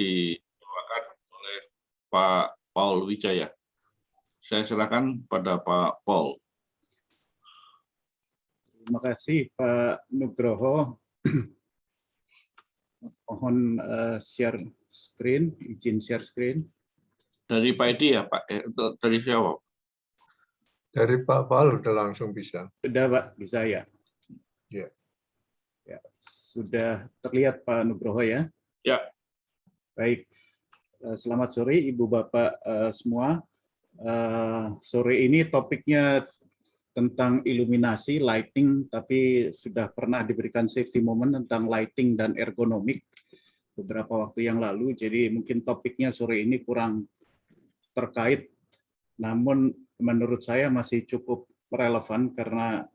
dibawakan oleh Pak Paul Wijaya. Saya silakan pada Pak Paul. Terima kasih Pak Nugroho. Mohon share screen, izin share screen. Dari Pak Edi ya Pak? Dari siapa? Dari Pak Paul sudah langsung bisa. Sudah Pak, bisa ya? Ya. Ya, sudah terlihat Pak Nugroho ya? Ya. Baik, selamat sore Ibu Bapak semua. Sore ini topiknya tentang iluminasi, lighting, tapi sudah pernah diberikan safety moment tentang lighting dan ergonomik beberapa waktu yang lalu, jadi mungkin topiknya sore ini kurang terkait, namun menurut saya masih cukup relevan karena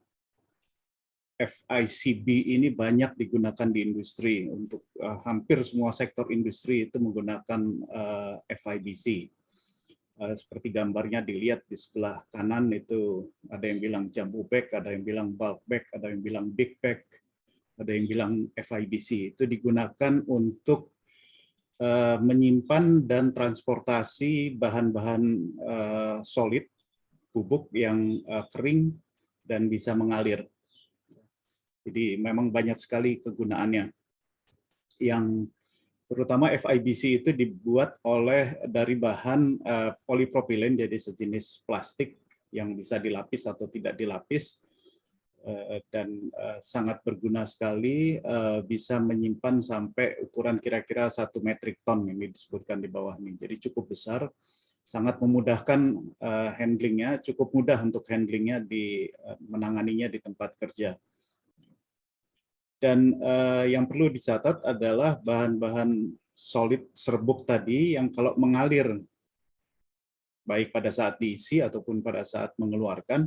FICB ini banyak digunakan di industri, untuk hampir semua sektor industri itu menggunakan FIBC. Seperti gambarnya dilihat di sebelah kanan itu ada yang bilang jumbo bag, ada yang bilang bulk bag, ada yang bilang big bag, ada yang bilang FIBC. Itu digunakan untuk menyimpan dan transportasi bahan-bahan solid, bubuk yang kering dan bisa mengalir. Jadi memang banyak sekali kegunaannya. Yang terutama FIBC itu dibuat dari bahan polipropilen, jadi sejenis plastik yang bisa dilapis atau tidak dilapis, dan sangat berguna sekali, bisa menyimpan sampai ukuran kira-kira 1 metrik ton, ini disebutkan di bawah ini. Jadi cukup besar, sangat memudahkan handlingnya, cukup mudah untuk handlingnya, menanganinya di tempat kerja. Dan yang perlu dicatat adalah bahan-bahan solid serbuk tadi yang kalau mengalir, baik pada saat diisi ataupun pada saat mengeluarkan,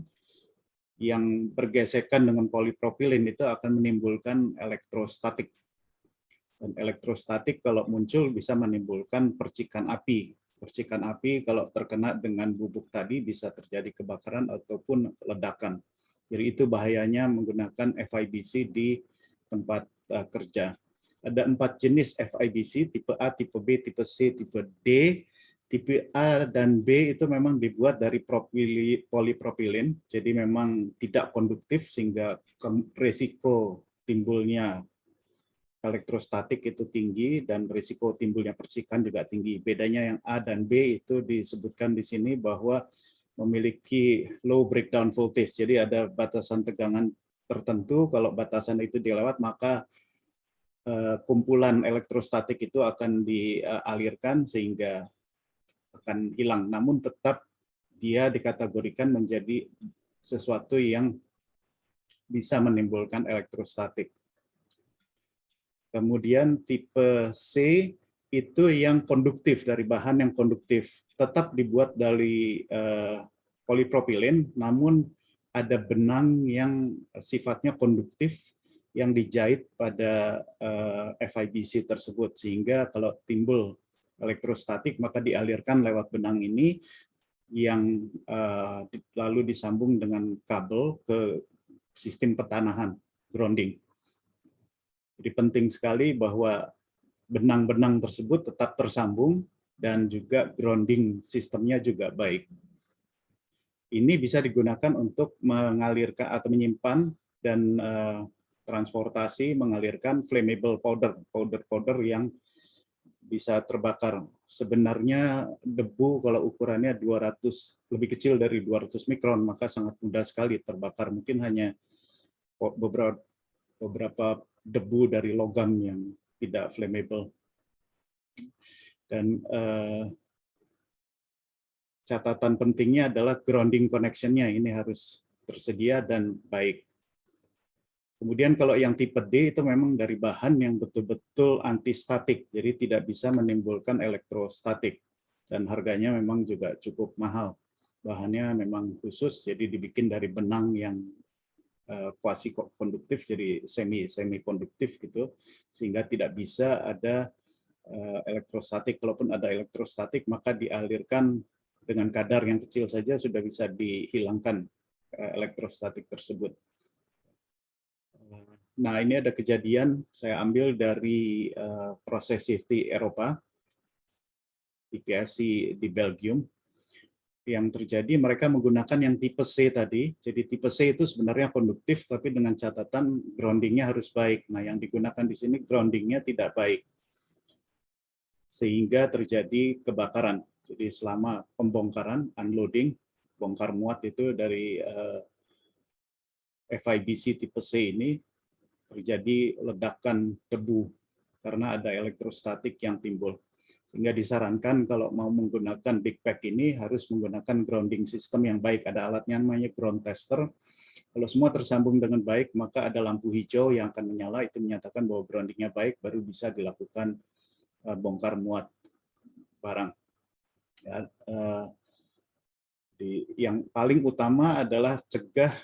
yang bergesekan dengan polipropilen itu akan menimbulkan elektrostatik. Dan elektrostatik kalau muncul bisa menimbulkan percikan api. Percikan api kalau terkena dengan bubuk tadi bisa terjadi kebakaran ataupun ledakan. Jadi itu bahayanya menggunakan FIBC di tempat kerja. Ada 4 jenis FIBC, tipe A, tipe B, tipe C, tipe D. Tipe A dan B itu memang dibuat dari polipropilen, jadi memang tidak konduktif sehingga risiko timbulnya elektrostatik itu tinggi dan risiko timbulnya percikan juga tinggi. Bedanya yang A dan B itu disebutkan di sini bahwa memiliki low breakdown voltage, jadi ada batasan tegangan tertentu, kalau batasan itu dilewat maka kumpulan elektrostatik itu akan dialirkan sehingga akan hilang, namun tetap dia dikategorikan menjadi sesuatu yang bisa menimbulkan elektrostatik. Kemudian tipe C itu yang konduktif, dari bahan yang konduktif, tetap dibuat dari polipropilen, namun ada benang yang sifatnya konduktif yang dijahit pada FIBC tersebut, sehingga kalau timbul elektrostatik maka dialirkan lewat benang ini yang lalu disambung dengan kabel ke sistem pertanahan, grounding. Jadi penting sekali bahwa benang-benang tersebut tetap tersambung dan juga grounding sistemnya juga baik. Ini bisa digunakan untuk mengalirkan atau menyimpan dan transportasi, mengalirkan flammable powder yang bisa terbakar. Sebenarnya debu kalau ukurannya 200, lebih kecil dari 200 mikron, maka sangat mudah sekali terbakar. Mungkin hanya beberapa debu dari logam yang tidak flammable. Dan catatan pentingnya adalah grounding connection-nya ini harus tersedia dan baik. Kemudian kalau yang tipe D itu memang dari bahan yang betul-betul antistatik, jadi tidak bisa menimbulkan elektrostatik. Dan harganya memang juga cukup mahal. Bahannya memang khusus, jadi dibikin dari benang yang kuasi konduktif, jadi semi konduktif gitu, sehingga tidak bisa ada elektrostatik. Kalaupun ada elektrostatik, maka dialirkan dengan kadar yang kecil saja sudah bisa dihilangkan elektrostatik tersebut. Nah, ini ada kejadian saya ambil dari proses safety Eropa. IGSC di Belgium. Yang terjadi mereka menggunakan yang tipe C tadi. Jadi tipe C itu sebenarnya konduktif, tapi dengan catatan groundingnya harus baik. Nah, yang digunakan di sini groundingnya tidak baik, sehingga terjadi kebakaran. Jadi selama pembongkaran, unloading, bongkar muat itu dari FIBC tipe C ini terjadi ledakan debu karena ada elektrostatik yang timbul. Sehingga disarankan kalau mau menggunakan big pack ini harus menggunakan grounding system yang baik. Ada alatnya namanya ground tester. Kalau semua tersambung dengan baik, maka ada lampu hijau yang akan menyala, itu menyatakan bahwa groundingnya baik, baru bisa dilakukan bongkar muat barang. Ya, yang paling utama adalah cegah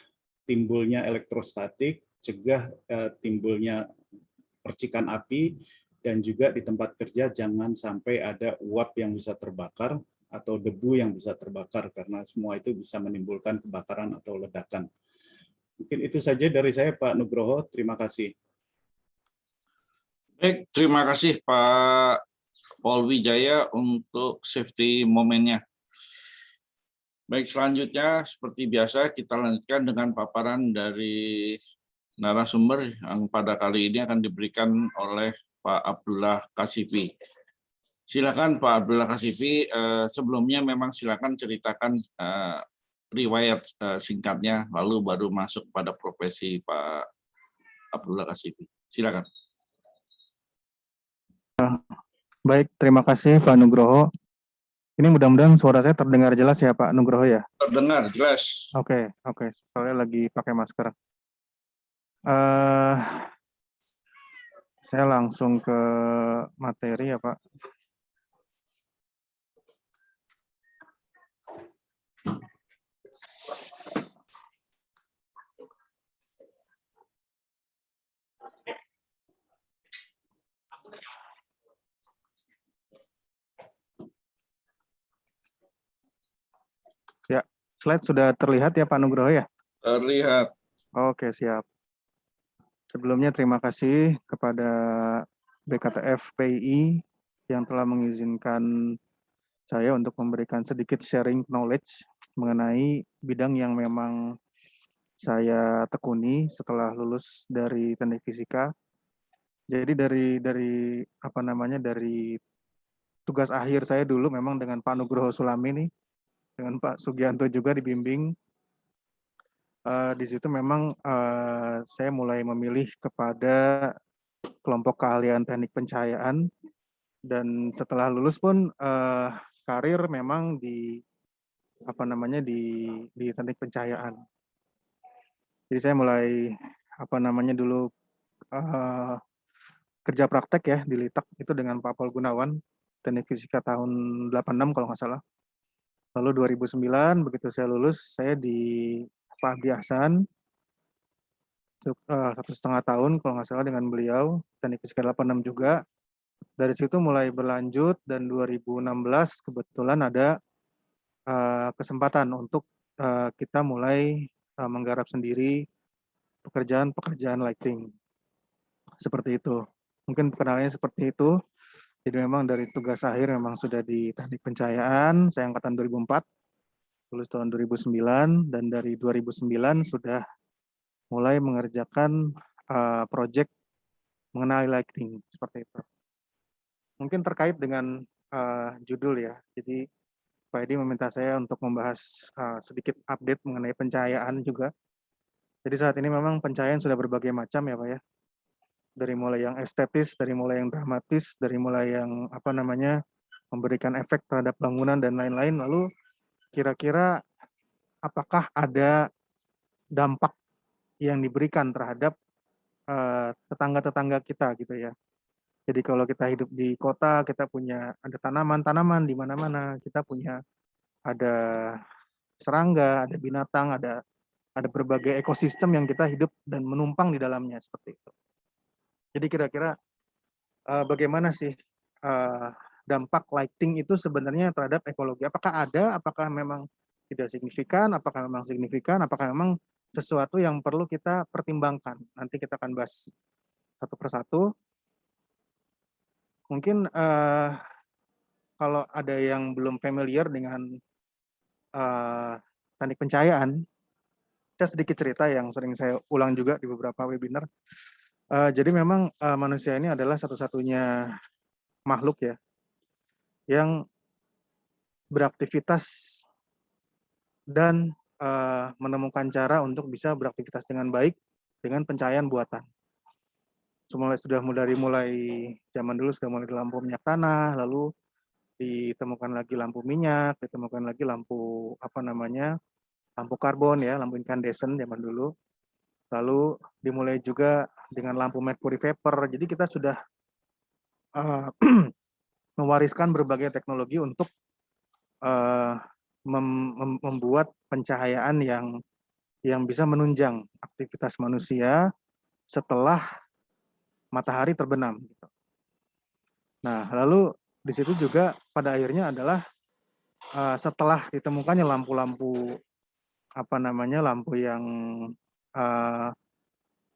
timbulnya elektrostatik, cegah timbulnya percikan api, dan juga di tempat kerja jangan sampai ada uap yang bisa terbakar atau debu yang bisa terbakar, karena semua itu bisa menimbulkan kebakaran atau ledakan. Mungkin itu saja dari saya, Pak Nugroho. Terima kasih. Baik, terima kasih Pak Paul Wijaya untuk safety momennya. Baik, selanjutnya seperti biasa kita lanjutkan dengan paparan dari narasumber yang pada kali ini akan diberikan oleh Pak Abdullah Kasifi. Silakan Pak Abdullah Kasifi, sebelumnya memang silakan ceritakan riwayat singkatnya, lalu baru masuk pada profesi Pak Abdullah Kasifi. Silakan. Baik, terima kasih Pak Nugroho. Ini mudah-mudahan suara saya terdengar jelas ya Pak Nugroho ya? Terdengar jelas. Oke. Soalnya lagi pakai masker. Saya langsung ke materi ya Pak. Ya, slide sudah terlihat ya Pak Nugroho ya? Terlihat. Oke, siap. Sebelumnya terima kasih kepada BKTF PII yang telah mengizinkan saya untuk memberikan sedikit sharing knowledge mengenai bidang yang memang saya tekuni setelah lulus dari teknik fisika. Jadi dari tugas akhir saya dulu memang dengan Pak Nugroho Sulami nih, dengan Pak Sugianto juga dibimbing. Di situ memang saya mulai memilih kepada kelompok keahlian teknik pencahayaan, dan setelah lulus pun karir memang di teknik pencahayaan. Jadi saya mulai dulu kerja praktek ya di Litak itu dengan Pak Paul Gunawan, teknik fisika tahun 86 kalau nggak salah. Lalu 2009 begitu saya lulus, saya di Pak Biasan 1,5 tahun kalau nggak salah dengan beliau, teknik fisika 86 juga. Dari situ mulai berlanjut dan 2016 kebetulan ada kesempatan untuk kita mulai menggarap sendiri pekerjaan lighting. Seperti itu. Mungkin perkenalannya seperti itu. Jadi memang dari tugas akhir memang sudah di teknik pencahayaan, saya angkatan 2004, lulus tahun 2009, dan dari 2009 sudah mulai mengerjakan proyek mengenai lighting, seperti itu. Mungkin terkait dengan judul ya, jadi Pak Edi meminta saya untuk membahas sedikit update mengenai pencahayaan juga. Jadi saat ini memang pencahayaan sudah berbagai macam ya Pak ya. Dari mulai yang estetis, dari mulai yang dramatis, dari mulai yang memberikan efek terhadap bangunan dan lain-lain. Lalu kira-kira apakah ada dampak yang diberikan terhadap tetangga-tetangga kita gitu ya. Jadi kalau kita hidup di kota, kita punya ada tanaman-tanaman di mana-mana, kita punya ada serangga, ada binatang, ada berbagai ekosistem yang kita hidup dan menumpang di dalamnya seperti itu. Jadi kira-kira bagaimana sih dampak lighting itu sebenarnya terhadap ekologi? Apakah ada? Apakah memang tidak signifikan? Apakah memang signifikan? Apakah memang sesuatu yang perlu kita pertimbangkan? Nanti kita akan bahas satu persatu. Mungkin kalau ada yang belum familiar dengan teknik pencahayaan, saya sedikit cerita yang sering saya ulang juga di beberapa webinar. Jadi memang manusia ini adalah satu-satunya makhluk ya yang beraktivitas dan menemukan cara untuk bisa beraktivitas dengan baik dengan pencahayaan buatan. Sudah mulai zaman dulu sudah mulai lampu minyak tanah, lalu ditemukan lagi lampu minyak, ditemukan lagi lampu lampu karbon ya, lampu incandescent zaman dulu. Lalu dimulai juga dengan lampu mercury vapor. Jadi kita sudah mewariskan berbagai teknologi untuk membuat pencahayaan yang bisa menunjang aktivitas manusia setelah matahari terbenam. Nah, lalu di situ juga pada akhirnya adalah setelah ditemukannya lampu-lampu lampu yang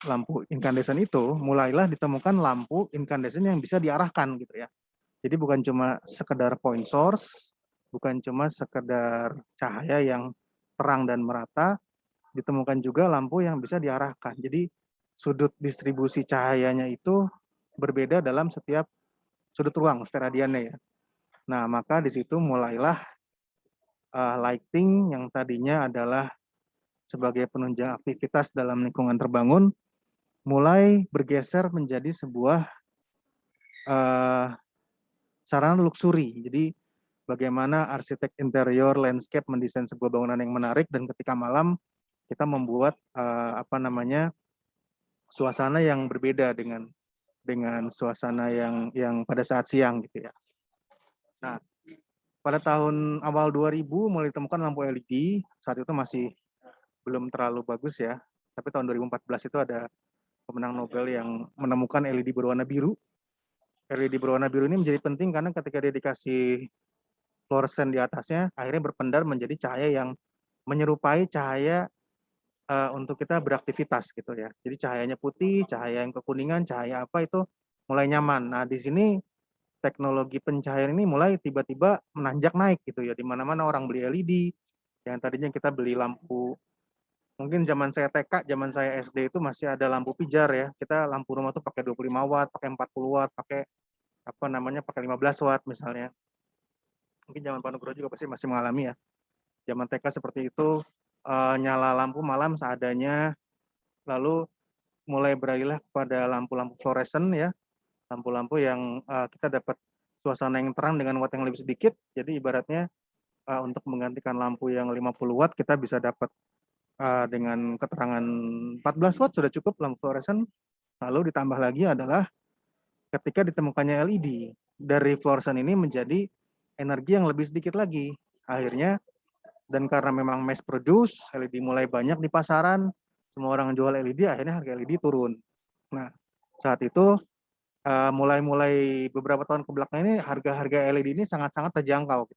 lampu incandescent itu, mulailah ditemukan lampu incandescent yang bisa diarahkan gitu ya. Jadi bukan cuma sekedar point source, bukan cuma sekedar cahaya yang terang dan merata, ditemukan juga lampu yang bisa diarahkan. Jadi sudut distribusi cahayanya itu berbeda dalam setiap sudut ruang steradiannya ya. Nah, maka di situ mulailah lighting yang tadinya adalah sebagai penunjang aktivitas dalam lingkungan terbangun, mulai bergeser menjadi sebuah sarana luxury. Jadi bagaimana arsitek interior landscape mendesain sebuah bangunan yang menarik, dan ketika malam kita membuat suasana yang berbeda dengan suasana yang pada saat siang gitu ya. Nah, pada tahun awal 2000 mulai ditemukan lampu LED. Saat itu masih belum terlalu bagus ya. Tapi tahun 2014 itu ada pemenang Nobel yang menemukan LED berwarna biru. LED berwarna biru ini menjadi penting karena ketika dia dikasih fluoresan di atasnya, akhirnya berpendar menjadi cahaya yang menyerupai cahaya untuk kita beraktivitas gitu ya. Jadi cahayanya putih, cahaya yang kekuningan, cahaya apa itu mulai nyaman. Nah, di sini teknologi pencahayaan ini mulai tiba-tiba menanjak naik gitu ya. Di mana-mana orang beli LED, yang tadinya kita beli lampu, mungkin zaman saya TK, zaman saya SD itu masih ada lampu pijar ya. Kita lampu rumah tuh pakai 25 watt, pakai 40 watt, pakai pakai 15 watt misalnya. Mungkin zaman Pak Nugroho juga pasti masih mengalami ya. Zaman TK seperti itu, nyala lampu malam seadanya, lalu mulai beralihlah kepada lampu-lampu fluoresen ya, lampu-lampu yang kita dapat suasana yang terang dengan watt yang lebih sedikit. Jadi ibaratnya untuk menggantikan lampu yang 50 watt kita bisa dapat dengan keterangan 14 watt sudah cukup lampu fluoresen. Lalu ditambah lagi adalah ketika ditemukannya LED, dari fluoresen ini menjadi energi yang lebih sedikit lagi. Akhirnya, dan karena memang mass produce, LED mulai banyak di pasaran, semua orang jual LED, akhirnya harga LED turun. Nah, saat itu mulai beberapa tahun ke belakang ini harga-harga LED ini sangat-sangat terjangkau.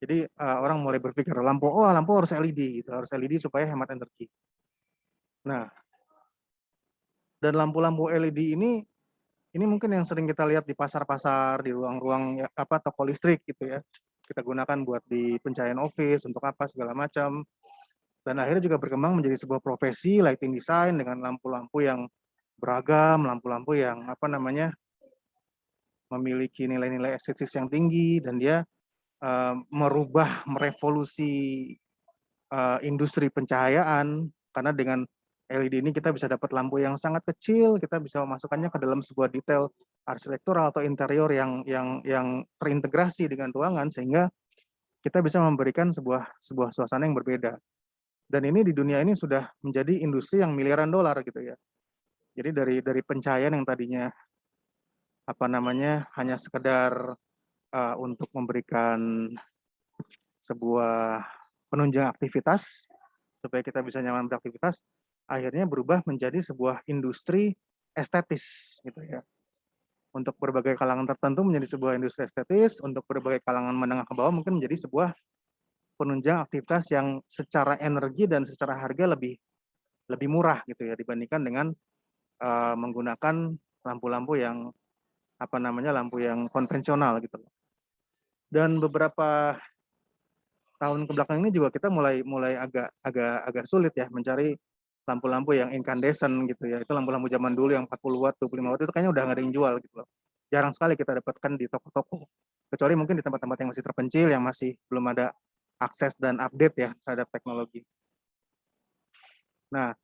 Jadi orang mulai berpikir lampu harus LED gitu, harus LED supaya hemat energi. Nah, dan lampu-lampu LED ini mungkin yang sering kita lihat di pasar-pasar, di ruang-ruang toko listrik gitu ya. Kita gunakan buat di pencahayaan office untuk apa segala macam. Dan akhirnya juga berkembang menjadi sebuah profesi lighting design dengan lampu-lampu yang beragam, lampu-lampu yang memiliki nilai-nilai estetis yang tinggi, dan dia merevolusi industri pencahayaan, karena dengan LED ini kita bisa dapat lampu yang sangat kecil, kita bisa memasukkannya ke dalam sebuah detail arsitektural atau interior yang terintegrasi dengan ruangan, sehingga kita bisa memberikan sebuah suasana yang berbeda. Dan ini di dunia ini sudah menjadi industri yang miliaran dolar gitu ya. Jadi dari pencahayaan yang tadinya hanya sekedar untuk memberikan sebuah penunjang aktivitas supaya kita bisa nyaman beraktivitas, akhirnya berubah menjadi sebuah industri estetis gitu ya. Untuk berbagai kalangan tertentu menjadi sebuah industri estetis, untuk berbagai kalangan menengah ke bawah mungkin menjadi sebuah penunjang aktivitas yang secara energi dan secara harga lebih murah gitu ya, dibandingkan dengan menggunakan lampu-lampu yang lampu yang konvensional gitu. Dan beberapa tahun kebelakang ini juga kita mulai agak sulit ya mencari lampu-lampu yang incandescent gitu ya. Itu lampu-lampu zaman dulu yang 40 watt, 25 watt itu kayaknya udah nggak ada yang jual gitu loh. Jarang sekali kita dapatkan di toko-toko. Kecuali mungkin di tempat-tempat yang masih terpencil, yang masih belum ada akses dan update ya terhadap teknologi. Nah,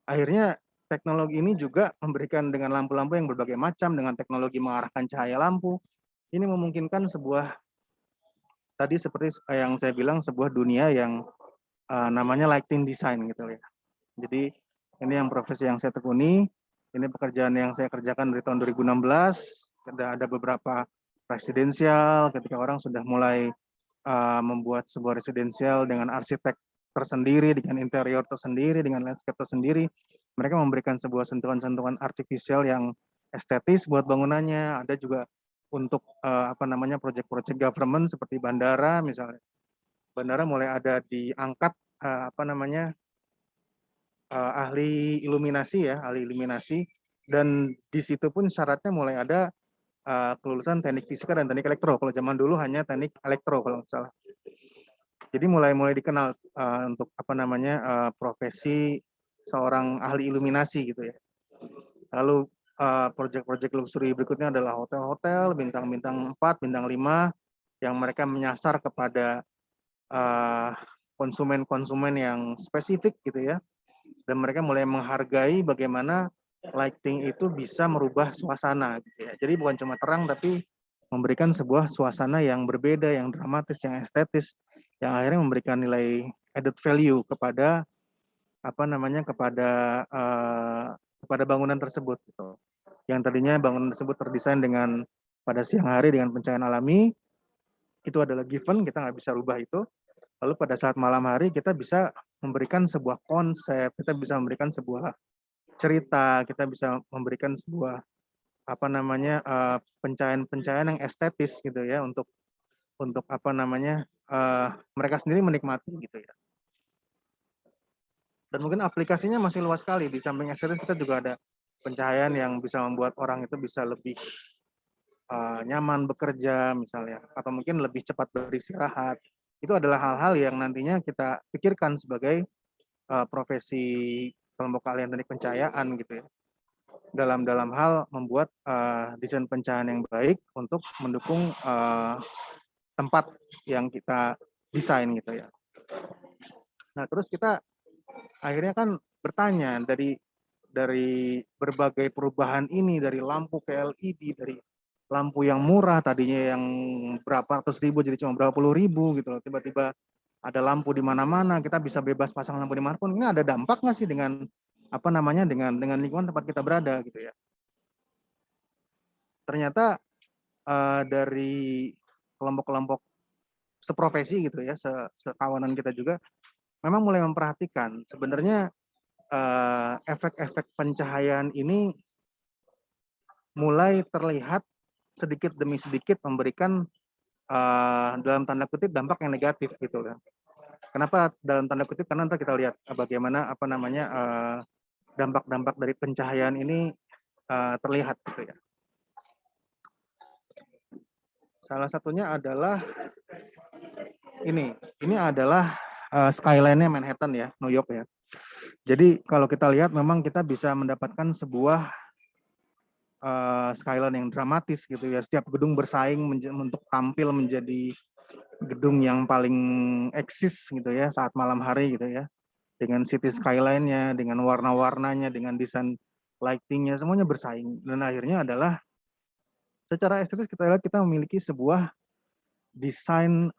akhirnya teknologi ini juga memberikan dengan lampu-lampu yang berbagai macam, dengan teknologi mengarahkan cahaya lampu, ini memungkinkan sebuah, tadi seperti yang saya bilang, sebuah dunia yang namanya lighting design gitu ya. Jadi ini yang profesi yang saya tekuni, ini pekerjaan yang saya kerjakan dari tahun 2016, ada beberapa residensial ketika orang sudah mulai membuat sebuah residensial dengan arsitek tersendiri, dengan interior tersendiri, dengan landscape tersendiri. Mereka memberikan sebuah sentuhan-sentuhan artifisial yang estetis buat bangunannya. Ada juga untuk proyek-proyek government seperti bandara misalnya. Bandara mulai ada diangkat ahli iluminasi, dan di situ pun syaratnya mulai ada kelulusan teknik fisika dan teknik elektro. Kalau zaman dulu hanya teknik elektro kalau nggak salah. Jadi mulai dikenal untuk profesi seorang ahli iluminasi gitu ya. Lalu proyek-proyek luxury berikutnya adalah hotel-hotel bintang 4, bintang 5 yang mereka menyasar kepada konsumen-konsumen yang spesifik gitu ya. Dan mereka mulai menghargai bagaimana lighting itu bisa merubah suasana gitu ya. Jadi bukan cuma terang tapi memberikan sebuah suasana yang berbeda, yang dramatis, yang estetis, yang akhirnya memberikan nilai added value kepada kepada bangunan tersebut gitu. Yang tadinya bangunan tersebut terdesain dengan pada siang hari dengan pencahayaan alami, itu adalah given, kita nggak bisa rubah itu. Lalu pada saat malam hari kita bisa memberikan sebuah konsep, kita bisa memberikan sebuah cerita, kita bisa memberikan sebuah pencahayaan yang estetis gitu ya untuk mereka sendiri menikmati gitu ya. Dan mungkin aplikasinya masih luas sekali. Di samping estetis kita juga ada pencahayaan yang bisa membuat orang itu bisa lebih nyaman bekerja misalnya, atau mungkin lebih cepat beristirahat. Itu adalah hal-hal yang nantinya kita pikirkan sebagai profesi kelompok keahlian teknik pencahayaan gitu ya. Dalam hal membuat desain pencahayaan yang baik untuk mendukung tempat yang kita desain gitu ya. Nah, terus kita akhirnya kan bertanya dari berbagai perubahan ini, dari lampu ke LED, dari lampu yang murah tadinya yang berapa ratus ribu jadi cuma berapa puluh ribu gitu loh, tiba-tiba ada lampu di mana-mana, kita bisa bebas pasang lampu di manapun. Ini ada dampak nggak sih dengan dengan lingkungan tempat kita berada gitu ya? Ternyata dari kelompok-kelompok seprofesi gitu ya, sekawanan kita juga memang mulai memperhatikan sebenarnya efek-efek pencahayaan ini mulai terlihat sedikit demi sedikit memberikan dalam tanda kutip dampak yang negatif gitu kan. Kenapa dalam tanda kutip? Karena nanti kita lihat bagaimana dampak-dampak dari pencahayaan ini terlihat gitu ya. Salah satunya adalah ini adalah skyline-nya Manhattan ya, New York ya. Jadi kalau kita lihat memang kita bisa mendapatkan sebuah skyline yang dramatis gitu ya. Setiap gedung bersaing untuk tampil menjadi gedung yang paling eksis gitu ya saat malam hari gitu ya. Dengan city skyline-nya, dengan warna-warnanya, dengan desain lighting-nya, semuanya bersaing. Dan akhirnya adalah secara estetis kita lihat kita memiliki sebuah desain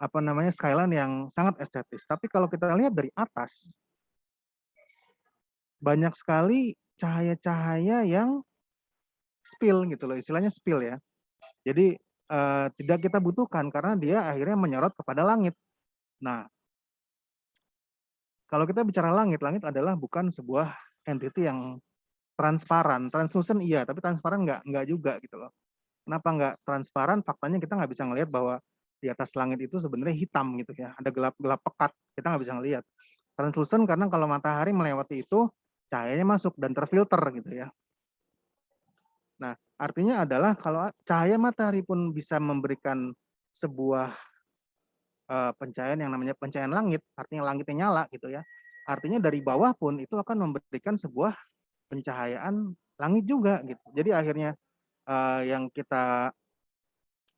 skyline yang sangat estetis. Tapi kalau kita lihat dari atas, banyak sekali cahaya-cahaya yang spill gitu loh, istilahnya spill ya. Jadi tidak kita butuhkan karena dia akhirnya menyorot kepada langit. Nah, kalau kita bicara langit adalah bukan sebuah entity yang transparan. Translucent iya, tapi transparan enggak juga gitu loh. Kenapa enggak transparan? Faktanya kita nggak bisa ngelihat bahwa di atas langit itu sebenarnya hitam gitu ya. Ada gelap-gelap pekat, kita nggak bisa ngelihat. Translucent karena kalau matahari melewati itu, cahayanya masuk dan terfilter gitu ya. Nah, artinya adalah kalau cahaya matahari pun bisa memberikan sebuah pencahayaan yang namanya pencahayaan langit, artinya langitnya nyala gitu ya. Artinya dari bawah pun itu akan memberikan sebuah pencahayaan langit juga gitu. Jadi akhirnya yang kita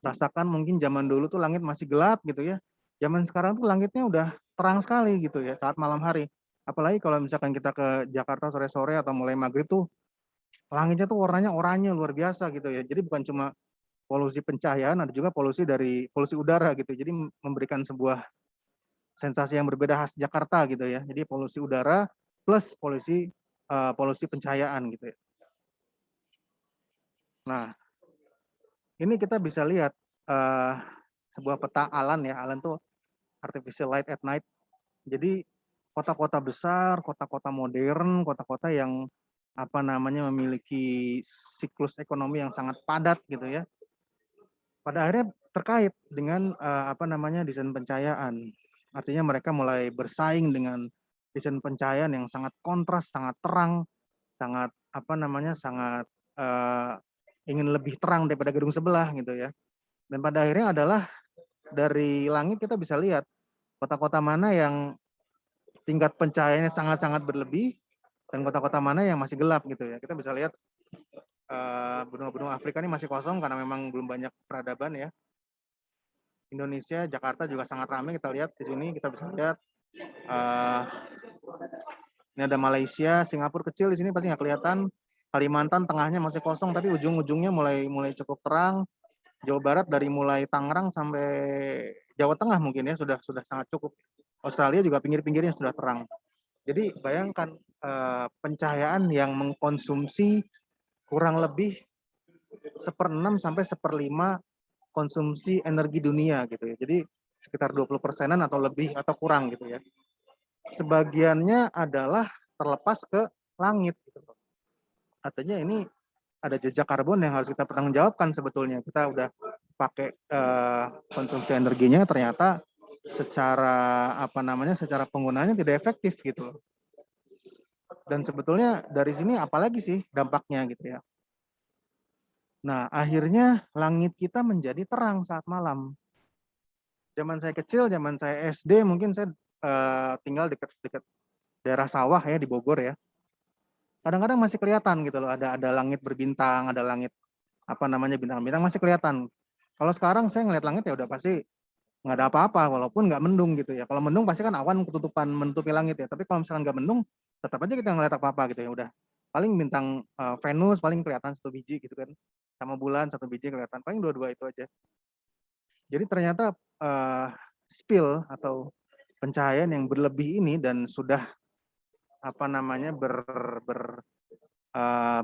rasakan mungkin zaman dulu tuh langit masih gelap gitu ya. Zaman sekarang tuh langitnya udah terang sekali gitu ya saat malam hari. Apalagi kalau misalkan kita ke Jakarta sore-sore atau mulai maghrib tuh langitnya tuh warnanya oranye luar biasa gitu ya. Jadi bukan cuma polusi pencahayaan, ada juga polusi dari polusi udara gitu. Jadi memberikan sebuah sensasi yang berbeda khas Jakarta gitu ya. Jadi polusi udara plus polusi pencahayaan gitu ya. Nah, ini kita bisa lihat sebuah peta Alan ya. Alan tuh artificial light at night. Jadi kota-kota besar, kota-kota modern, kota-kota yang memiliki siklus ekonomi yang sangat padat gitu ya. Pada akhirnya terkait dengan desain pencahayaan. Artinya mereka mulai bersaing dengan desain pencahayaan yang sangat kontras, sangat terang, sangat sangat ingin lebih terang daripada gedung sebelah gitu ya. Dan pada akhirnya adalah dari langit kita bisa lihat kota-kota mana yang tingkat pencahayaannya sangat-sangat berlebih dan kota-kota mana yang masih gelap gitu ya. Kita bisa lihat benua-benua Afrika ini masih kosong karena memang belum banyak peradaban ya. Indonesia, Jakarta juga sangat ramai, kita lihat di sini kita bisa lihat ini ada Malaysia, Singapura kecil di sini pasti nggak kelihatan. Kalimantan tengahnya masih kosong tapi ujung-ujungnya mulai cukup terang. Jawa Barat dari mulai Tangerang sampai Jawa Tengah mungkin ya sudah sangat cukup. Australia juga pinggir-pinggirnya sudah terang. Jadi bayangkan pencahayaan yang mengkonsumsi kurang lebih 1/6 sampai 1/5 konsumsi energi dunia gitu ya. Jadi sekitar 20%-an atau lebih atau kurang gitu ya. Sebagiannya adalah terlepas ke langit gitu. Artinya ini ada jejak karbon yang harus kita pertanggungjawabkan sebetulnya. Kita udah pakai konsumsi energinya ternyata secara secara penggunaannya tidak efektif gitu. Dan sebetulnya dari sini apalagi sih dampaknya gitu ya. Nah, akhirnya langit kita menjadi terang saat malam. Zaman saya kecil, zaman saya SD, mungkin saya tinggal dekat daerah sawah ya di Bogor ya. Kadang-kadang masih kelihatan gitu loh, ada langit berbintang, ada langit bintang-bintang masih kelihatan. Kalau sekarang saya ngeliat langit ya udah pasti nggak ada apa-apa, walaupun nggak mendung gitu ya. Kalau mendung pasti kan awan ketutupan menutupi langit ya. Tapi kalau misalkan nggak mendung, tetap aja kita ngeliat apa-apa gitu ya. Udah paling bintang Venus paling kelihatan 1 biji gitu kan, sama bulan 1 biji kelihatan, paling 2 itu aja. Jadi ternyata spill atau pencahayaan yang berlebih ini dan sudah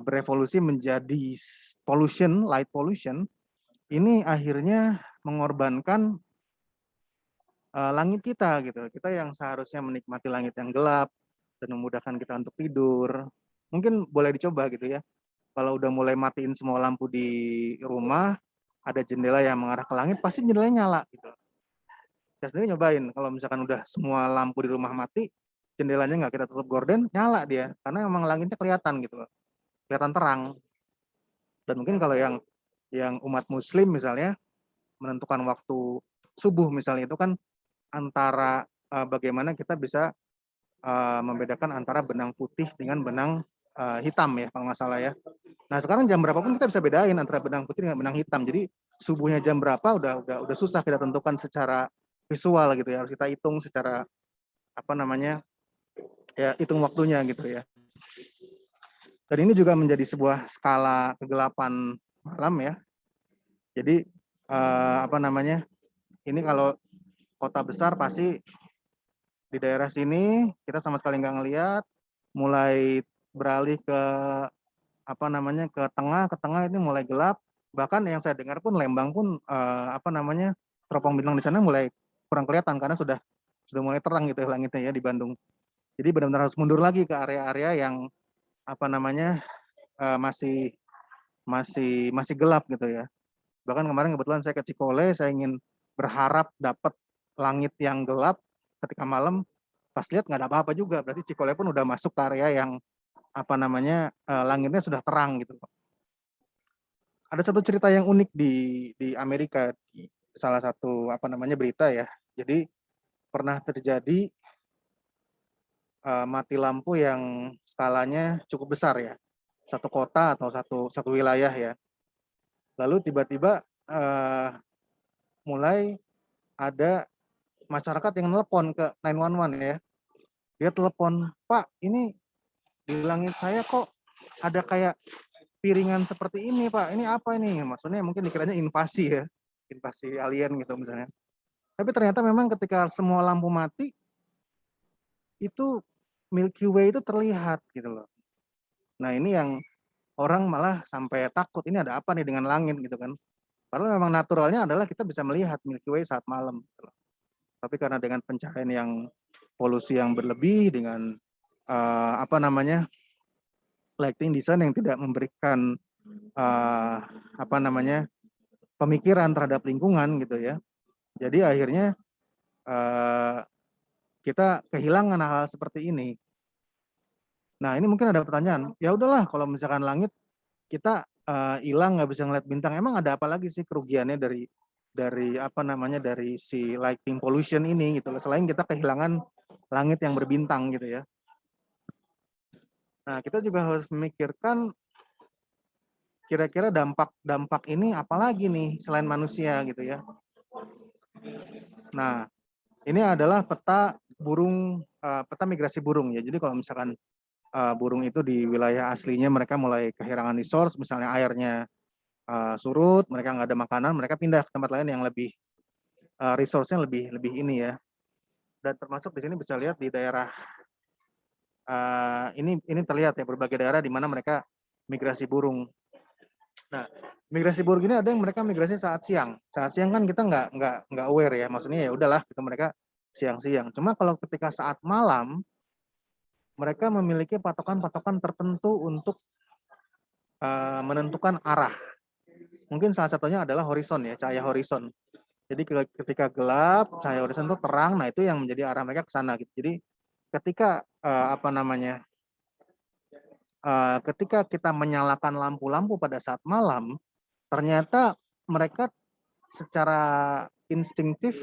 berevolusi menjadi light pollution, ini akhirnya mengorbankan langit kita gitu. Kita yang seharusnya menikmati langit yang gelap dan memudahkan kita untuk tidur. Mungkin boleh dicoba gitu ya. Kalau udah mulai matiin semua lampu di rumah, ada jendela yang mengarah ke langit, pasti jendelanya nyala gitu. Saya sendiri nyobain, kalau misalkan udah semua lampu di rumah mati, jendelanya nggak kita tutup gorden, nyala dia. Karena memang langitnya kelihatan gitu loh. Kelihatan terang. Dan mungkin kalau yang umat muslim misalnya, menentukan waktu subuh misalnya itu kan antara bagaimana kita bisa membedakan antara benang putih dengan benang hitam ya kalau nggak salah ya. Nah sekarang jam berapapun kita bisa bedain antara benang putih dengan benang hitam. Jadi subuhnya jam berapa udah susah kita tentukan secara visual gitu ya. Harus kita hitung secara hitung waktunya gitu ya. Dan ini juga menjadi sebuah skala kegelapan malam ya. Jadi ini kalau kota besar pasti di daerah sini kita sama sekali nggak ngelihat, mulai beralih ke ke tengah ini mulai gelap. Bahkan yang saya dengar pun Lembang pun teropong bintang di sana mulai kurang kelihatan karena sudah mulai terang gitu langitnya ya di Bandung. Jadi benar-benar harus mundur lagi ke area-area yang masih gelap gitu ya. Bahkan kemarin kebetulan saya ke Cikole, saya ingin berharap dapat langit yang gelap ketika malam, pas lihat nggak ada apa-apa juga. Berarti Cikole pun udah masuk ke area yang langitnya sudah terang gitu. Ada satu cerita yang unik di Amerika, di salah satu berita ya. Jadi pernah terjadi mati lampu yang skalanya cukup besar ya, satu kota atau satu wilayah ya. Lalu tiba-tiba mulai ada masyarakat yang telepon ke 911 ya. Dia telepon, "Pak, ini di langit saya kok ada kayak piringan seperti ini, Pak. Ini apa ini?" Maksudnya mungkin dikiranya invasi ya, invasi alien gitu misalnya. Tapi ternyata memang ketika semua lampu mati, itu Milky Way itu terlihat gitu loh. Nah ini yang orang malah sampai takut, ini ada apa nih dengan langit gitu kan. Padahal memang naturalnya adalah kita bisa melihat Milky Way saat malam. Gitu loh. Tapi karena dengan pencahayaan yang polusi yang berlebih, dengan lighting design yang tidak memberikan pemikiran terhadap lingkungan gitu ya. Jadi akhirnya kita kehilangan hal-hal seperti ini. Nah ini mungkin ada pertanyaan, ya udahlah kalau misalkan langit kita hilang nggak bisa ngeliat bintang, emang ada apa lagi sih kerugiannya dari si lighting pollution ini gitu, selain kita kehilangan langit yang berbintang gitu ya. Nah kita juga harus memikirkan kira-kira dampak ini apalagi nih selain manusia gitu ya. Nah ini adalah peta migrasi burung ya. Jadi kalau misalkan burung itu di wilayah aslinya mereka mulai kehilangan resource, misalnya airnya surut, mereka nggak ada makanan, mereka pindah ke tempat lain yang lebih resource-nya lebih ini ya. Dan termasuk di sini bisa lihat di daerah ini terlihat ya berbagai daerah di mana mereka migrasi burung. Nah, migrasi burung ini ada yang mereka migrasi saat siang. Saat siang kan kita nggak aware ya, maksudnya ya udahlah gitu mereka siang-siang. Cuma kalau ketika saat malam mereka memiliki patokan-patokan tertentu untuk menentukan arah. Mungkin salah satunya adalah horizon ya, cahaya horizon. Jadi ketika gelap, cahaya horizon itu terang, nah itu yang menjadi arah mereka ke sana gitu. Jadi ketika ketika kita menyalakan lampu-lampu pada saat malam, ternyata mereka secara instingtif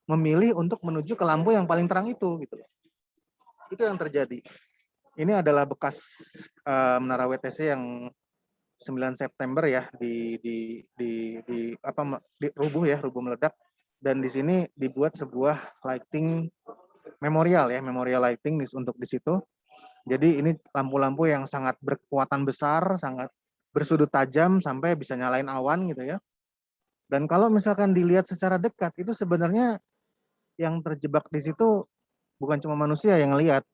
memilih untuk menuju ke lampu yang paling terang itu gitu. Itu yang terjadi. Ini adalah bekas menara WTC yang 9 September ya rubuh meledak, dan di sini dibuat sebuah lighting memorial lighting untuk di situ. Jadi ini lampu-lampu yang sangat berkekuatan besar, sangat bersudut tajam sampai bisa nyalain awan gitu ya. Dan kalau misalkan dilihat secara dekat itu sebenarnya yang terjebak di situ bukan cuma manusia yang lihat.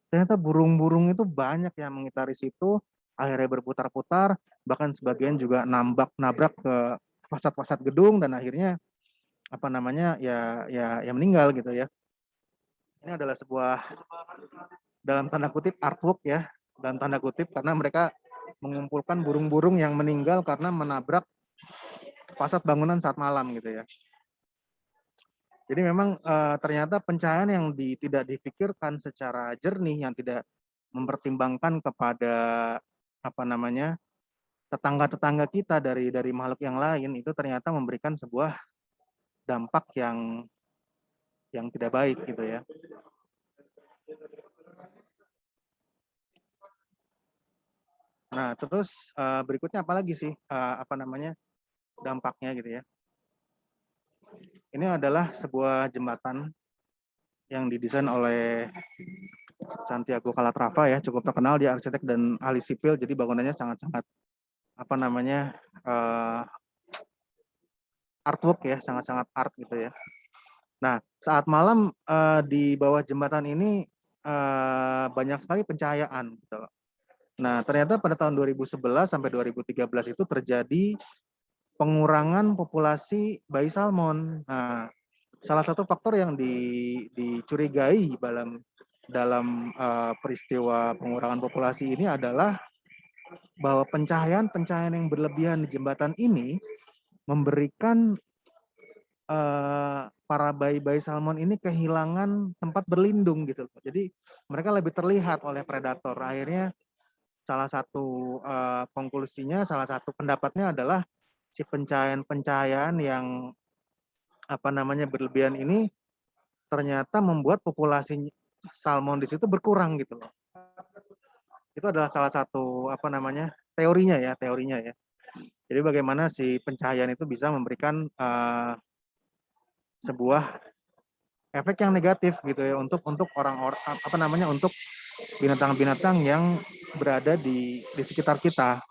Ternyata burung-burung itu banyak yang mengitari situ, akhirnya berputar-putar, bahkan sebagian juga nabrak ke fasad-fasad gedung dan akhirnya ya meninggal gitu ya. Ini adalah sebuah dalam tanda kutip artwork ya, dalam tanda kutip, karena mereka mengumpulkan burung-burung yang meninggal karena menabrak fasad bangunan saat malam gitu ya. Jadi memang ternyata pencahayaan yang tidak dipikirkan secara jernih, yang tidak mempertimbangkan kepada tetangga-tetangga kita dari makhluk yang lain, itu ternyata memberikan sebuah dampak yang tidak baik gitu ya. Nah, terus berikutnya apa lagi sih dampaknya gitu ya. Ini adalah sebuah jembatan yang didesain oleh Santiago Calatrava ya, cukup terkenal, dia arsitek dan ahli sipil, jadi bangunannya sangat-sangat artwork ya, sangat-sangat art gitu ya. Nah, saat malam di bawah jembatan ini banyak sekali pencahayaan gitu loh. Nah, ternyata pada tahun 2011 sampai 2013 itu terjadi pengurangan populasi bayi salmon. Nah, salah satu faktor yang dicurigai dalam peristiwa pengurangan populasi ini adalah bahwa pencahayaan yang berlebihan di jembatan ini memberikan para bayi-bayi salmon ini kehilangan tempat berlindung gitu. Jadi mereka lebih terlihat oleh predator. Akhirnya salah satu konklusinya, salah satu pendapatnya adalah si pencahayaan yang apa namanya berlebihan ini ternyata membuat populasi salmon di situ berkurang gitu loh. Itu adalah salah satu apa namanya teorinya ya. Jadi bagaimana si pencahayaan itu bisa memberikan sebuah efek yang negatif gitu ya untuk orang-orang apa namanya untuk binatang-binatang yang berada di sekitar kita.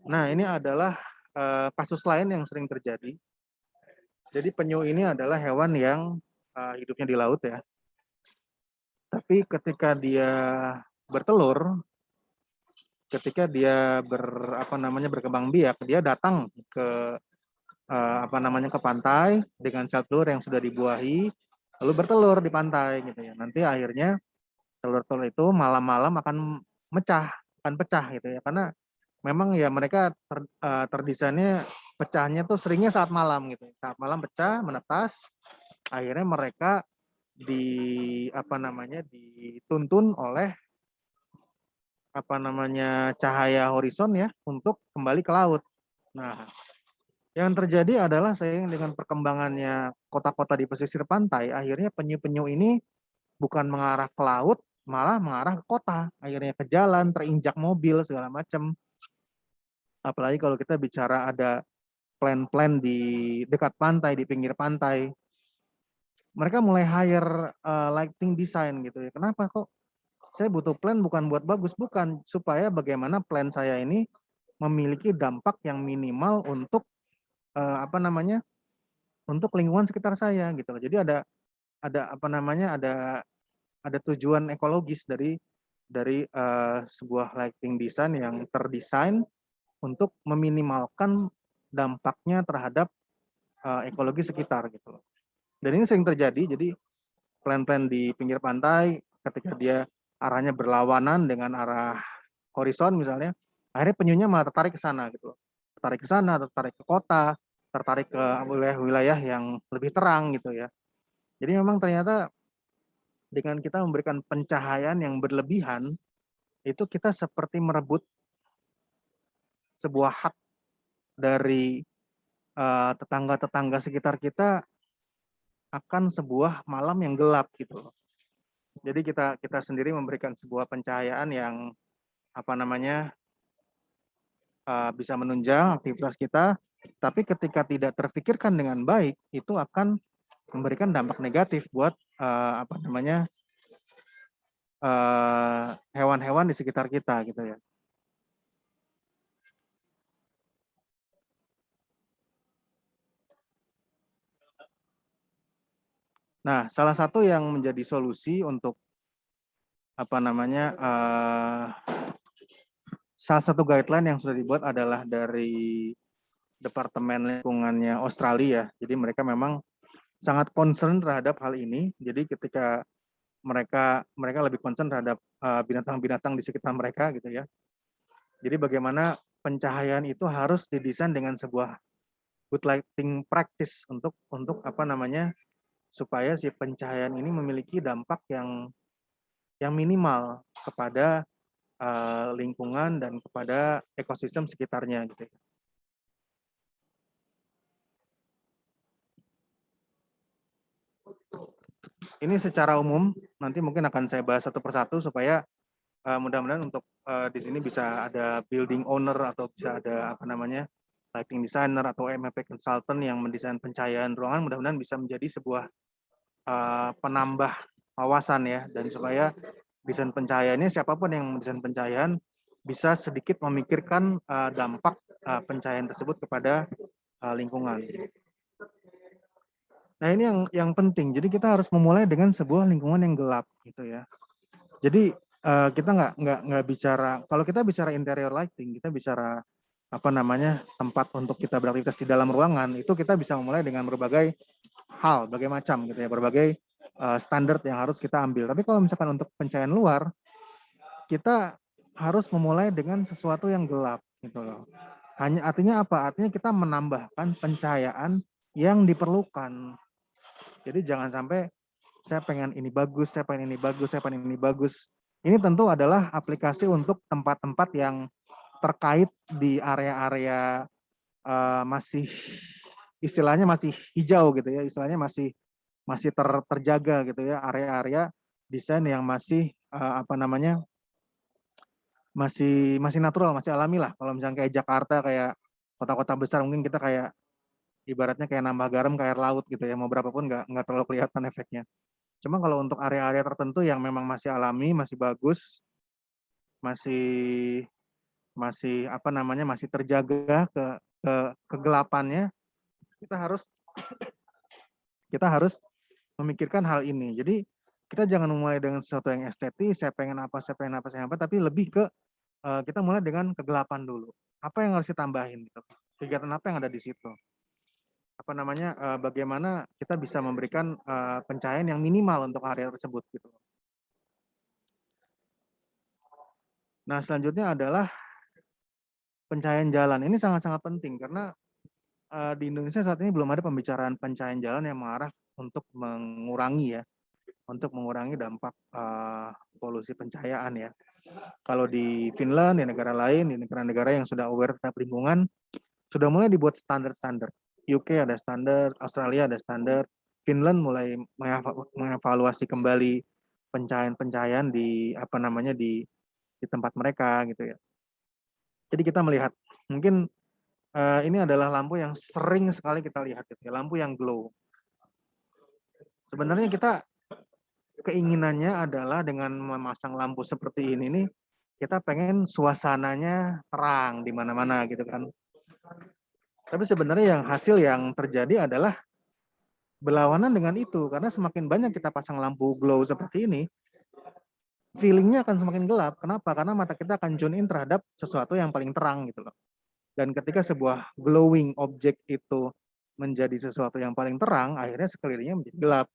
Nah, ini adalah kasus lain yang sering terjadi. Jadi penyu ini adalah hewan yang hidupnya di laut ya. Tapi ketika dia bertelur, ketika dia berkembang biak, dia datang ke ke pantai dengan sel telur yang sudah dibuahi, lalu bertelur di pantai gitu ya. Nanti akhirnya telur-telur itu malam-malam akan pecah gitu ya. Karena memang ya mereka terdesainnya pecahnya tuh seringnya saat malam gitu. Saat malam pecah, menetas, akhirnya mereka dituntun oleh cahaya horizon ya untuk kembali ke laut. Nah, yang terjadi adalah seiring dengan perkembangannya kota-kota di pesisir pantai, akhirnya penyu-penyu ini bukan mengarah ke laut, malah mengarah ke kota. Akhirnya ke jalan, terinjak mobil, segala macam. Apalagi kalau kita bicara ada plan-plan di dekat pantai, di pinggir pantai. Mereka mulai hire lighting design gitu ya. Kenapa kok? Saya butuh plan bukan buat bagus, bukan. Supaya bagaimana plan saya ini memiliki dampak yang minimal untuk untuk lingkungan sekitar saya gitu loh. Jadi ada tujuan ekologis dari sebuah lighting design yang terdesain untuk meminimalkan dampaknya terhadap ekologi sekitar gitu loh. Dan ini sering terjadi. Jadi plan-plan di pinggir pantai ketika dia arahnya berlawanan dengan arah horizon misalnya, akhirnya penyunya malah tertarik ke sana gitu loh. Tertarik ke sana, tertarik ke kota, tertarik ke wilayah-wilayah yang lebih terang gitu ya. Jadi memang ternyata dengan kita memberikan pencahayaan yang berlebihan, itu kita seperti merebut sebuah hak dari tetangga-tetangga sekitar kita akan sebuah malam yang gelap gitu loh. Jadi kita sendiri memberikan sebuah pencahayaan yang bisa menunjang aktivitas kita, tapi ketika tidak terfikirkan dengan baik, itu akan memberikan dampak negatif buat hewan-hewan di sekitar kita gitu ya. Nah, salah satu yang menjadi solusi untuk salah satu guideline yang sudah dibuat adalah dari Departemen Lingkungannya Australia. Jadi mereka memang sangat concern terhadap hal ini. Jadi ketika mereka lebih concern terhadap binatang-binatang di sekitar mereka gitu ya. Jadi bagaimana pencahayaan itu harus didesain dengan sebuah good lighting practice untuk supaya si pencahayaan ini memiliki dampak yang minimal kepada lingkungan dan kepada ekosistem sekitarnya gitu. Ini secara umum, nanti mungkin akan saya bahas satu persatu supaya mudah-mudahan untuk di sini bisa ada building owner atau bisa ada lighting designer atau MEP consultant yang mendesain pencahayaan ruangan, mudah-mudahan bisa menjadi sebuah penambah wawasan ya, dan supaya desain pencahayaannya siapapun yang mendesain pencahayaan bisa sedikit memikirkan dampak pencahayaan tersebut kepada lingkungan. Nah ini yang penting. Jadi kita harus memulai dengan sebuah lingkungan yang gelap gitu ya. Jadi kita nggak bicara, kalau kita bicara interior lighting, kita bicara tempat untuk kita beraktivitas di dalam ruangan, itu kita bisa memulai dengan berbagai hal, berbagai macam gitu ya, berbagai standar yang harus kita ambil. Tapi kalau misalkan untuk pencahayaan luar, kita harus memulai dengan sesuatu yang gelap gitu loh. Artinya apa? Artinya kita menambahkan pencahayaan yang diperlukan. Jadi jangan sampai saya pengen ini bagus, saya pengen ini bagus, saya pengen ini bagus. Ini tentu adalah aplikasi untuk tempat-tempat yang terkait di area-area masih istilahnya masih hijau gitu ya, istilahnya masih terjaga gitu ya, area-area desain yang masih apa namanya, masih natural, masih alami lah. Kalau misalnya kayak Jakarta, kayak kota-kota besar mungkin kita kayak ibaratnya kayak nambah garam ke air laut gitu ya, mau berapapun nggak terlalu kelihatan efeknya. Cuma kalau untuk area-area tertentu yang memang masih alami, masih bagus, masih apa namanya, masih terjaga kegelapannya, kita harus memikirkan hal ini. Jadi kita jangan memulai dengan sesuatu yang estetis, saya pengen apa, tapi lebih ke kita mulai dengan kegelapan dulu. Apa yang harus ditambahin gitu? Kegiatan apa yang ada di situ? Apa namanya? Bagaimana kita bisa memberikan pencahayaan yang minimal untuk area tersebut gitu. Nah, selanjutnya adalah pencahayaan jalan. Ini sangat-sangat penting karena di Indonesia saat ini belum ada pembicaraan pencahayaan jalan yang mengarah untuk mengurangi dampak polusi pencahayaan ya. Kalau di Finland, di negara lain, di negara-negara yang sudah aware terhadap lingkungan, sudah mulai dibuat standar-standar. UK ada standar, Australia ada standar, Finland mulai mengevaluasi kembali pencahayaan di apa namanya di tempat mereka gitu ya. Jadi kita melihat mungkin ini adalah lampu yang sering sekali kita lihat gitu ya, lampu yang glow. Sebenarnya kita keinginannya adalah dengan memasang lampu seperti ini nih, kita pengen suasananya terang di mana-mana gitu kan. Tapi sebenarnya hasil yang terjadi adalah berlawanan dengan itu, karena semakin banyak kita pasang lampu glow seperti ini, feelingnya akan semakin gelap. Kenapa? Karena mata kita akan tune in terhadap sesuatu yang paling terang gitu loh. Dan ketika sebuah glowing object itu menjadi sesuatu yang paling terang, akhirnya sekelilingnya menjadi gelap.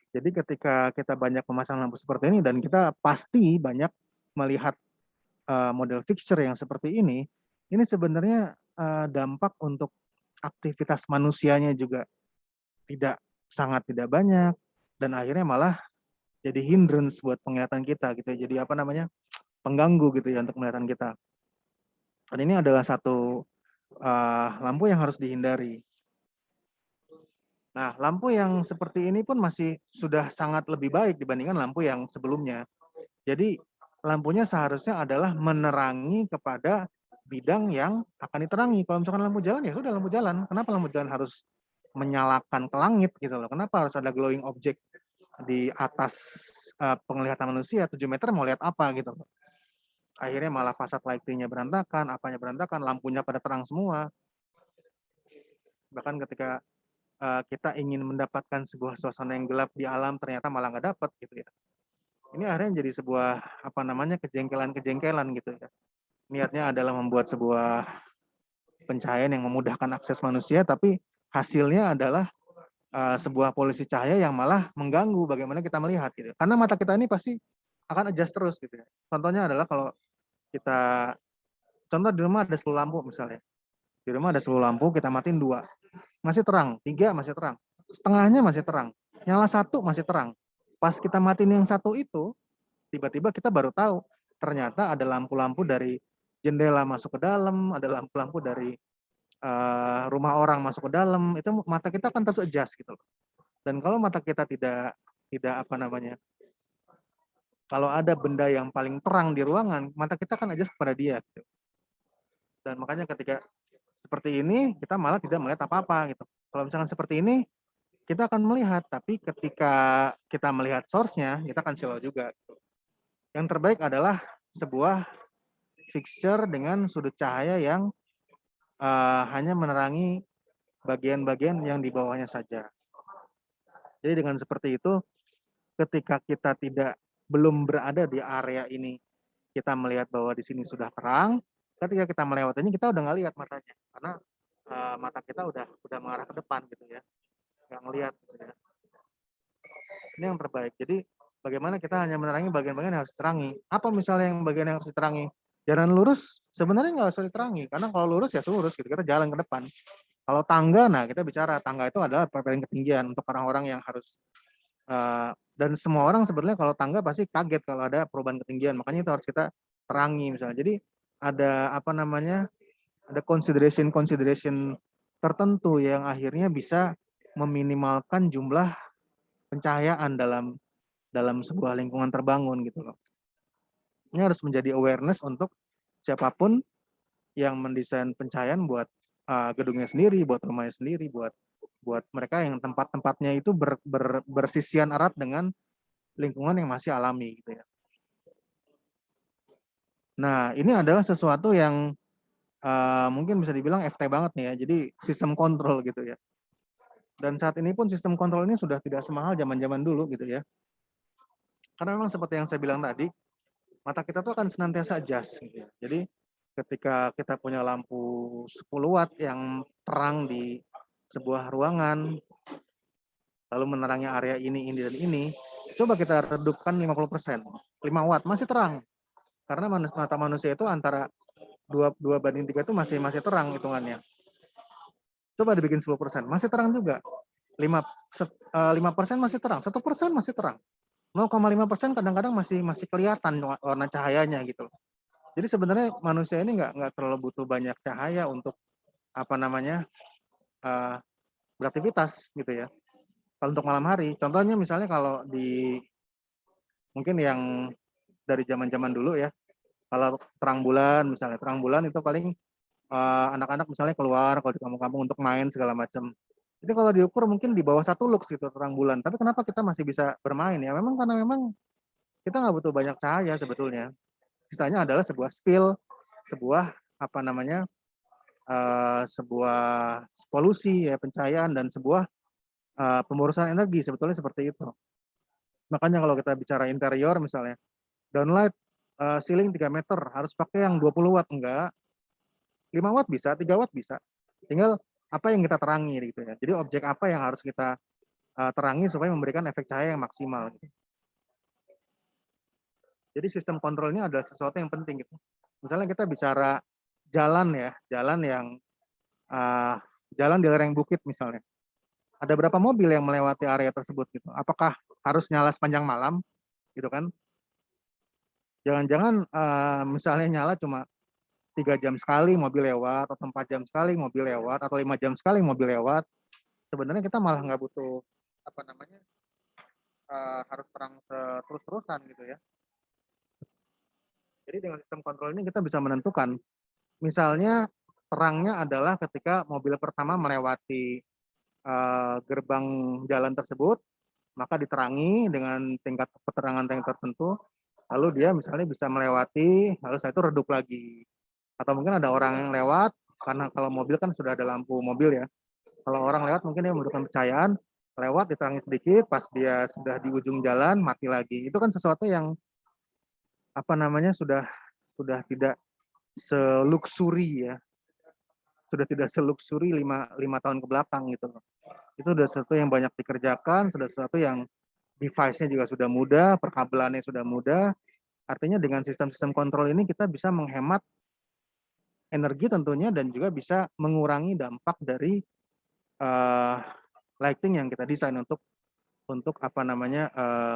Jadi ketika kita banyak memasang lampu seperti ini dan kita pasti banyak melihat model fixture yang seperti ini sebenarnya dampak untuk aktivitas manusianya juga sangat tidak banyak dan akhirnya malah jadi hindrance buat penglihatan kita gitu. Jadi apa namanya? Pengganggu gitu ya untuk penglihatan kita. Dan ini adalah satu lampu yang harus dihindari. Nah, lampu yang seperti ini pun masih sudah sangat lebih baik dibandingkan lampu yang sebelumnya. Jadi lampunya seharusnya adalah menerangi kepada bidang yang akan diterangi. Kalau misalkan lampu jalan ya sudah lampu jalan. Kenapa lampu jalan harus menyalakan ke langit gitu loh? Kenapa harus ada glowing object di atas penglihatan manusia 7 meter mau lihat apa gitu loh. Akhirnya malah fasad lighting-nya berantakan, apanya berantakan, lampunya pada terang semua. Bahkan ketika kita ingin mendapatkan sebuah suasana yang gelap di alam ternyata malah nggak dapat gitu ya. Ini akhirnya jadi sebuah apa namanya kejengkelan gitu ya. Niatnya adalah membuat sebuah pencahayaan yang memudahkan akses manusia, tapi hasilnya adalah sebuah polusi cahaya yang malah mengganggu bagaimana kita melihat gitu. Karena mata kita ini pasti akan adjust terus gitu ya. Contohnya adalah kalau kita contoh di rumah ada 10 lampu misalnya. Di rumah ada 10 lampu, kita matiin 2. Masih terang, 3 masih terang. Setengahnya masih terang. Nyala 1 masih terang. Pas kita matiin yang 1 itu, tiba-tiba kita baru tahu ternyata ada lampu-lampu dari jendela masuk ke dalam, ada lampu-lampu dari rumah orang masuk ke dalam, itu mata kita akan terus adjust gitu loh. Dan kalau mata kita tidak apa namanya, kalau ada benda yang paling terang di ruangan, mata kita akan adjust kepada dia gitu. Dan makanya ketika seperti ini kita malah tidak melihat apa-apa gitu. Kalau misalkan seperti ini kita akan melihat, tapi ketika kita melihat source-nya kita akan silau juga. Yang terbaik adalah sebuah fixture dengan sudut cahaya yang hanya menerangi bagian-bagian yang di bawahnya saja. Jadi dengan seperti itu, ketika kita belum berada di area ini, kita melihat bahwa di sini sudah terang. Ketika kita melewatinya, kita udah nggak lihat matanya, karena mata kita udah mengarah ke depan gitu ya, nggak ngelihat. Gitu ya. Ini yang terbaik. Jadi bagaimana kita hanya menerangi bagian-bagian yang harus diterangi. Apa misalnya yang bagian yang harus diterangi? Jalan lurus sebenarnya nggak usah diterangi, karena kalau lurus ya lurus gitu, kita jalan ke depan. Kalau tangga, nah kita bicara tangga itu adalah perbedaan ketinggian untuk orang-orang yang harus dan semua orang sebenarnya kalau tangga pasti kaget kalau ada perubahan ketinggian, makanya itu harus kita terangi misalnya. Jadi ada apa namanya, ada consideration tertentu yang akhirnya bisa meminimalkan jumlah pencahayaan dalam sebuah lingkungan terbangun gitu loh. Ini harus menjadi awareness untuk siapapun yang mendesain pencahayaan buat gedungnya sendiri, buat rumahnya sendiri, buat mereka yang tempat-tempatnya itu bersisian erat dengan lingkungan yang masih alami gitu ya. Nah, ini adalah sesuatu yang mungkin bisa dibilang FT banget nih ya. Jadi sistem kontrol gitu ya. Dan saat ini pun sistem kontrol ini sudah tidak semahal zaman-zaman dulu gitu ya. Karena memang seperti yang saya bilang tadi, mata kita tuh akan senantiasa adjust gitu ya. Jadi ketika kita punya lampu 10 watt yang terang di sebuah ruangan, lalu menerangi area ini, dan ini, coba kita redupkan 50%, 5 watt, masih terang. Karena mata manusia itu antara 2:3 itu masih terang hitungannya. Coba dibikin 10%, masih terang juga. 5% masih terang, 1% masih terang. 0,5% kadang-kadang masih kelihatan warna cahayanya gitu. Jadi sebenarnya manusia ini nggak terlalu butuh banyak cahaya untuk apa namanya beraktivitas gitu ya. Kalau untuk malam hari, contohnya misalnya kalau mungkin yang dari zaman-zaman dulu ya, kalau terang bulan misalnya, terang bulan itu paling anak-anak misalnya keluar kalau di kampung-kampung untuk main segala macam. Itu kalau diukur mungkin di bawah 1 lux gitu terang bulan. Tapi kenapa kita masih bisa bermain ya? Memang karena memang kita nggak butuh banyak cahaya sebetulnya. Sisanya adalah sebuah spill, sebuah apa namanya, sebuah polusi ya pencahayaan dan sebuah pemborosan energi sebetulnya seperti itu. Makanya kalau kita bicara interior misalnya, downlight ceiling 3 meter harus pakai yang 20 watt enggak, 5 watt bisa, 3 watt bisa. Tinggal apa yang kita terangi gitu ya. Jadi objek apa yang harus kita terangi supaya memberikan efek cahaya yang maksimal. Gitu. Jadi sistem kontrolnya adalah sesuatu yang penting gitu. Misalnya kita bicara jalan ya, jalan yang jalan di lereng bukit misalnya. Ada berapa mobil yang melewati area tersebut gitu? Apakah harus nyala sepanjang malam gitu kan? Jangan-jangan misalnya nyala cuma 3 jam sekali mobil lewat, atau 4 jam sekali mobil lewat, atau 5 jam sekali mobil lewat. Sebenarnya kita malah nggak butuh apa namanya harus terang terus-terusan gitu ya. Jadi dengan sistem kontrol ini kita bisa menentukan, misalnya terangnya adalah ketika mobil pertama melewati gerbang jalan tersebut, maka diterangi dengan tingkat keterangan yang tertentu, lalu dia misalnya bisa melewati, lalu setelah itu redup lagi. Atau mungkin ada orang yang lewat, karena kalau mobil kan sudah ada lampu mobil ya, kalau orang lewat mungkin dia membutuhkan pencahayaan, lewat diterangi sedikit, pas dia sudah di ujung jalan, mati lagi. Itu kan sesuatu yang apa namanya sudah tidak seluksuri ya, sudah tidak seluksuri 5 tahun ke belakang gitu loh. Itu sudah sesuatu yang banyak dikerjakan, sudah sesuatu yang device-nya juga sudah mudah, perkabelannya sudah mudah. Artinya dengan sistem-sistem kontrol ini kita bisa menghemat energi tentunya dan juga bisa mengurangi dampak dari lighting yang kita desain untuk apa namanya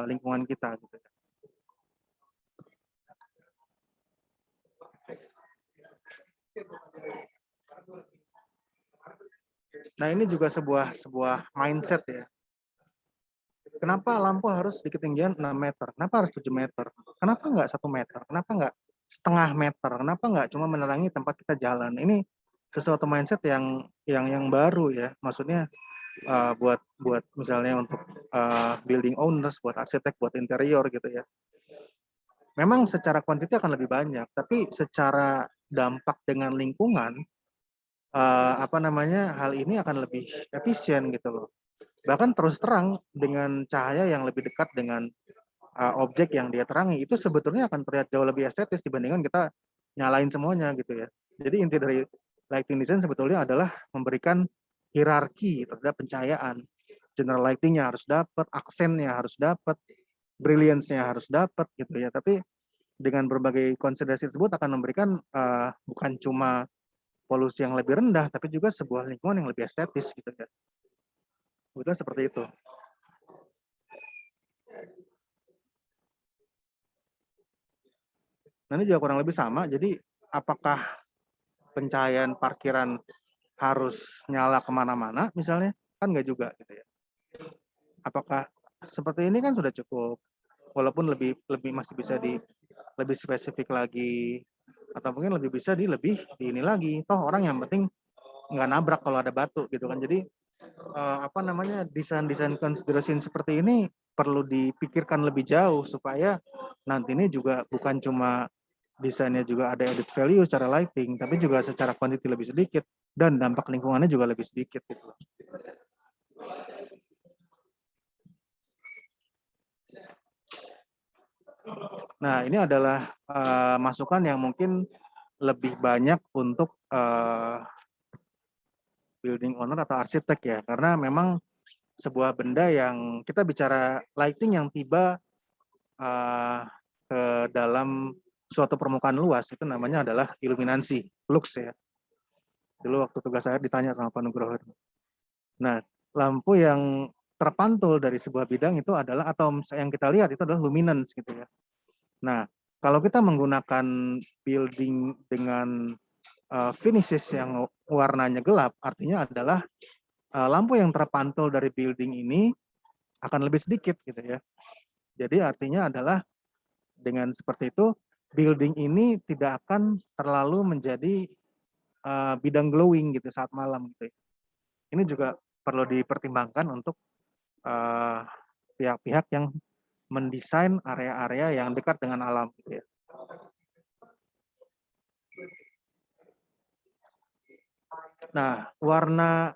lingkungan kita gitu. Nah, ini juga sebuah mindset ya. Kenapa lampu harus di ketinggian 6 meter? Kenapa harus 7 meter? Kenapa nggak 1 meter? Kenapa nggak setengah meter? Kenapa nggak cuma menerangi tempat kita jalan? Ini sesuatu mindset yang baru ya. Maksudnya buat misalnya untuk building owners, buat arsitek, buat interior gitu ya. Memang secara kuantiti akan lebih banyak, tapi secara dampak dengan lingkungan apa namanya hal ini akan lebih efisien gitu loh. Bahkan terus terang dengan cahaya yang lebih dekat dengan objek yang dia terangi itu sebetulnya akan terlihat jauh lebih estetis dibandingkan kita nyalain semuanya gitu ya. Jadi inti dari lighting design sebetulnya adalah memberikan hierarki terhadap pencahayaan. General lighting-nya harus dapat, aksennya harus dapat, brilliance-nya harus dapat gitu ya. Tapi dengan berbagai konsiderasi tersebut akan memberikan bukan cuma polusi yang lebih rendah, tapi juga sebuah lingkungan yang lebih estetis gitu ya. Betul seperti itu. Nah, ini juga kurang lebih sama. Jadi apakah pencahayaan parkiran harus nyala kemana-mana misalnya? Kan nggak juga gitu ya. Apakah seperti ini kan sudah cukup, walaupun lebih lebih masih bisa lebih spesifik lagi, atau mungkin lebih bisa di ini lagi. Toh orang yang penting nggak nabrak kalau ada batu gitu kan. Jadi apa namanya, desain consideration seperti ini perlu dipikirkan lebih jauh supaya nanti ini juga bukan cuma desainnya juga ada added value secara lighting, tapi juga secara quantity lebih sedikit dan dampak lingkungannya juga lebih sedikit gitu. Nah, ini adalah masukan yang mungkin lebih banyak untuk building owner atau arsitek ya, karena memang sebuah benda yang kita bicara lighting yang tiba ke dalam suatu permukaan luas itu namanya adalah iluminansi, lux ya. Dulu waktu tugas saya ditanya sama Pak Nugroho. Nah, lampu yang terpantul dari sebuah bidang itu adalah, atau yang kita lihat itu adalah luminance gitu ya. Nah, kalau kita menggunakan building dengan finishes yang warnanya gelap, artinya adalah lampu yang terpantul dari building ini akan lebih sedikit gitu ya. Jadi artinya adalah dengan seperti itu building ini tidak akan terlalu menjadi bidang glowing gitu saat malam gitu ya. Ini juga perlu dipertimbangkan untuk pihak-pihak yang mendesain area-area yang dekat dengan alam gitu ya. Nah, warna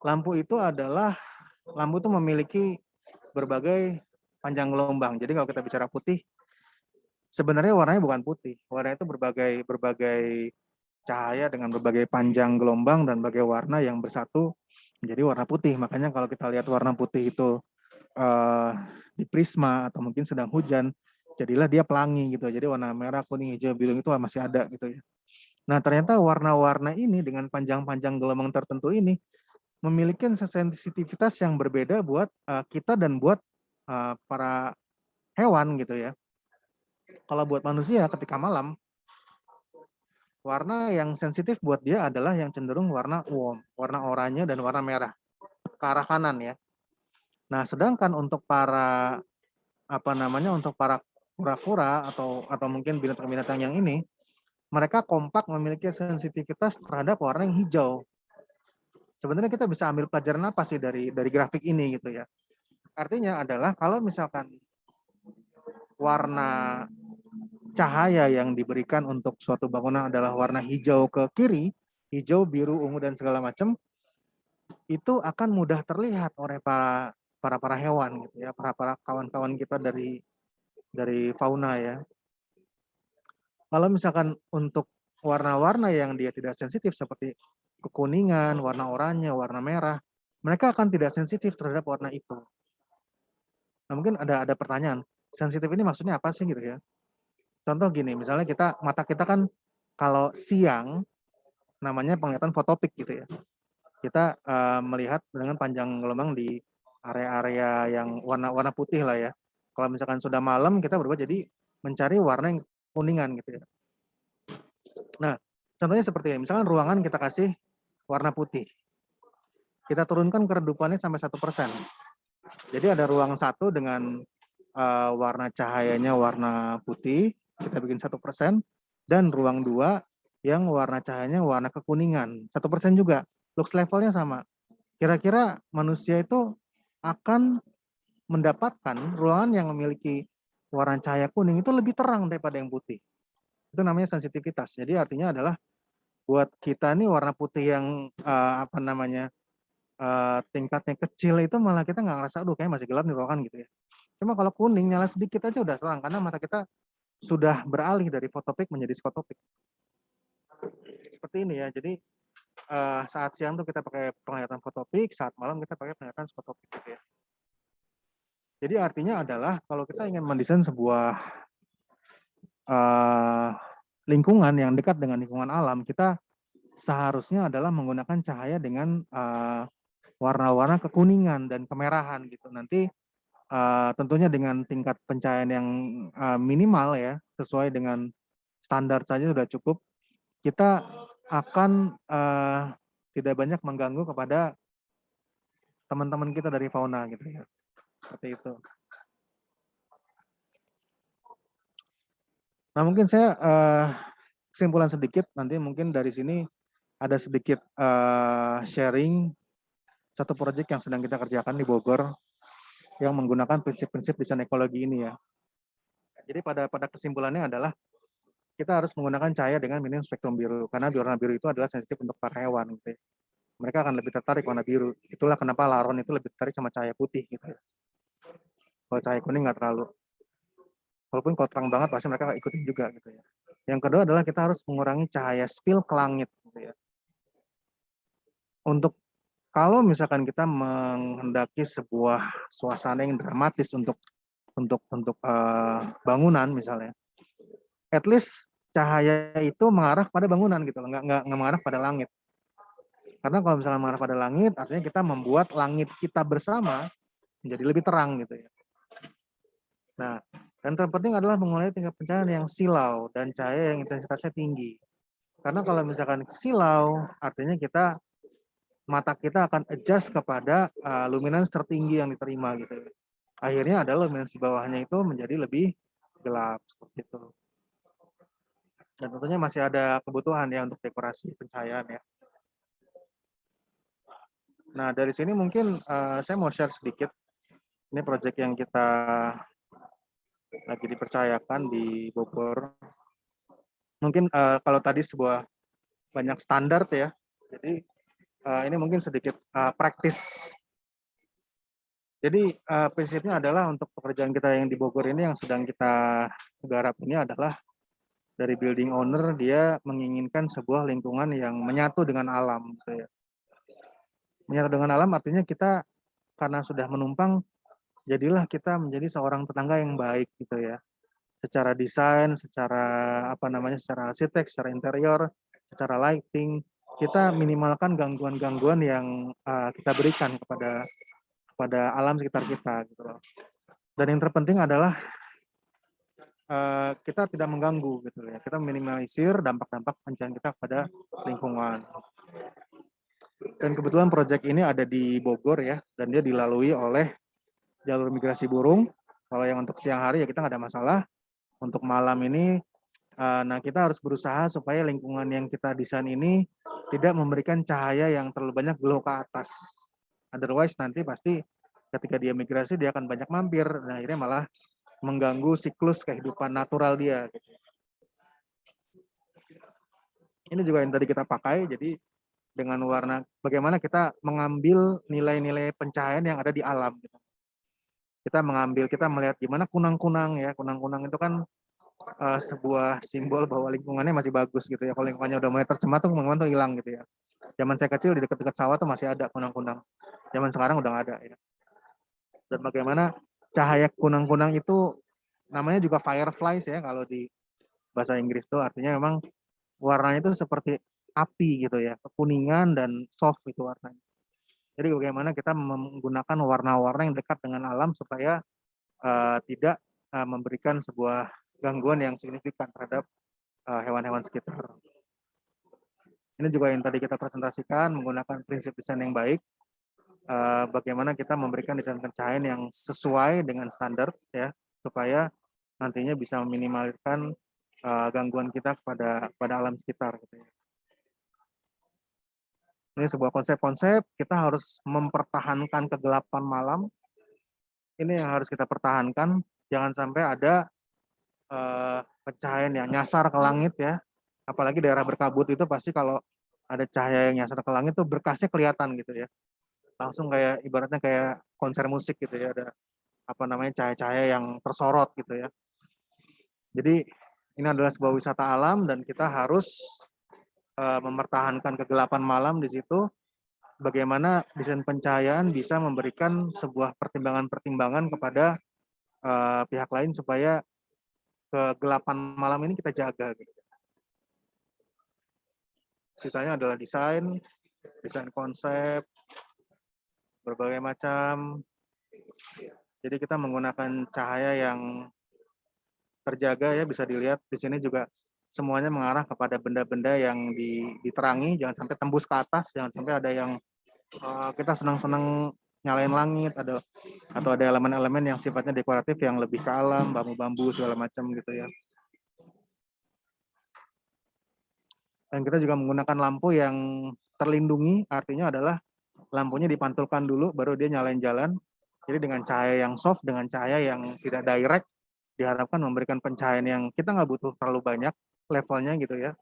lampu itu adalah, lampu itu memiliki berbagai panjang gelombang. Jadi kalau kita bicara putih, sebenarnya warnanya bukan putih. Warna itu berbagai cahaya dengan berbagai panjang gelombang dan berbagai warna yang bersatu menjadi warna putih. Makanya kalau kita lihat warna putih itu di prisma atau mungkin sedang hujan, jadilah dia pelangi gitu. Jadi warna merah, kuning, hijau, biru itu masih ada gitu ya. Nah, ternyata warna-warna ini dengan panjang-panjang gelombang tertentu ini memiliki sensitivitas yang berbeda buat kita dan buat para hewan gitu ya. Kalau buat manusia ketika malam, warna yang sensitif buat dia adalah yang cenderung warna warm, warna oranye dan warna merah ke arah kanan ya. Nah, sedangkan untuk para untuk para kura-kura atau mungkin binatang-binatang yang ini, mereka kompak memiliki sensitivitas terhadap warna yang hijau. Sebenarnya kita bisa ambil pelajaran apa sih dari grafik ini gitu ya. Artinya adalah kalau misalkan warna cahaya yang diberikan untuk suatu bangunan adalah warna hijau ke kiri, hijau, biru, ungu dan segala macam, itu akan mudah terlihat oleh para hewan gitu ya, para kawan-kawan kita dari fauna ya. Kalau misalkan untuk warna-warna yang dia tidak sensitif seperti kekuningan, warna oranye, warna merah, mereka akan tidak sensitif terhadap warna itu. Nah, mungkin ada pertanyaan, sensitif ini maksudnya apa sih gitu ya? Contoh gini, misalnya mata kita kan kalau siang namanya penglihatan fotopik gitu ya. Kita melihat dengan panjang gelombang di area-area yang warna putih lah ya. Kalau misalkan sudah malam kita berubah jadi mencari warna yang kuningan gitu ya. Nah, contohnya seperti ini. Misalkan ruangan kita kasih warna putih. Kita turunkan keredupannya sampai 1%. Jadi ada ruang 1 dengan warna cahayanya warna putih, kita bikin 1%, dan ruang 2 yang warna cahayanya warna kekuningan, 1% juga. Lux levelnya sama. Kira-kira manusia itu akan mendapatkan ruangan yang memiliki warna cahaya kuning itu lebih terang daripada yang putih. Itu namanya sensitivitas. Jadi artinya adalah buat kita nih warna putih yang tingkatnya kecil itu malah kita nggak ngerasa, aduh kayaknya masih gelap nih ruangan gitu ya. Cuma kalau kuning nyala sedikit aja udah terang karena mata kita sudah beralih dari fotopik menjadi skotopik. Seperti ini ya. Jadi saat siang tuh kita pakai penglihatan fotopik, saat malam kita pakai penglihatan skotopik gitu ya. Jadi artinya adalah kalau kita ingin mendesain sebuah lingkungan yang dekat dengan lingkungan alam, kita seharusnya adalah menggunakan cahaya dengan warna-warna kekuningan dan kemerahan gitu. Nanti tentunya dengan tingkat pencahayaan yang minimal ya, sesuai dengan standar saja sudah cukup kita akan tidak banyak mengganggu kepada teman-teman kita dari fauna gitu ya. Seperti itu. Nah, mungkin saya kesimpulan sedikit, nanti mungkin dari sini ada sedikit sharing satu proyek yang sedang kita kerjakan di Bogor yang menggunakan prinsip-prinsip desain ekologi ini ya. Jadi pada kesimpulannya adalah kita harus menggunakan cahaya dengan minim spektrum biru, karena warna biru itu adalah sensitif untuk para hewan gitu ya. Mereka akan lebih tertarik warna biru. Itulah kenapa laron itu lebih tertarik sama cahaya putih gitu ya. Kalau cahaya kuning nggak terlalu. Walaupun kalau terang banget pasti mereka ikutin juga gitu ya. Yang kedua adalah kita harus mengurangi cahaya spill ke langit gitu ya. Untuk kalau misalkan kita menghendaki sebuah suasana yang dramatis untuk bangunan misalnya, at least cahaya itu mengarah pada bangunan gitu loh, nggak mengarah pada langit. Karena kalau misalnya mengarah pada langit, artinya kita membuat langit kita bersama menjadi lebih terang gitu ya. Nah, dan terpenting adalah mengurangi tingkat pencahayaan yang silau dan cahaya yang intensitasnya tinggi. Karena kalau misalkan silau, artinya mata kita akan adjust kepada luminance tertinggi yang diterima gitu. Akhirnya adalah luminance di bawahnya itu menjadi lebih gelap seperti itu. Dan tentunya masih ada kebutuhan ya untuk dekorasi pencahayaan ya. Nah, dari sini mungkin saya mau share sedikit. Ini proyek yang kita lagi dipercayakan di Bogor. Mungkin kalau tadi sebuah banyak standar ya. Jadi ini mungkin sedikit praktis. Jadi prinsipnya adalah untuk pekerjaan kita yang di Bogor ini yang sedang kita garap ini adalah dari building owner, dia menginginkan sebuah lingkungan yang menyatu dengan alam gitu ya. Menyatu dengan alam artinya kita karena sudah menumpang, jadilah kita menjadi seorang tetangga yang baik gitu ya. Secara desain, secara arsitek, secara interior, secara lighting, kita minimalkan gangguan-gangguan yang kita berikan kepada alam sekitar kita gitu loh. Dan yang terpenting adalah kita tidak mengganggu gitu ya. Kita minimalisir dampak-dampak pencahayaan kita pada lingkungan. Dan kebetulan proyek ini ada di Bogor ya, dan dia dilalui oleh jalur migrasi burung. Kalau yang untuk siang hari ya kita nggak ada masalah. Untuk malam ini, nah kita harus berusaha supaya lingkungan yang kita desain ini tidak memberikan cahaya yang terlalu banyak glow ke atas. Otherwise nanti pasti ketika dia migrasi dia akan banyak mampir, nah akhirnya malah mengganggu siklus kehidupan natural dia. Ini juga yang tadi kita pakai, jadi dengan warna, bagaimana kita mengambil nilai-nilai pencahayaan yang ada di alam. Kita melihat gimana kunang-kunang ya, kunang-kunang itu kan sebuah simbol bahwa lingkungannya masih bagus gitu ya. Kalau lingkungannya udah mulai tercemar tuh kunang-kunang tuh hilang gitu ya. Zaman saya kecil di dekat-dekat sawah tuh masih ada kunang-kunang. Zaman sekarang udah nggak ada ya. Dan bagaimana cahaya kunang-kunang itu namanya juga fireflies ya kalau di bahasa Inggris tuh artinya memang warnanya itu seperti api gitu ya, kekuningan dan soft itu warnanya. Jadi bagaimana kita menggunakan warna-warna yang dekat dengan alam supaya tidak memberikan sebuah gangguan yang signifikan terhadap hewan-hewan sekitar. Ini juga yang tadi kita presentasikan menggunakan prinsip desain yang baik. Bagaimana kita memberikan desain pencahayaan yang sesuai dengan standar ya, supaya nantinya bisa meminimalkan gangguan kita pada alam sekitar. Gitu ya. Ini sebuah konsep-konsep, kita harus mempertahankan kegelapan malam. Ini yang harus kita pertahankan, jangan sampai ada pencahayaan yang nyasar ke langit ya. Apalagi daerah berkabut itu pasti kalau ada cahaya yang nyasar ke langit tuh berkasnya kelihatan gitu ya. Langsung kayak ibaratnya kayak konser musik gitu ya, ada cahaya-cahaya yang tersorot gitu ya. Jadi ini adalah sebuah wisata alam dan kita harus mempertahankan kegelapan malam di situ. Bagaimana desain pencahayaan bisa memberikan sebuah pertimbangan-pertimbangan kepada pihak lain supaya kegelapan malam ini kita jaga. Gitu. Sisanya adalah desain konsep, berbagai macam. Jadi kita menggunakan cahaya yang terjaga ya, bisa dilihat di sini juga semuanya mengarah kepada benda-benda yang diterangi, jangan sampai tembus ke atas, jangan sampai ada yang kita senang-senang nyalain langit, atau ada elemen-elemen yang sifatnya dekoratif yang lebih ke alam, bambu-bambu segala macam gitu ya. Dan kita juga menggunakan lampu yang terlindungi, artinya adalah lampunya dipantulkan dulu, baru dia nyalain jalan. Jadi dengan cahaya yang soft, dengan cahaya yang tidak direct, diharapkan memberikan pencahayaan yang kita nggak butuh terlalu banyak levelnya gitu ya.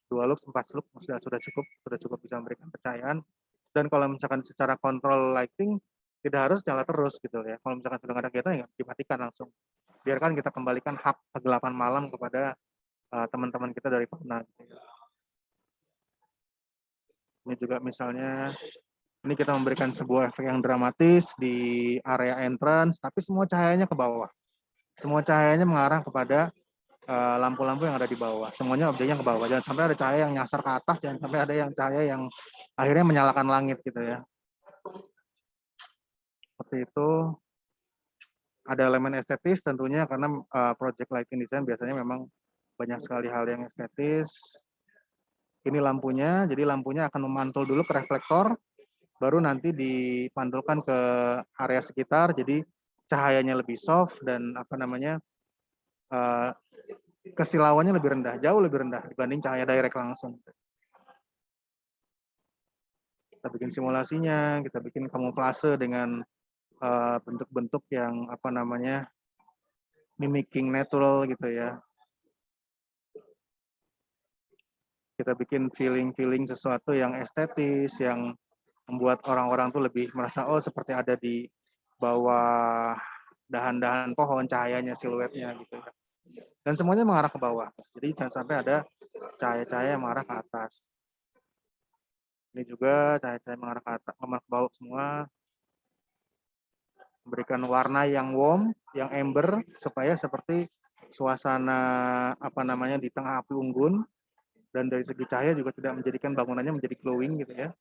2 lux, 4 lux sudah cukup bisa memberikan pencahayaan. Dan kalau misalkan secara control lighting, tidak harus nyala terus gitu ya. Kalau misalkan sudah nggak ada kegiatan, ya dimatikan langsung. Biarkan kita kembalikan hak kegelapan malam kepada teman-teman kita dari Fauna. Gitu ya. Ini juga misalnya, ini kita memberikan sebuah efek yang dramatis di area entrance, tapi semua cahayanya ke bawah. Semua cahayanya mengarah kepada lampu-lampu yang ada di bawah. Semuanya objeknya ke bawah. Jangan sampai ada cahaya yang nyasar ke atas, jangan sampai ada yang cahaya yang akhirnya menyalakan langit gitu ya. Seperti itu. Ada elemen estetis tentunya, karena project lighting design biasanya memang banyak sekali hal yang estetis. Ini lampunya, jadi lampunya akan memantul dulu ke reflektor, baru nanti dipantulkan ke area sekitar, jadi cahayanya lebih soft dan kesilauannya lebih rendah, jauh lebih rendah dibanding cahaya direct langsung. Kita bikin simulasinya, kita bikin kamuflase dengan bentuk-bentuk yang mimicking natural gitu ya. Kita bikin feeling sesuatu yang estetis, yang membuat orang-orang tuh lebih merasa seperti ada di bawah dahan-dahan pohon, cahayanya, siluetnya gitu ya. Dan semuanya mengarah ke bawah. Jadi jangan sampai ada cahaya-cahaya yang mengarah ke atas. Ini juga cahaya-cahaya mengarah ke atas, mengarah ke bawah semua. Memberikan warna yang warm, yang amber, supaya seperti suasana di tengah api unggun. Dan dari segi cahaya juga tidak menjadikan bangunannya menjadi glowing gitu ya.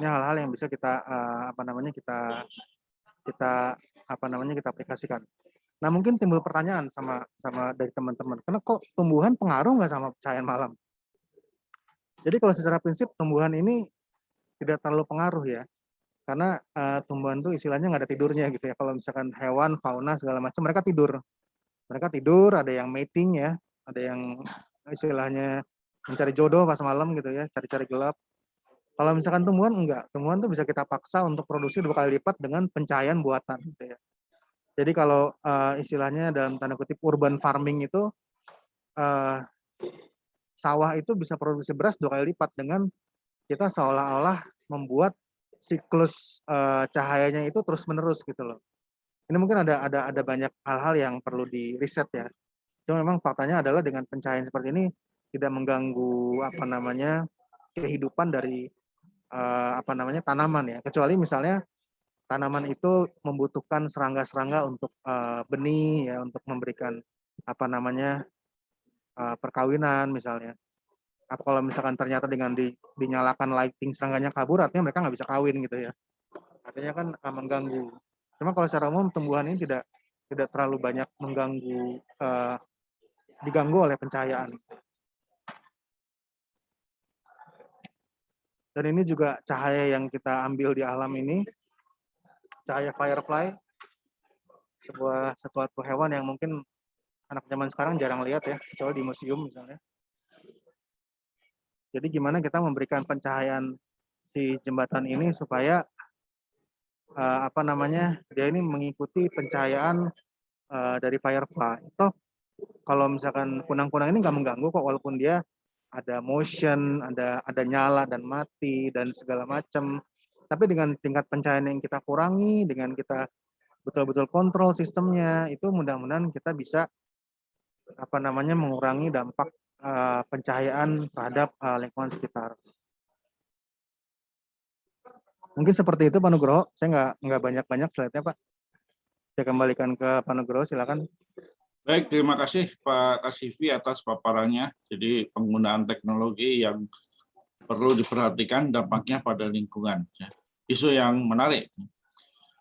Ini hal-hal yang bisa kita kita aplikasikan. Nah, mungkin timbul pertanyaan sama dari teman-teman, karena kok tumbuhan pengaruh nggak sama cahaya malam? Jadi kalau secara prinsip tumbuhan ini tidak terlalu pengaruh ya, karena tumbuhan itu istilahnya nggak ada tidurnya gitu ya. Kalau misalkan hewan, fauna segala macam mereka tidur, ada yang mating ya, ada yang istilahnya mencari jodoh pas malam gitu ya, cari-cari gelap. Kalau misalkan tumbuhan enggak, tumbuhan tuh bisa kita paksa untuk produksi 2 kali lipat dengan pencahayaan buatan gitu ya. Jadi kalau istilahnya dalam tanda kutip urban farming itu sawah itu bisa produksi beras 2 kali lipat dengan kita seolah-olah membuat siklus cahayanya itu terus-menerus gitu loh. Ini mungkin ada banyak hal-hal yang perlu di riset ya. Cuma memang faktanya adalah dengan pencahayaan seperti ini tidak mengganggu kehidupan dari tanaman ya. Kecuali misalnya tanaman itu membutuhkan serangga-serangga untuk benih ya, untuk memberikan perkawinan misalnya. Atau kalau misalkan ternyata dengan dinyalakan lighting serangganya kabur, artinya mereka nggak bisa kawin gitu ya. Artinya kan mengganggu. Cuma kalau secara umum tumbuhan ini tidak terlalu banyak diganggu oleh pencahayaan. Dan ini juga cahaya yang kita ambil di alam ini, cahaya firefly, sesuatu hewan yang mungkin anak zaman sekarang jarang lihat ya, kecuali di museum misalnya. Jadi gimana kita memberikan pencahayaan di jembatan ini supaya dia ini mengikuti pencahayaan dari firefly. Toh kalau misalkan kunang-kunang ini nggak mengganggu kok, walaupun dia ada motion, ada nyala dan mati dan segala macam. Tapi dengan tingkat pencahayaan yang kita kurangi, dengan kita betul-betul kontrol sistemnya, itu mudah-mudahan kita bisa mengurangi dampak pencahayaan terhadap lingkungan sekitar. Mungkin seperti itu Pak Nugroho. Saya nggak banyak-banyak slide-nya Pak. Saya kembalikan ke Pak Nugroho, silakan. Baik, terima kasih Pak Kasifi atas paparannya. Jadi penggunaan teknologi yang perlu diperhatikan dampaknya pada lingkungan. Isu yang menarik.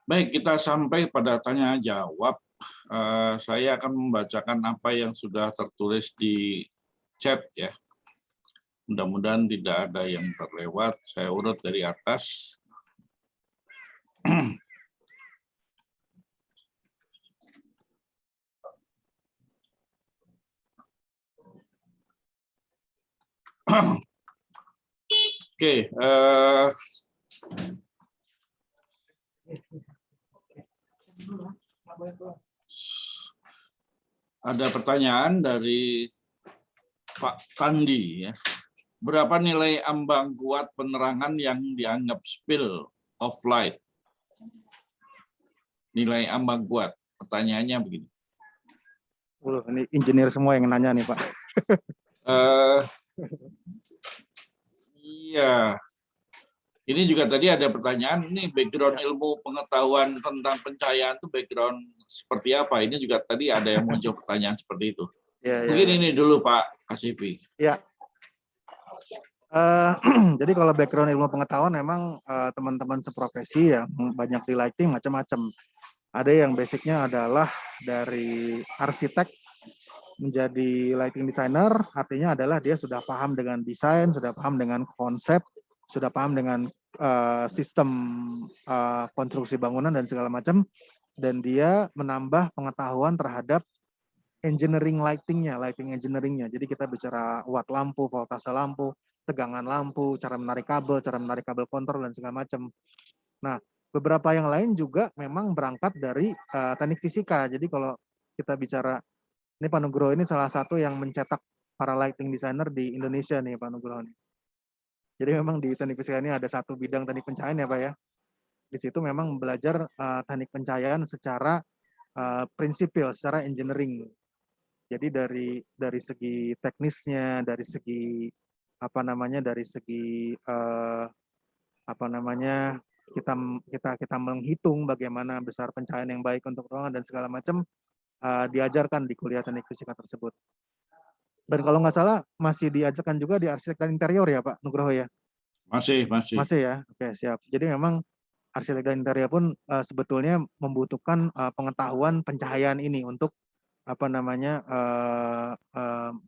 Baik, kita sampai pada tanya jawab. Saya akan membacakan apa yang sudah tertulis di chat ya. Mudah-mudahan tidak ada yang terlewat. Saya urut dari atas. Oke, ada pertanyaan dari Pak Tandi ya. Berapa nilai ambang kuat penerangan yang dianggap spill of light? Nilai ambang kuat. Pertanyaannya begini. Ini engineer semua yang nanya nih Pak. Iya. Ini juga tadi ada pertanyaan, ini background ilmu pengetahuan tentang pencahayaan itu background seperti apa? Ini juga tadi ada yang muncul pertanyaan seperti itu. Ya, Mungkin ya. ini dulu Pak Kasifi. Ya. Jadi kalau background ilmu pengetahuan memang teman-teman seprofesi ya banyak di lighting macam-macam. Ada yang basicnya adalah dari arsitek menjadi lighting designer, artinya adalah dia sudah paham dengan desain, sudah paham dengan konsep, sudah paham dengan sistem konstruksi bangunan dan segala macam, dan dia menambah pengetahuan terhadap engineering lighting-nya, lighting engineering-nya. Jadi kita bicara watt lampu, voltase lampu, tegangan lampu, cara menarik kabel kontrol dan segala macam. Nah, beberapa yang lain juga memang berangkat dari teknik fisika. Jadi kalau kita bicara, ini Pak Nugroho ini salah satu yang mencetak para lighting designer di Indonesia nih Pak Nugroho. Jadi memang di teknik fisika ini ada satu bidang teknik pencahayaan ya Pak ya. Di situ memang belajar teknik pencahayaan secara prinsipil, secara engineering. Jadi dari segi teknisnya, dari segi kita menghitung bagaimana besar pencahayaan yang baik untuk ruangan dan segala macam diajarkan di kuliah teknik fisika tersebut. Dan kalau nggak salah masih diajarkan juga di arsitek dan interior ya Pak Nugroho ya? Masih. Masih ya, oke siap. Jadi memang arsitek dan interior pun sebetulnya membutuhkan pengetahuan pencahayaan ini untuk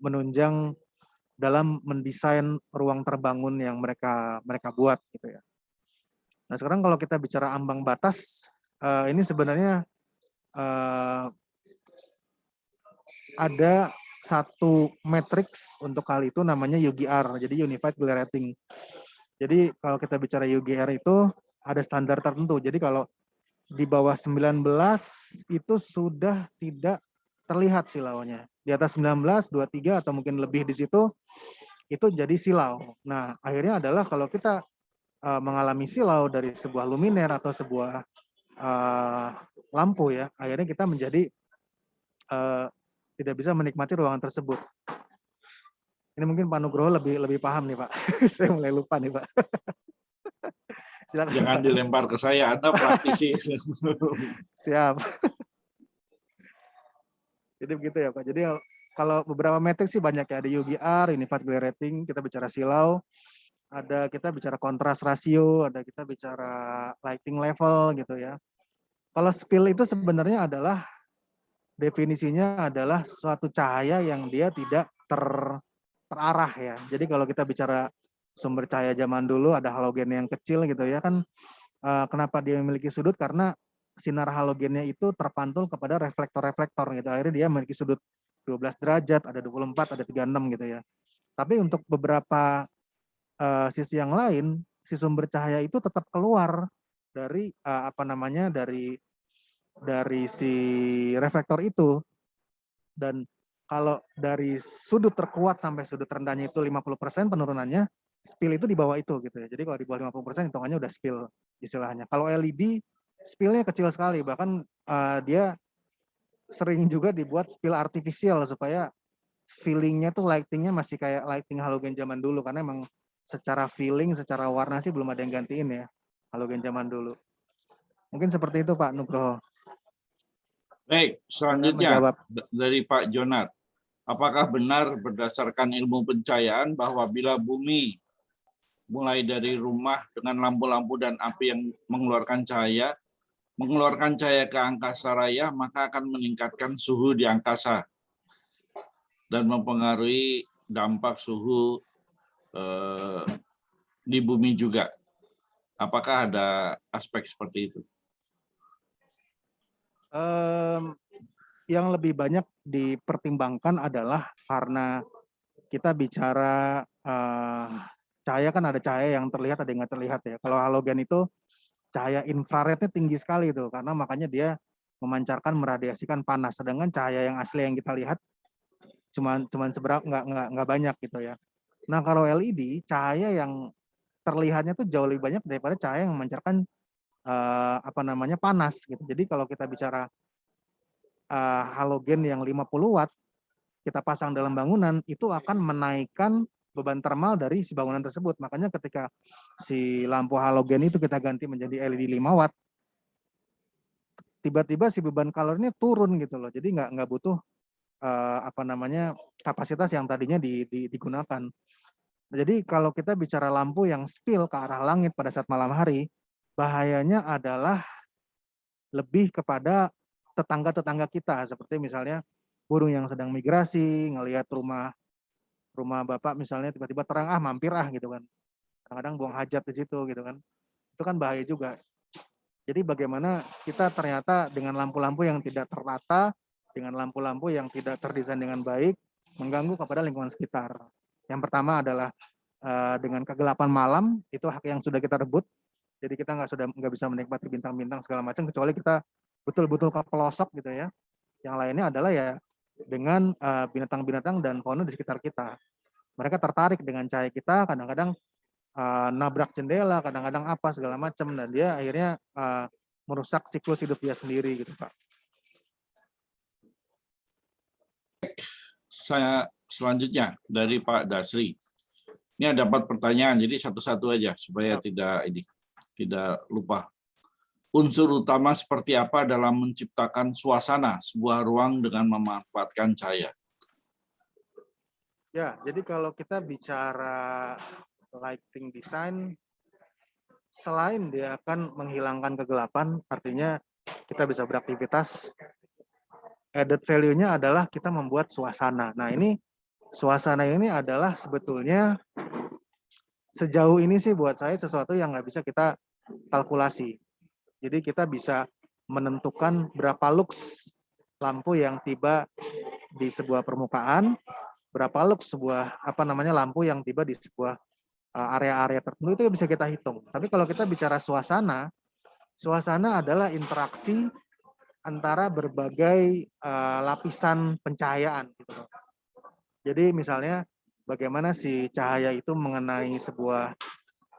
menunjang dalam mendesain ruang terbangun yang mereka buat gitu ya. Nah sekarang kalau kita bicara ambang batas, ini sebenarnya ada satu matriks untuk hal itu namanya UGR, jadi Unified Glare Rating. Jadi kalau kita bicara UGR itu ada standar tertentu. Jadi kalau di bawah 19 itu sudah tidak terlihat silaunya. Di atas 19, 23 atau mungkin lebih di situ itu jadi silau. Nah, akhirnya adalah kalau kita mengalami silau dari sebuah luminer atau sebuah lampu ya, akhirnya kita menjadi tidak bisa menikmati ruangan tersebut. Ini mungkin Pak Nugroho lebih paham nih Pak. Saya mulai lupa nih Pak. Silakan, Jangan Pak. dilempar ke saya, Anda praktisi. Siap. Jadi begitu ya Pak. Jadi kalau beberapa metrik sih banyak ya, ada UGR, Unified Glare Rating, kita bicara silau, ada kita bicara kontras rasio, ada kita bicara lighting level gitu ya. Kalau spill itu sebenarnya adalah definisinya adalah suatu cahaya yang dia tidak terarah ya. Jadi kalau kita bicara sumber cahaya zaman dulu ada halogen yang kecil gitu ya kan, kenapa dia memiliki sudut, karena sinar halogennya itu terpantul kepada reflektor-reflektor gitu. Akhirnya dia memiliki sudut 12 derajat, ada 24, ada 36 gitu ya. Tapi untuk beberapa sisi yang lain, si sumber cahaya itu tetap keluar dari dari si reflektor itu. Dan kalau dari sudut terkuat sampai sudut terendahnya itu 50% penurunannya, spill itu di bawah itu gitu ya. Jadi kalau di bawah 50% hitungannya udah spill istilahnya. Kalau LED spillnya kecil sekali, bahkan dia sering juga dibuat spill artifisial supaya feelingnya tuh lightingnya masih kayak lighting halogen zaman dulu, karena emang secara feeling, secara warna sih belum ada yang gantiin ya halogen zaman dulu. Mungkin seperti itu Pak Nugroho. Baik, selanjutnya Menjawab. dari Pak Jonat. Apakah benar berdasarkan ilmu pencahayaan bahwa bila bumi mulai dari rumah dengan lampu-lampu dan api yang mengeluarkan cahaya, mengeluarkan cahaya ke angkasa raya, maka akan meningkatkan suhu di angkasa dan mempengaruhi dampak suhu di bumi juga. Apakah ada aspek seperti itu? Yang lebih banyak dipertimbangkan adalah karena kita bicara cahaya, kan ada cahaya yang terlihat, ada yang nggak terlihat ya. Kalau halogen itu cahaya infrarednya tinggi sekali itu, karena makanya dia memancarkan, meradiasikan panas. Sedangkan cahaya yang asli yang kita lihat cuman seberapa, nggak banyak gitu ya. Nah kalau LED, cahaya yang terlihatnya tuh jauh lebih banyak daripada cahaya yang memancarkan panas gitu. Jadi kalau kita bicara halogen yang 50 watt kita pasang dalam bangunan, itu akan menaikkan beban termal dari si bangunan tersebut. Makanya ketika si lampu halogen itu kita ganti menjadi LED 5 watt, tiba-tiba si beban kalorinya turun gitu loh. Jadi nggak butuh kapasitas yang tadinya digunakan. Jadi kalau kita bicara lampu yang spill ke arah langit pada saat malam hari, bahayanya adalah lebih kepada tetangga-tetangga kita, seperti misalnya burung yang sedang migrasi, ngelihat rumah bapak misalnya tiba-tiba terang, mampir gitu kan. Kadang-kadang buang hajat di situ gitu kan. Itu kan bahaya juga. Jadi bagaimana kita ternyata dengan lampu-lampu yang tidak tertata, dengan lampu-lampu yang tidak terdesain dengan baik, mengganggu kepada lingkungan sekitar. Yang pertama adalah dengan kegelapan malam, itu hak yang sudah kita rebut. Jadi kita nggak bisa menikmati bintang-bintang segala macam, kecuali kita betul-betul ke pelosok gitu ya. Yang lainnya adalah ya dengan binatang-binatang dan fauna di sekitar kita. Mereka tertarik dengan cahaya kita, kadang-kadang nabrak jendela, kadang-kadang apa segala macam, dan dia akhirnya merusak siklus hidup dia sendiri gitu Pak. Saya selanjutnya dari Pak Dasri. Ini ada 4 pertanyaan, jadi satu-satu aja supaya tidak lupa. Unsur utama seperti apa dalam menciptakan suasana sebuah ruang dengan memanfaatkan cahaya? Ya, jadi kalau kita bicara lighting design, selain dia akan menghilangkan kegelapan, artinya kita bisa beraktivitas, added value-nya adalah kita membuat suasana. Nah ini, suasana ini adalah sebetulnya sejauh ini sih buat saya sesuatu yang nggak bisa kita kalkulasi. Jadi kita bisa menentukan berapa lux lampu yang tiba di sebuah permukaan, berapa lux sebuah lampu yang tiba di sebuah area-area tertentu, itu bisa kita hitung. Tapi kalau kita bicara suasana, suasana adalah interaksi antara berbagai lapisan pencahayaan. Gitu. Jadi misalnya bagaimana si cahaya itu mengenai sebuah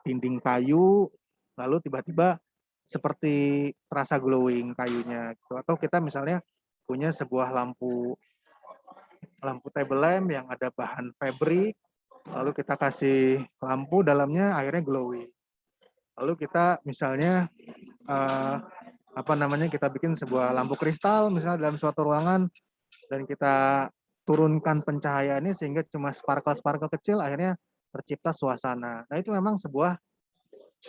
dinding kayu, lalu tiba-tiba seperti terasa glowing kayunya. Gitu. Atau kita misalnya punya sebuah lampu table lamp yang ada bahan fabric, lalu kita kasih lampu dalamnya akhirnya glowing. Lalu kita misalnya kita bikin sebuah lampu kristal misalnya dalam suatu ruangan dan kita turunkan pencahayaannya sehingga cuma sparkle kecil, akhirnya tercipta suasana. Nah itu memang sebuah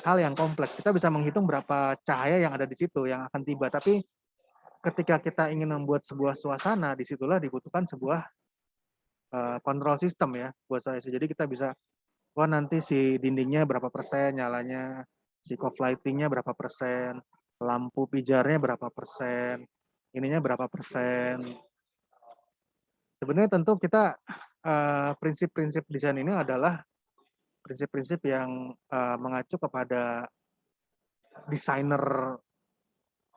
hal yang kompleks. Kita bisa menghitung berapa cahaya yang ada di situ yang akan tiba, tapi ketika kita ingin membuat sebuah suasana, disitulah dibutuhkan sebuah kontrol sistem ya buat saya. Jadi kita bisa, nanti si dindingnya berapa persen nyalanya, si cover lightingnya berapa persen, lampu pijarnya berapa persen, ininya berapa persen. Sebenarnya tentu kita prinsip-prinsip desain ini adalah prinsip-prinsip yang mengacu kepada desainer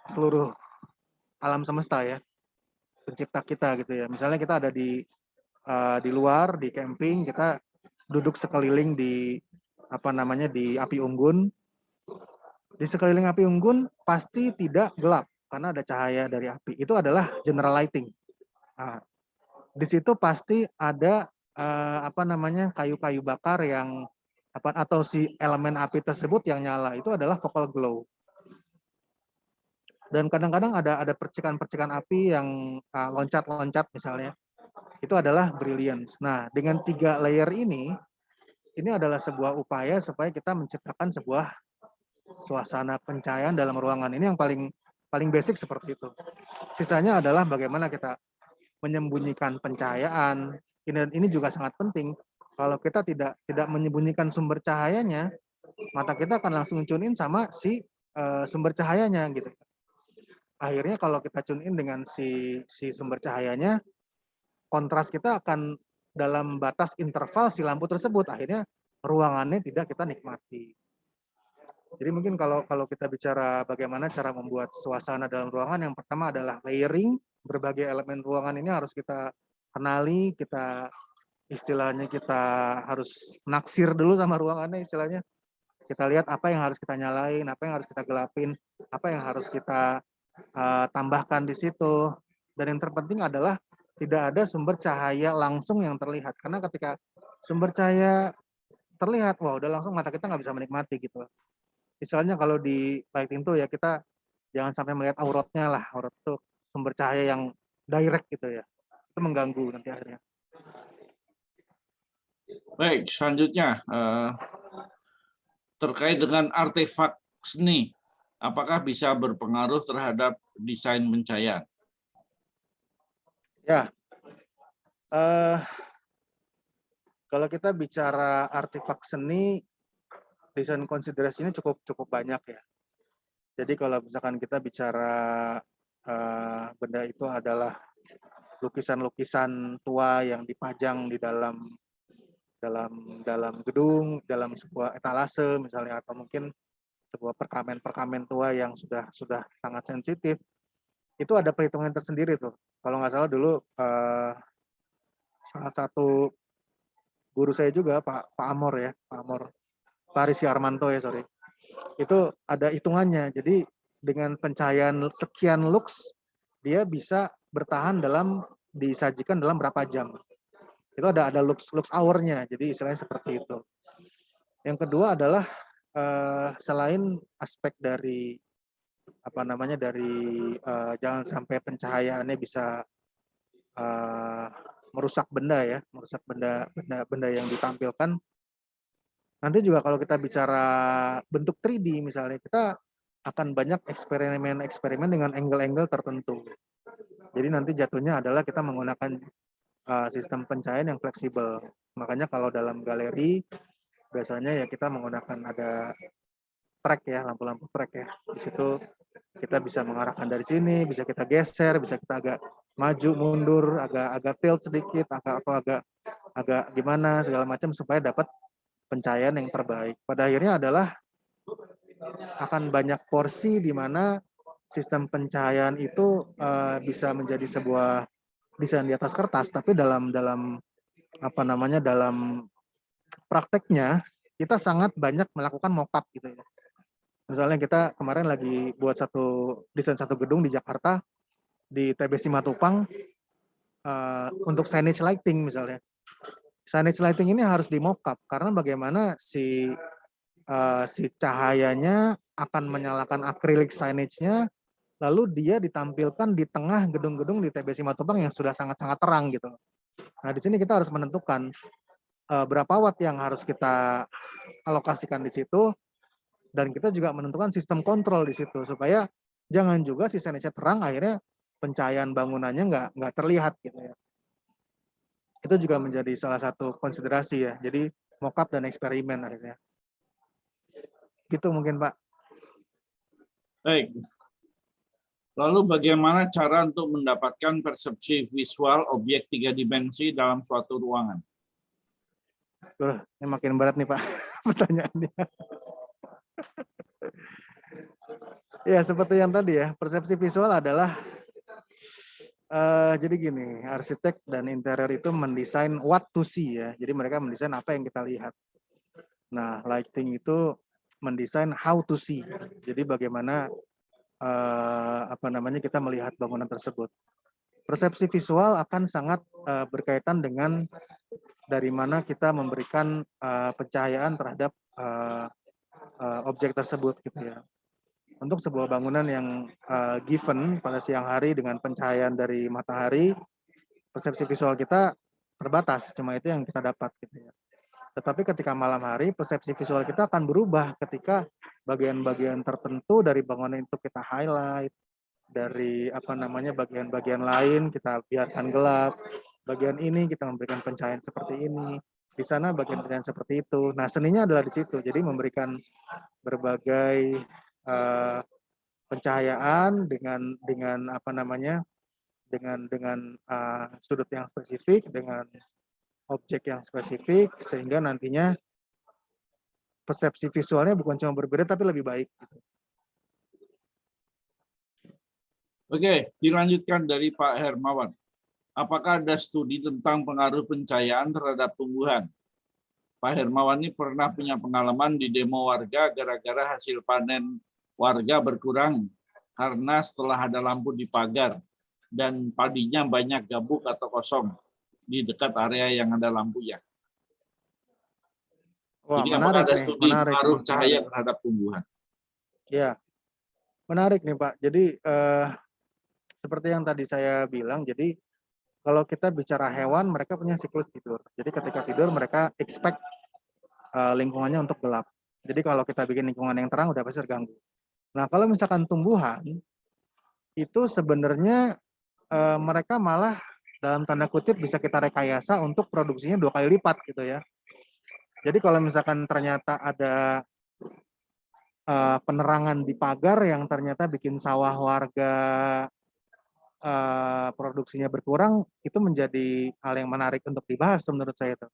seluruh alam semesta ya, pencipta kita gitu ya. Misalnya kita ada di luar di camping, kita duduk sekeliling di di api unggun. Di sekeliling api unggun pasti tidak gelap karena ada cahaya dari api. Itu adalah general lighting. Nah, di situ pasti ada kayu-kayu bakar yang atau si elemen api tersebut yang nyala, itu adalah focal glow. Dan kadang-kadang ada percikan-percikan api yang loncat-loncat misalnya, itu adalah brilliance. Nah, dengan 3 layer ini adalah sebuah upaya supaya kita menciptakan sebuah suasana pencahayaan dalam ruangan. Ini yang paling paling basic seperti itu. Sisanya adalah bagaimana kita menyembunyikan pencahayaan. Ini juga sangat penting. Kalau kita tidak menyembunyikan sumber cahayanya, mata kita akan langsung tune in sama si sumber cahayanya gitu. Akhirnya kalau kita tune in dengan si sumber cahayanya, kontras kita akan dalam batas interval si lampu tersebut. Akhirnya ruangannya tidak kita nikmati. Jadi mungkin kalau kita bicara bagaimana cara membuat suasana dalam ruangan, yang pertama adalah layering. Berbagai elemen ruangan ini harus kita kenali, kita istilahnya kita harus naksir dulu sama ruangannya istilahnya. Kita lihat apa yang harus kita nyalain, apa yang harus kita gelapin, apa yang harus kita tambahkan di situ. Dan yang terpenting adalah tidak ada sumber cahaya langsung yang terlihat. Karena ketika sumber cahaya terlihat, wah udah langsung mata kita nggak bisa menikmati gitu. Misalnya kalau di lighting tuh ya kita jangan sampai melihat auratnya lah. Aurat itu sumber cahaya yang direct gitu ya. Itu mengganggu nanti akhirnya. Baik, selanjutnya terkait dengan artefak seni, apakah bisa berpengaruh terhadap desain pencahayaan? Ya, kalau kita bicara artefak seni, desain konsiderasinya cukup banyak ya. Jadi kalau misalkan kita bicara benda itu adalah lukisan-lukisan tua yang dipajang di dalam gedung, dalam sebuah etalase misalnya, atau mungkin sebuah perkamen tua yang sudah sangat sensitif, itu ada perhitungan tersendiri tuh. Kalau nggak salah dulu salah satu guru saya juga Pak Amor ya, Pak Rizky Armanto ya, sorry. Itu ada hitungannya. Jadi dengan pencahayaan sekian lux, dia bisa bertahan disajikan dalam berapa jam. Itu ada lux hour-nya. Jadi istilahnya seperti itu. Yang kedua adalah selain aspek dari jangan sampai pencahayaannya bisa merusak benda ya, merusak benda yang ditampilkan. Nanti juga kalau kita bicara bentuk 3D misalnya, kita akan banyak eksperimen dengan angle-angle tertentu. Jadi nanti jatuhnya adalah kita menggunakan sistem pencahayaan yang fleksibel. Makanya kalau dalam galeri biasanya ya kita menggunakan ada track ya, lampu-lampu track ya. Di situ kita bisa mengarahkan dari sini, bisa kita geser, bisa kita agak maju mundur, agak tilt sedikit, agak gimana segala macam supaya dapat pencahayaan yang terbaik. Pada akhirnya adalah akan banyak porsi di mana sistem pencahayaan itu bisa menjadi sebuah desain di atas kertas, tapi dalam prakteknya kita sangat banyak melakukan mock-up gitu ya. Misalnya kita kemarin lagi buat desain satu gedung di Jakarta, di TB Simatupang, untuk signage lighting misalnya. Signage lighting ini harus di mock-up karena bagaimana si cahayanya akan menyalakan akrilik signage-nya, lalu dia ditampilkan di tengah gedung-gedung di TB Simatupang yang sudah sangat-sangat terang gitu. Nah, di sini kita harus menentukan berapa watt yang harus kita alokasikan di situ, dan kita juga menentukan sistem kontrol di situ supaya jangan juga si signage-nya terang akhirnya pencahayaan bangunannya nggak terlihat gitu ya. Itu juga menjadi salah satu konsiderasi ya. Jadi mock-up dan eksperimen akhirnya. Gitu mungkin Pak. Baik. Lalu bagaimana cara untuk mendapatkan persepsi visual objek 3 dimensi dalam suatu ruangan? Ini makin berat nih Pak pertanyaannya. Ya seperti yang tadi ya, persepsi visual adalah jadi gini, arsitek dan interior itu mendesain what to see ya. Jadi mereka mendesain apa yang kita lihat. Nah, lighting itu mendesain how to see. Jadi bagaimana kita melihat bangunan tersebut. Persepsi visual akan sangat berkaitan dengan dari mana kita memberikan pencahayaan terhadap objek tersebut gitu ya. Untuk sebuah bangunan yang given pada siang hari dengan pencahayaan dari matahari, persepsi visual kita terbatas, cuma itu yang kita dapat gitu ya. Tetapi ketika malam hari, persepsi visual kita akan berubah ketika bagian-bagian tertentu dari bangunan itu kita highlight, apa namanya bagian-bagian lain kita biarkan gelap, bagian ini kita memberikan pencahayaan seperti ini, di sana bagian-bagian seperti itu. Nah, seninya adalah di situ. Jadi memberikan berbagai pencahayaan dengan apa namanya dengan sudut yang spesifik, dengan objek yang spesifik, sehingga nantinya persepsi visualnya bukan cuma berbeda tapi lebih baik. Oke, dilanjutkan dari Pak Hermawan. Apakah ada studi tentang pengaruh pencahayaan terhadap tumbuhan? Pak Hermawan ini pernah punya pengalaman di demo warga gara-gara hasil panen warga berkurang karena setelah ada lampu di pagar dan padinya banyak gabuk atau kosong di dekat area yang ada lampunya. Wah, Jadi apakah ada nih, studi pengaruh cahaya terhadap tumbuhan? Ya, menarik nih Pak. Jadi seperti yang tadi saya bilang, jadi kalau kita bicara hewan, mereka punya siklus tidur. Jadi ketika tidur mereka expect lingkungannya untuk gelap. Jadi kalau kita bikin lingkungan yang terang udah pasti terganggu. Nah, kalau misalkan tumbuhan itu sebenarnya mereka malah dalam tanda kutip bisa kita rekayasa untuk produksinya 2 kali lipat gitu ya. Jadi kalau misalkan ternyata ada penerangan di pagar yang ternyata bikin sawah warga produksinya berkurang, itu menjadi hal yang menarik untuk dibahas menurut saya itu.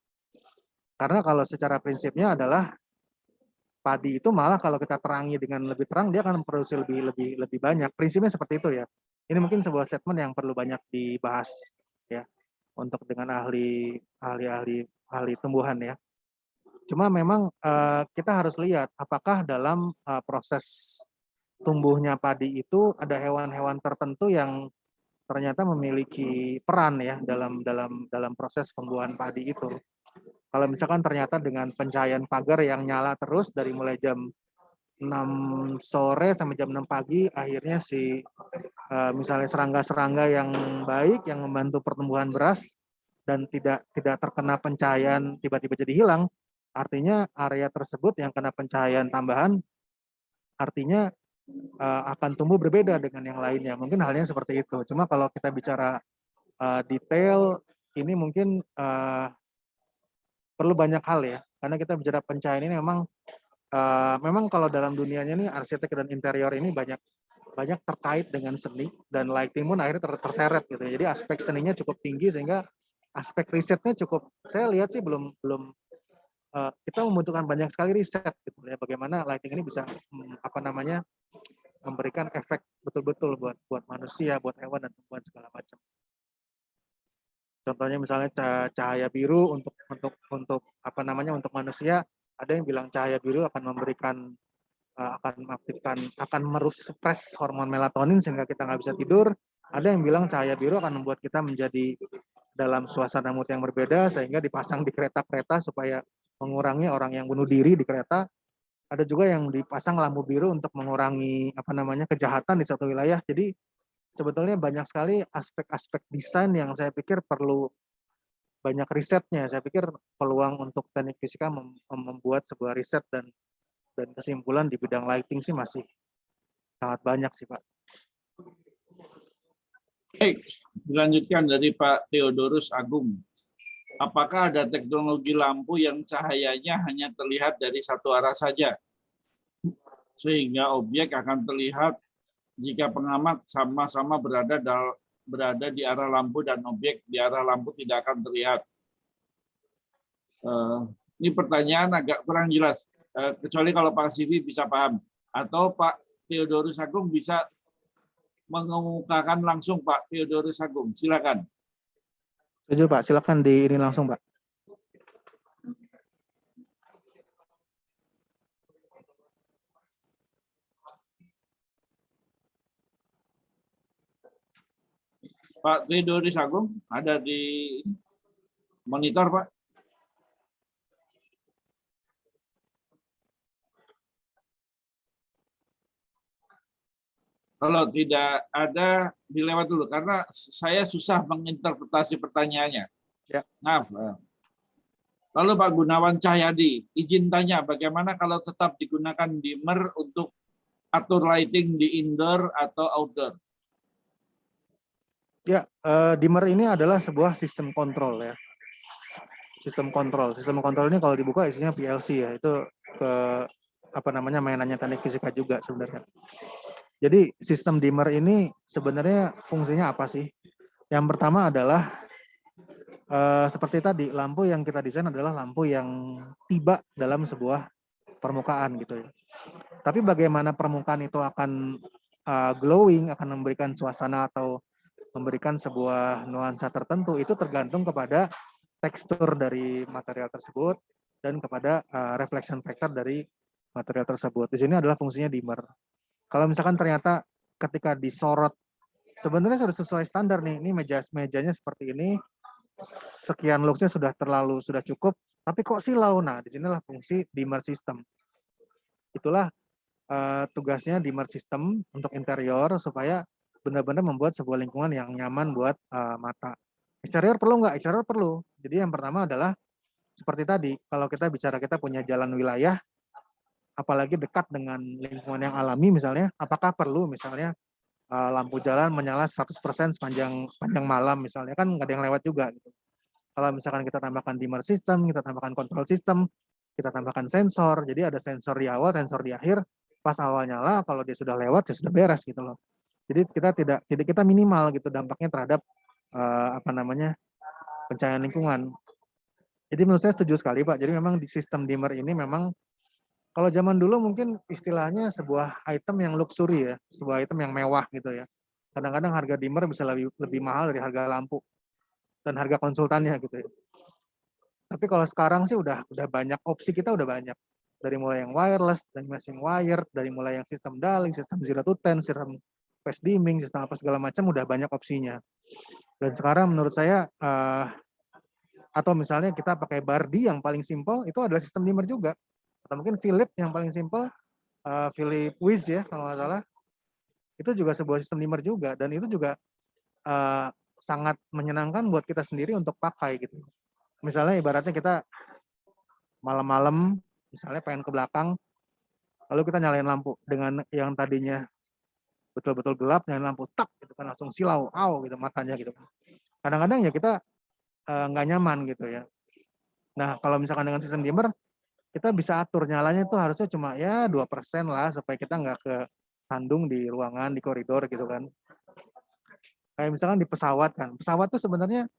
Karena kalau secara prinsipnya adalah padi itu malah kalau kita terangi dengan lebih terang dia akan memproduksi lebih banyak. Prinsipnya seperti itu ya. Ini mungkin sebuah statement yang perlu banyak dibahas ya untuk dengan ahli tumbuhan ya. Cuma memang kita harus lihat apakah dalam proses tumbuhnya padi itu ada hewan-hewan tertentu yang ternyata memiliki peran ya dalam proses pembuahan padi itu. Kalau misalkan ternyata dengan pencahayaan pagar yang nyala terus dari mulai jam 6 sore sampai jam 6 pagi, akhirnya misalnya serangga-serangga yang baik yang membantu pertumbuhan beras dan tidak terkena pencahayaan tiba-tiba jadi hilang, artinya area tersebut yang kena pencahayaan tambahan artinya akan tumbuh berbeda dengan yang lainnya. Mungkin halnya seperti itu. Cuma kalau kita bicara detail, ini mungkin perlu banyak hal ya. Karena kita bicara pencahayaan ini memang kalau dalam dunianya nih arsitek dan interior ini banyak terkait dengan seni dan lighting pun akhirnya terseret gitu. Jadi aspek seninya cukup tinggi sehingga aspek risetnya cukup. Saya lihat sih belum kita membutuhkan banyak sekali riset gitu ya. Bagaimana lighting ini bisa memberikan efek betul-betul buat manusia, buat hewan dan tumbuhan segala macam. Contohnya misalnya cahaya biru untuk untuk manusia, ada yang bilang cahaya biru akan memberikan akan meruspres hormon melatonin sehingga kita nggak bisa tidur. Ada yang bilang cahaya biru akan membuat kita menjadi dalam suasana mood yang berbeda sehingga dipasang di kereta-kereta supaya mengurangi orang yang bunuh diri di kereta. Ada juga yang dipasang lampu biru untuk mengurangi kejahatan di suatu wilayah. Jadi sebetulnya banyak sekali aspek-aspek desain yang saya pikir perlu banyak risetnya. Saya pikir peluang untuk teknik fisika membuat sebuah riset dan kesimpulan di bidang lighting sih masih sangat banyak sih Pak. Baik, dilanjutkan dari Pak Theodorus Agung. Apakah ada teknologi lampu yang cahayanya hanya terlihat dari satu arah saja, sehingga objek akan terlihat jika pengamat sama-sama berada di arah lampu dan objek di arah lampu tidak akan terlihat? Ini pertanyaan agak kurang jelas, kecuali kalau Pak Sivi bisa paham. Atau Pak Theodorus Agung bisa mengemukakan langsung. Pak Theodorus Agung, silakan. Setuju Pak, silakan ini langsung Pak. Pak Theodorus Agung ada di monitor Pak. Kalau tidak ada, dilewat dulu karena saya susah menginterpretasi pertanyaannya. Ya. Maaf. Lalu Pak Gunawan Cahyadi, izin tanya bagaimana kalau tetap digunakan dimmer untuk atur lighting di indoor atau outdoor? Ya, dimmer ini adalah sebuah sistem kontrol ya. Sistem kontrol. Sistem kontrol ini kalau dibuka isinya PLC ya. Itu ke apa namanya mainannya teknik fisika juga sebenarnya. Jadi sistem dimmer ini sebenarnya fungsinya apa sih? Yang pertama adalah seperti tadi, lampu yang kita desain adalah lampu yang tiba dalam sebuah permukaan gitu ya. Tapi bagaimana permukaan itu akan glowing, akan memberikan suasana atau memberikan sebuah nuansa tertentu, itu tergantung kepada tekstur dari material tersebut dan kepada reflection factor dari material tersebut. Di sini adalah fungsinya dimmer. Kalau misalkan ternyata ketika disorot, sebenarnya sudah sesuai standar nih, ini mejanya seperti ini, sekian luxnya sudah cukup, tapi kok silau. Nah, disinilah fungsi dimmer system. Itulah tugasnya dimmer system untuk interior supaya benar-benar membuat sebuah lingkungan yang nyaman buat mata. Eksterior perlu nggak? Eksterior perlu. Jadi yang pertama adalah seperti tadi, kalau kita bicara kita punya jalan wilayah, apalagi dekat dengan lingkungan yang alami misalnya, apakah perlu misalnya lampu jalan menyala 100% sepanjang malam misalnya, kan nggak ada yang lewat juga gitu. Kalau misalkan kita tambahkan dimmer system, kita tambahkan control system, kita tambahkan sensor, jadi ada sensor di awal, sensor di akhir, pas awal nyala, kalau dia sudah lewat, ya sudah beres gitu loh. Jadi kita minimal gitu dampaknya terhadap apa namanya pencahayaan lingkungan. Jadi menurut saya setuju sekali Pak. Jadi memang di sistem dimmer ini memang kalau zaman dulu mungkin istilahnya sebuah item yang luxury ya, sebuah item yang mewah gitu ya. Kadang-kadang harga dimmer bisa lebih mahal dari harga lampu dan harga konsultannya gitu ya. Tapi kalau sekarang sih udah banyak opsi, kita udah banyak. Dari mulai yang wireless, dari mesin wired, dari mulai yang sistem daling, sistem 0 to 10, sistem fast dimming, sistem apa segala macam udah banyak opsinya. Dan sekarang menurut saya atau misalnya kita pakai Bardi yang paling simpel itu adalah sistem dimmer juga. Atau mungkin Philips yang paling simpel, Philips Wiz ya kalau nggak salah, itu juga sebuah sistem dimmer juga, dan itu juga sangat menyenangkan buat kita sendiri untuk pakai gitu. Misalnya ibaratnya kita malam-malam misalnya pengen ke belakang, lalu kita nyalain lampu dengan yang tadinya betul-betul gelap, nyalain lampu tak gitu kan langsung silau, gitu matanya gitu. Kadang-kadang ya kita nggak nyaman gitu ya. Nah kalau misalkan dengan sistem dimmer, kita bisa atur nyalanya itu harusnya cuma ya 2% lah supaya kita nggak ke sandung di ruangan, di koridor gitu kan. Kayak misalkan di pesawat kan. Pesawat tuh sebenarnya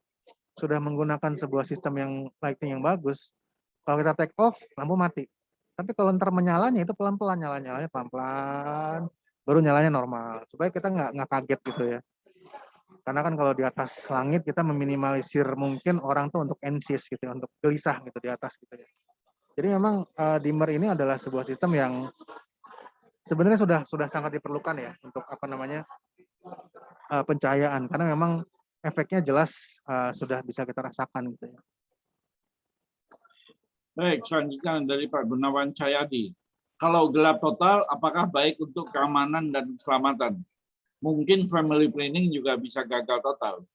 sudah menggunakan sebuah sistem yang lighting yang bagus. Kalau kita take off, lampu mati. Tapi kalau ntar menyalanya itu pelan-pelan, nyalanya pelan-pelan, baru nyalanya normal. Supaya kita nggak kaget gitu ya. Karena kan kalau di atas langit kita meminimalisir mungkin orang tuh untuk anxious gitu ya, untuk gelisah gitu di atas gitu ya. Jadi memang dimmer ini adalah sebuah sistem yang sebenarnya sudah sangat diperlukan ya untuk apa namanya pencahayaan, karena memang efeknya jelas sudah bisa kita rasakan gitu ya. Baik, selanjutnya dari Pak Gunawan Cahyadi. Kalau gelap total, apakah baik untuk keamanan dan keselamatan? Mungkin family planning juga bisa gagal total.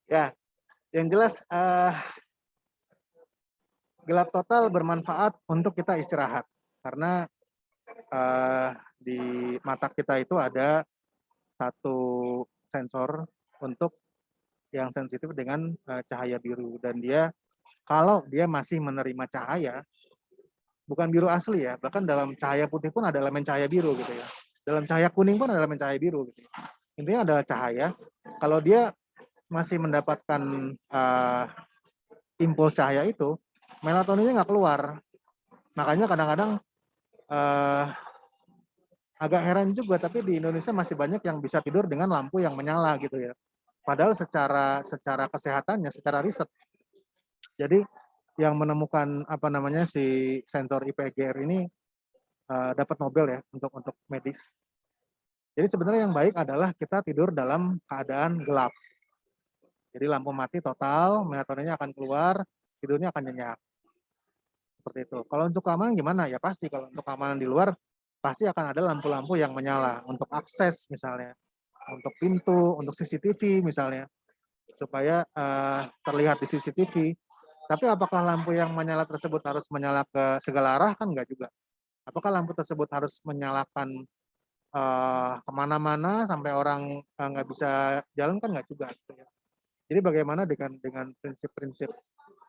Ya, yang jelas gelap total bermanfaat untuk kita istirahat, karena di mata kita itu ada satu sensor untuk yang sensitif dengan cahaya biru, dan dia kalau dia masih menerima cahaya bukan biru asli ya, bahkan dalam cahaya putih pun ada elemen cahaya biru gitu ya, dalam cahaya kuning pun ada elemen cahaya biru gitu. Intinya adalah cahaya, kalau dia masih mendapatkan impuls cahaya itu, melatoninnya nggak keluar. Makanya kadang-kadang agak heran juga, tapi di Indonesia masih banyak yang bisa tidur dengan lampu yang menyala gitu ya. Padahal secara kesehatannya, secara riset. Jadi yang menemukan apa namanya si sensor IPGR ini dapat Nobel ya untuk medis. Jadi sebenarnya yang baik adalah kita tidur dalam keadaan gelap. Jadi lampu mati total, melatoninnya akan keluar, tidurnya akan nyenyak. Seperti itu. Kalau untuk keamanan gimana? Ya pasti kalau untuk keamanan di luar pasti akan ada lampu-lampu yang menyala untuk akses misalnya, untuk pintu, untuk CCTV misalnya, supaya terlihat di CCTV. Tapi apakah lampu yang menyala tersebut harus menyala ke segala arah? Kan enggak juga. Apakah lampu tersebut harus menyalakan kemana-mana sampai orang nggak bisa jalan kan nggak juga. Gitu ya. Jadi bagaimana dengan prinsip-prinsip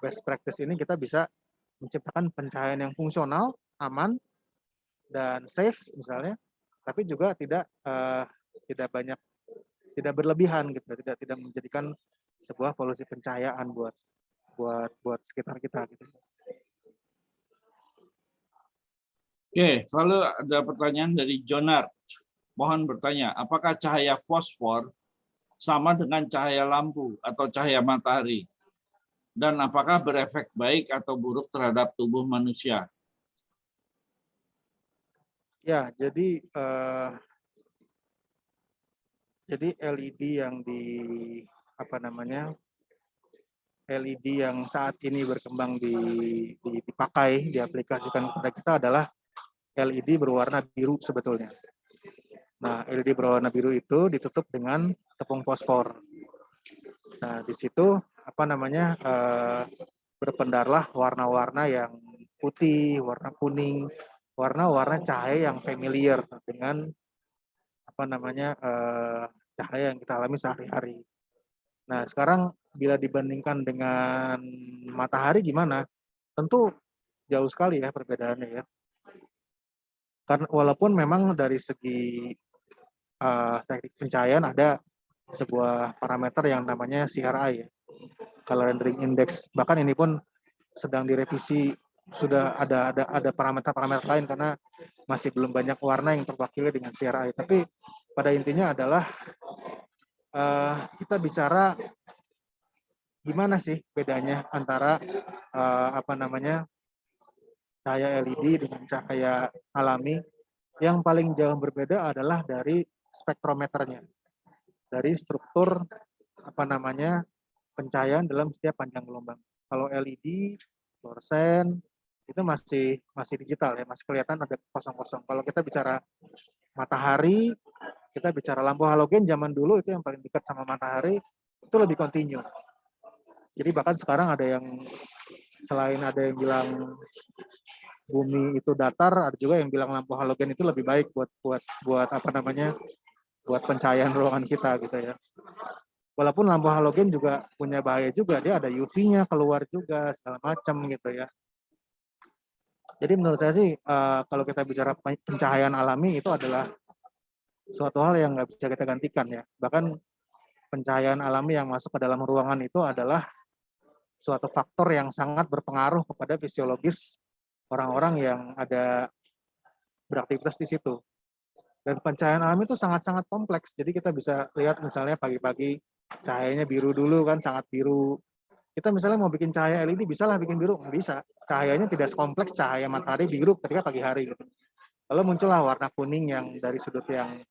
best practice ini kita bisa menciptakan pencahayaan yang fungsional, aman, dan safe misalnya, tapi juga tidak berlebihan gitu, tidak menjadikan sebuah polusi pencahayaan buat sekitar kita gitu. Oke, lalu ada pertanyaan dari Jonard. Mohon bertanya, apakah cahaya fosfor sama dengan cahaya lampu atau cahaya matahari? Dan apakah berefek baik atau buruk terhadap tubuh manusia? Ya, jadi LED yang LED yang saat ini berkembang dipakai, diaplikasikan kepada kita adalah LED berwarna biru sebetulnya. Nah, LED berwarna biru itu ditutup dengan tepung fosfor. Nah, di situ berpendarlah warna-warna yang putih, warna kuning, warna-warna cahaya yang familiar dengan cahaya yang kita alami sehari-hari. Nah, sekarang bila dibandingkan dengan matahari gimana? Tentu jauh sekali ya perbedaannya ya. Karena walaupun memang dari segi teknik pencahayaan ada sebuah parameter yang namanya CRI ya, color rendering index. Bahkan ini pun sedang direvisi, sudah ada parameter-parameter lain karena masih belum banyak warna yang terwakili dengan CRI. Tapi pada intinya adalah kita bicara gimana sih bedanya antara cahaya LED dengan cahaya alami. Yang paling jauh berbeda adalah dari spektrometernya, dari struktur pencahayaan dalam setiap panjang gelombang. Kalau LED, fluoresen itu masih digital ya, masih kelihatan ada kosong-kosong. Kalau kita bicara matahari, kita bicara lampu halogen zaman dulu itu yang paling dekat sama matahari, itu lebih kontinu. Jadi bahkan sekarang ada yang selain ada yang bilang bumi itu datar, ada juga yang bilang lampu halogen itu lebih baik buat pencahayaan ruangan kita gitu ya. Walaupun lampu halogen juga punya bahaya juga, dia ada UV-nya keluar juga segala macam gitu ya. Jadi menurut saya sih kalau kita bicara pencahayaan alami itu adalah suatu hal yang nggak bisa kita gantikan ya. Bahkan pencahayaan alami yang masuk ke dalam ruangan itu adalah suatu faktor yang sangat berpengaruh kepada fisiologis orang-orang yang ada beraktivitas di situ. Dan pencahayaan alami itu sangat-sangat kompleks. Jadi kita bisa lihat misalnya pagi-pagi cahayanya biru dulu kan, sangat biru. Kita misalnya mau bikin cahaya LED, bisa lah bikin biru? Nggak bisa. Cahayanya tidak sekompleks cahaya matahari biru ketika pagi hari gitu. Lalu muncullah warna kuning yang dari sudut yang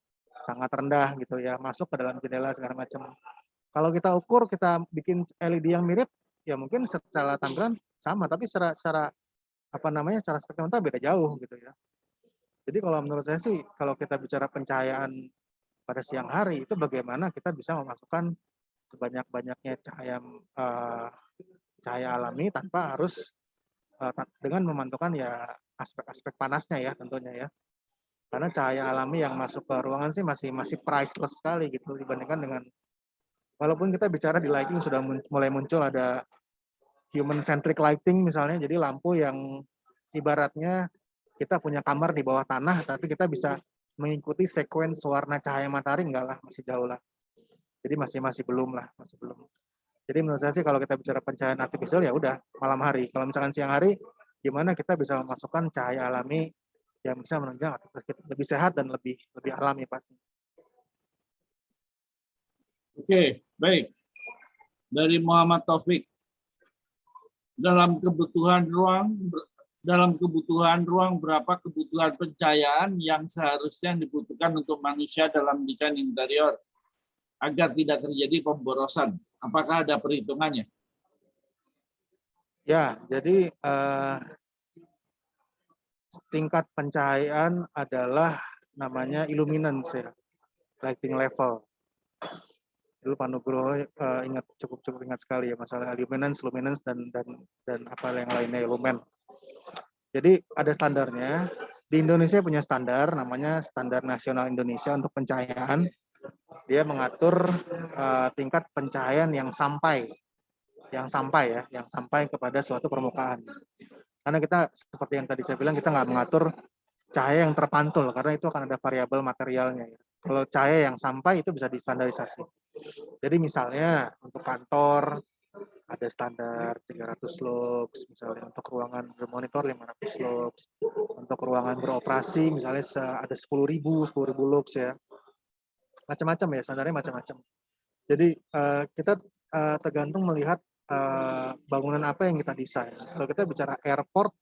sangat rendah gitu ya, masuk ke dalam jendela segala macam. Kalau kita ukur, kita bikin LED yang mirip, ya mungkin secara tampilan sama, tapi secara spektrometer beda jauh gitu ya. Jadi kalau menurut saya sih, kalau kita bicara pencahayaan pada siang hari, itu bagaimana kita bisa memasukkan sebanyak-banyaknya cahaya alami tanpa harus dengan memantulkan ya aspek-aspek panasnya ya tentunya ya. Karena cahaya alami yang masuk ke ruangan sih masih priceless sekali gitu dibandingkan dengan, walaupun kita bicara di lighting sudah mulai muncul ada human centric lighting misalnya, jadi lampu yang ibaratnya kita punya kamar di bawah tanah tapi kita bisa mengikuti sequence warna cahaya matahari, enggak lah, masih jauh lah. Jadi masih belum. Jadi menurut saya sih kalau kita bicara pencahayaan artifisial ya udah malam hari. Kalau misalkan siang hari, gimana kita bisa memasukkan cahaya alami yang bisa menunjang aktivitas kita lebih sehat dan lebih alami pasti. Oke, baik. Dari Muhammad Taufik. Dalam kebutuhan ruang berapa kebutuhan pencahayaan yang seharusnya dibutuhkan untuk manusia dalam desain interior agar tidak terjadi pemborosan? Apakah ada perhitungannya? Ya, jadi tingkat pencahayaan adalah namanya illuminance ya, lighting level. Dulu Pak Nugroho cukup ingat sekali ya masalah luminance dan apa yang lainnya lumen. Jadi ada standarnya. di Indonesia punya standar, namanya Standar Nasional Indonesia untuk pencahayaan. Dia mengatur tingkat pencahayaan yang sampai kepada suatu permukaan. Karena kita seperti yang tadi saya bilang, kita nggak mengatur cahaya yang terpantul karena itu akan ada variabel materialnya. Kalau cahaya yang sampai itu bisa distandarisasi. Jadi misalnya untuk kantor ada standar 300 lux, misalnya untuk ruangan bermonitor 500 lux, untuk ruangan beroperasi misalnya ada 10.000 lux ya. Macam-macam ya, standarnya macam-macam. Jadi kita tergantung melihat bangunan apa yang kita desain. Kalau kita bicara airport,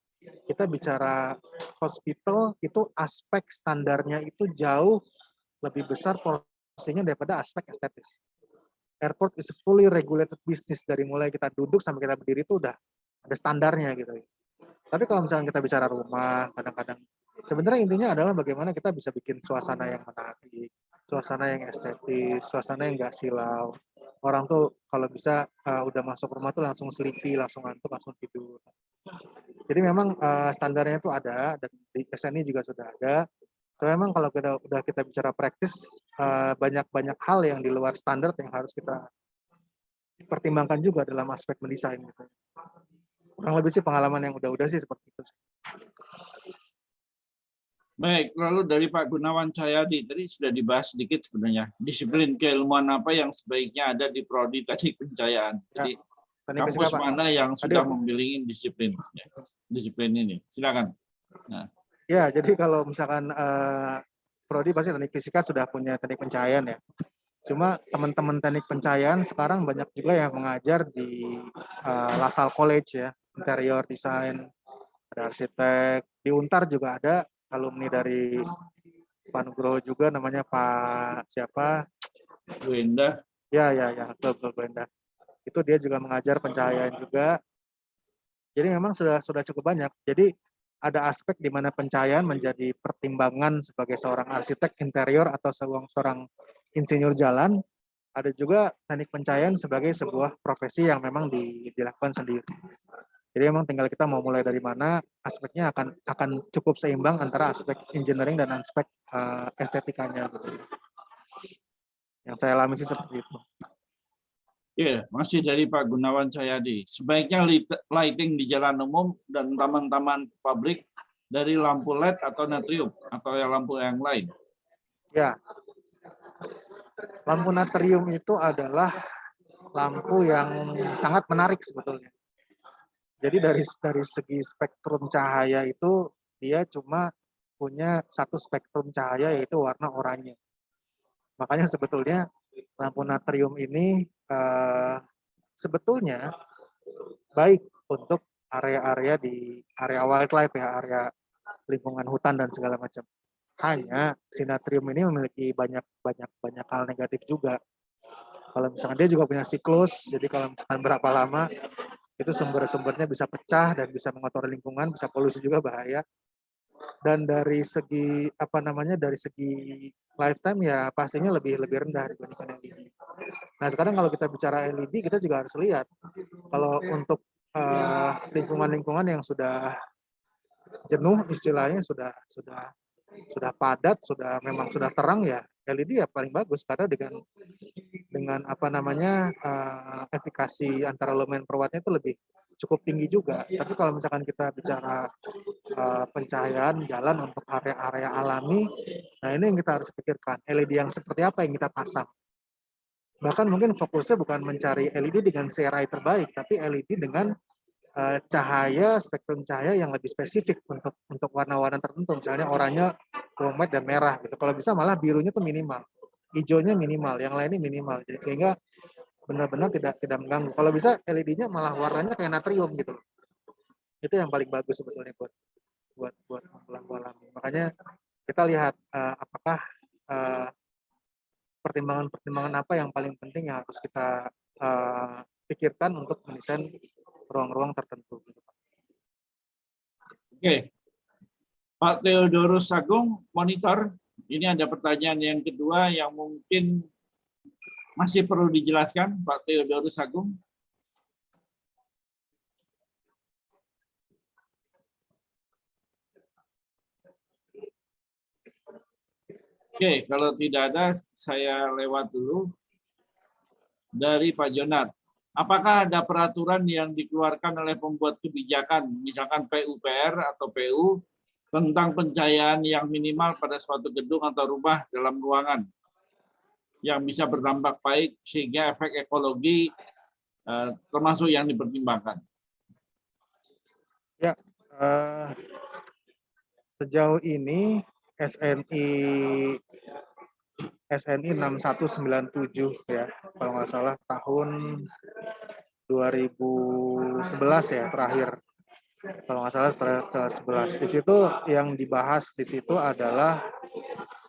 kita bicara hospital, itu aspek standarnya itu jauh lebih besar porsinya daripada aspek estetis. Airport is a fully regulated business, dari mulai kita duduk sampai kita berdiri itu udah ada standarnya gitu. Tapi kalau misalnya kita bicara rumah, kadang-kadang sebenarnya intinya adalah bagaimana kita bisa bikin suasana yang menarik, suasana yang estetis, suasana yang nggak silau. Orang tuh kalau bisa udah masuk rumah tuh langsung sleepy, langsung ngantuk, langsung tidur. Jadi memang standarnya itu ada, dan di SNI juga sudah ada. So, memang kalau kita bicara praktis, banyak hal yang di luar standar yang harus kita pertimbangkan juga dalam aspek mendesain. Gitu. Kurang lebih sih pengalaman yang udah sih seperti itu. Baik, lalu dari Pak Gunawan Cahyadi, tadi sudah dibahas sedikit sebenarnya. Disiplin keilmuan apa yang sebaiknya ada di Prodi Teknik Pencahayaan. Jadi kampus mana yang sudah memiliki disiplin ini? Silakan. Nah. Ya, jadi kalau misalkan Prodi pasti teknik fisika sudah punya teknik pencahayaan ya. Cuma teman-teman teknik pencahayaan sekarang banyak juga yang mengajar di LaSalle College ya, interior design, ada arsitek. Di Untar juga ada alumni dari Pak Nugroho juga, namanya Pak siapa? Wenda. Ya, betul Wenda. Itu dia juga mengajar pencahayaan juga. Jadi memang sudah cukup banyak. Jadi ada aspek di mana pencahayaan menjadi pertimbangan sebagai seorang arsitek interior atau seorang insinyur jalan. Ada juga teknik pencahayaan sebagai sebuah profesi yang memang dilakukan sendiri. Jadi memang tinggal kita mau mulai dari mana, aspeknya akan cukup seimbang antara aspek engineering dan aspek estetikanya. Yang saya alami sih seperti itu. Ya, masih dari Pak Gunawan Cahyadi. Sebaiknya lighting di jalan umum dan taman-taman publik dari lampu LED atau natrium atau lampu yang lain? Ya, lampu natrium itu adalah lampu yang sangat menarik sebetulnya. Jadi dari segi spektrum cahaya itu dia cuma punya satu spektrum cahaya yaitu warna oranye. Makanya sebetulnya lampu natrium ini sebetulnya baik untuk area-area di area wildlife ya, area lingkungan hutan dan segala macam. Hanya si natrium ini memiliki banyak hal negatif juga. Kalau misalkan dia juga punya siklus, jadi kalau misalkan berapa lama itu sumber-sumbernya bisa pecah dan bisa mengotori lingkungan, bisa polusi juga bahaya. Dan dari segi dari segi lifetime ya pastinya lebih rendah dibandingkan LED. Nah sekarang kalau kita bicara LED, kita juga harus lihat kalau untuk lingkungan-lingkungan yang sudah jenuh istilahnya, sudah padat, memang sudah terang ya, LED ya paling bagus karena dengan efikasi antara lumen per wattnya itu lebih cukup tinggi juga. Tapi kalau misalkan kita bicara pencahayaan jalan untuk area-area alami, nah ini yang kita harus pikirkan, LED yang seperti apa yang kita pasang. Bahkan mungkin fokusnya bukan mencari LED dengan CRI terbaik, tapi LED dengan spektrum cahaya yang lebih spesifik untuk warna-warna tertentu, misalnya oranye, white, dan merah gitu. Kalau bisa malah birunya tuh minimal, hijaunya minimal, yang lainnya minimal. Jadi sehingga benar-benar tidak mengganggu. Kalau bisa LED-nya malah warnanya kayak natrium gitu. Itu yang paling bagus sebetulnya buat lampu alami. Makanya kita lihat apakah pertimbangan apa yang paling penting yang harus kita pikirkan untuk mendesain ruang-ruang tertentu. Oke, Pak Theodorus Agung, monitor. Ini ada pertanyaan yang kedua yang mungkin masih perlu dijelaskan, Pak Theodorus Agung. Oke, kalau tidak ada, saya lewat dulu dari Pak Jonat. Apakah ada peraturan yang dikeluarkan oleh pembuat kebijakan, misalkan PUPR atau PU, tentang pencahayaan yang minimal pada suatu gedung atau rumah dalam ruangan yang bisa berdampak baik sehingga efek ekologi termasuk yang dipertimbangkan? Ya, sejauh ini SNI 6197 ya, kalau nggak salah tahun 2011 ya terakhir. Kalau nggak salah terakhir 11. Di situ yang dibahas di situ adalah